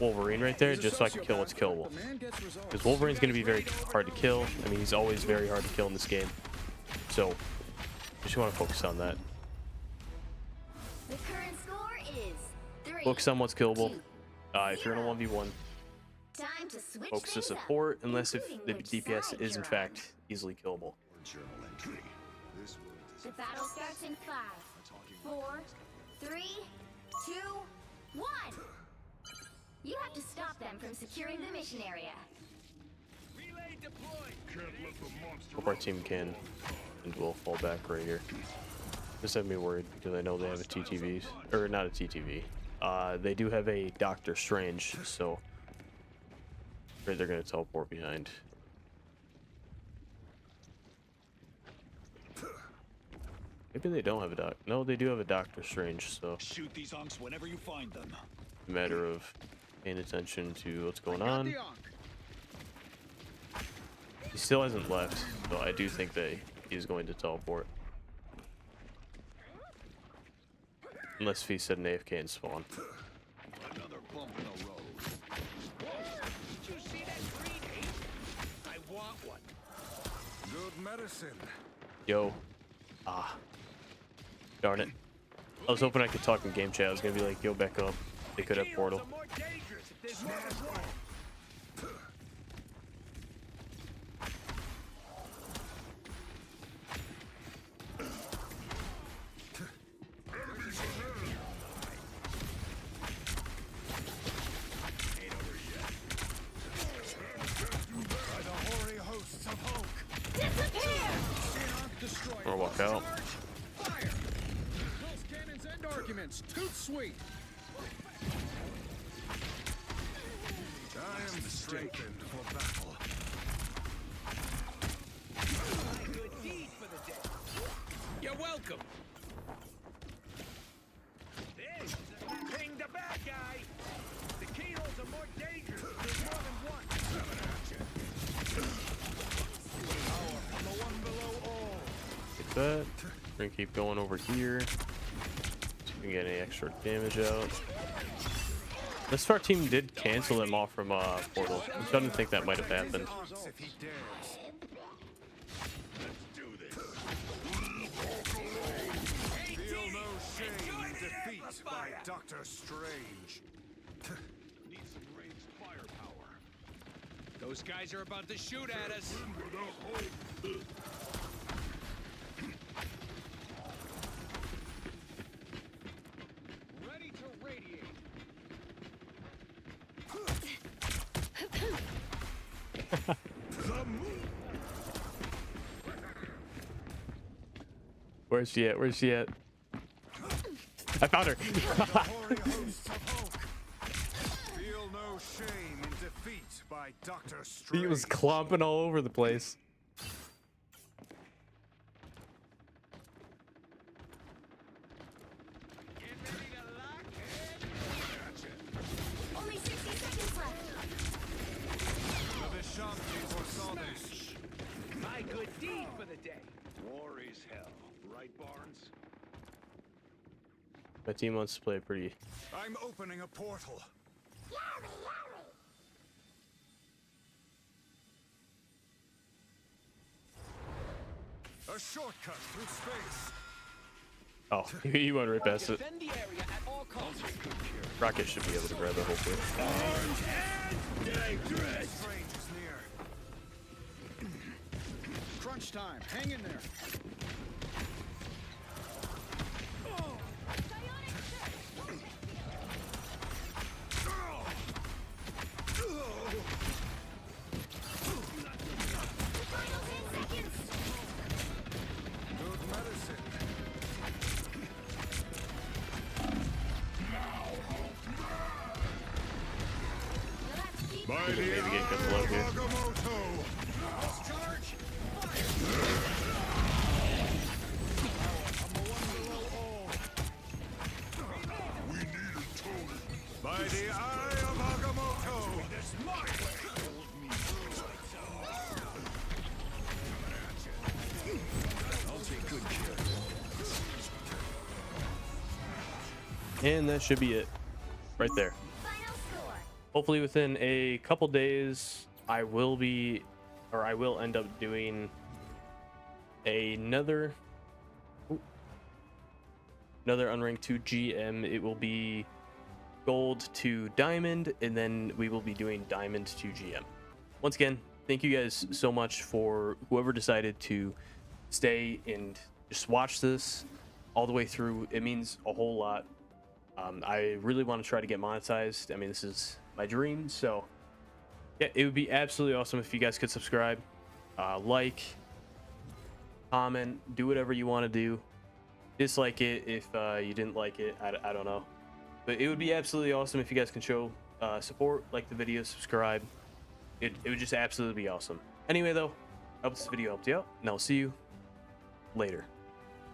Wolverine right there just so I can kill what's killable. Because Wolverine's going to be very hard to kill. I mean, he's always very hard to kill in this game. So, just want to focus on that. The current score is 3. Focus on what's killable. If you're in a 1v1, Time to switch focus to things up, support unless if the including which DPS side is in you're fact easily killable. Journal entry. This on. The battle starts in 5, 4, 3, 2, 1. You have to stop them from securing the mission area. Relay deployed. Can't let the monster Hope our team can, and we'll fall back right here. This had me worried because I know they have a TTV, or not a TTV. They do have a Doctor Strange, so they're gonna teleport behind. Maybe they don't have a doc. No, they do have a Doctor Strange, so Shoot these honks whenever you find them. it's a matter of paying attention to what's going Got on. the Ankh. He still hasn't left, so I do think that he's going to teleport. Unless he said an AFK and spawn. Another bump in the road. Did you see that green ape? I want one. Good medicine. Yo. Ah. Darn it. I was hoping I could talk in game chat. I was gonna be like, yo, back up. They could have portal. Are more dangerous if there's more than one. By the hoary hosts of Hulk. Ankh destroyed. I'm gonna walk out. Fire! Pulse cannons end arguments. Toot sweet. I am strengthened for battle. Good deed for the day. You're welcome. This is a ping the bad guy. The keyholes are more dangerous if there's more than one. Power from the one below all. Get that. We're gonna keep going over here. See if we can get any extra damage out. This our team did cancel them off from portal. I didn't think that might have happened. Honks if he dares. Feel no shame in defeat by Doctor Strange. Need some ranged firepower. Those guys are about to shoot at us. Ready to radiate. Where's she at? Where's she at? I found her. Hoary hosts of Hulk. Feel no shame in defeat by Doctor Strange. He was clomping all over the place. Only 60 seconds left. The Vishanti foresaw this. My good deed for the day. War is hell, right, Barnes? My team wants to play pretty. I'm opening a portal. A shortcut through space. Oh, he went right past it. Defend the area at all costs. Rocket should be able to grab it, hopefully. Strange is near. Crunch time. Hang in there. Final 10 seconds. Good medicine. Now that's keep By Maybe the get eye good blow of here. Agamotto! Charge. We need a totem. By the eye of Agamotto. And that should be it. Right there. final score. Hopefully within a couple days, I will end up doing another unranked 2 GM. It will be gold to diamond, and then we will be doing diamond to GM. Once again, thank you guys so much for whoever decided to stay and just watch this all the way through. It means a whole lot. I really want to try to get monetized. I mean, this is my dream, so yeah, it would be absolutely awesome if you guys could subscribe, like, comment, do whatever you want to do. dislike it if you didn't like it. I don't know. But it would be absolutely awesome if you guys can show support, like the video, subscribe. It would just absolutely be awesome. Anyway, though, I hope this video helped you out, and I'll see you later.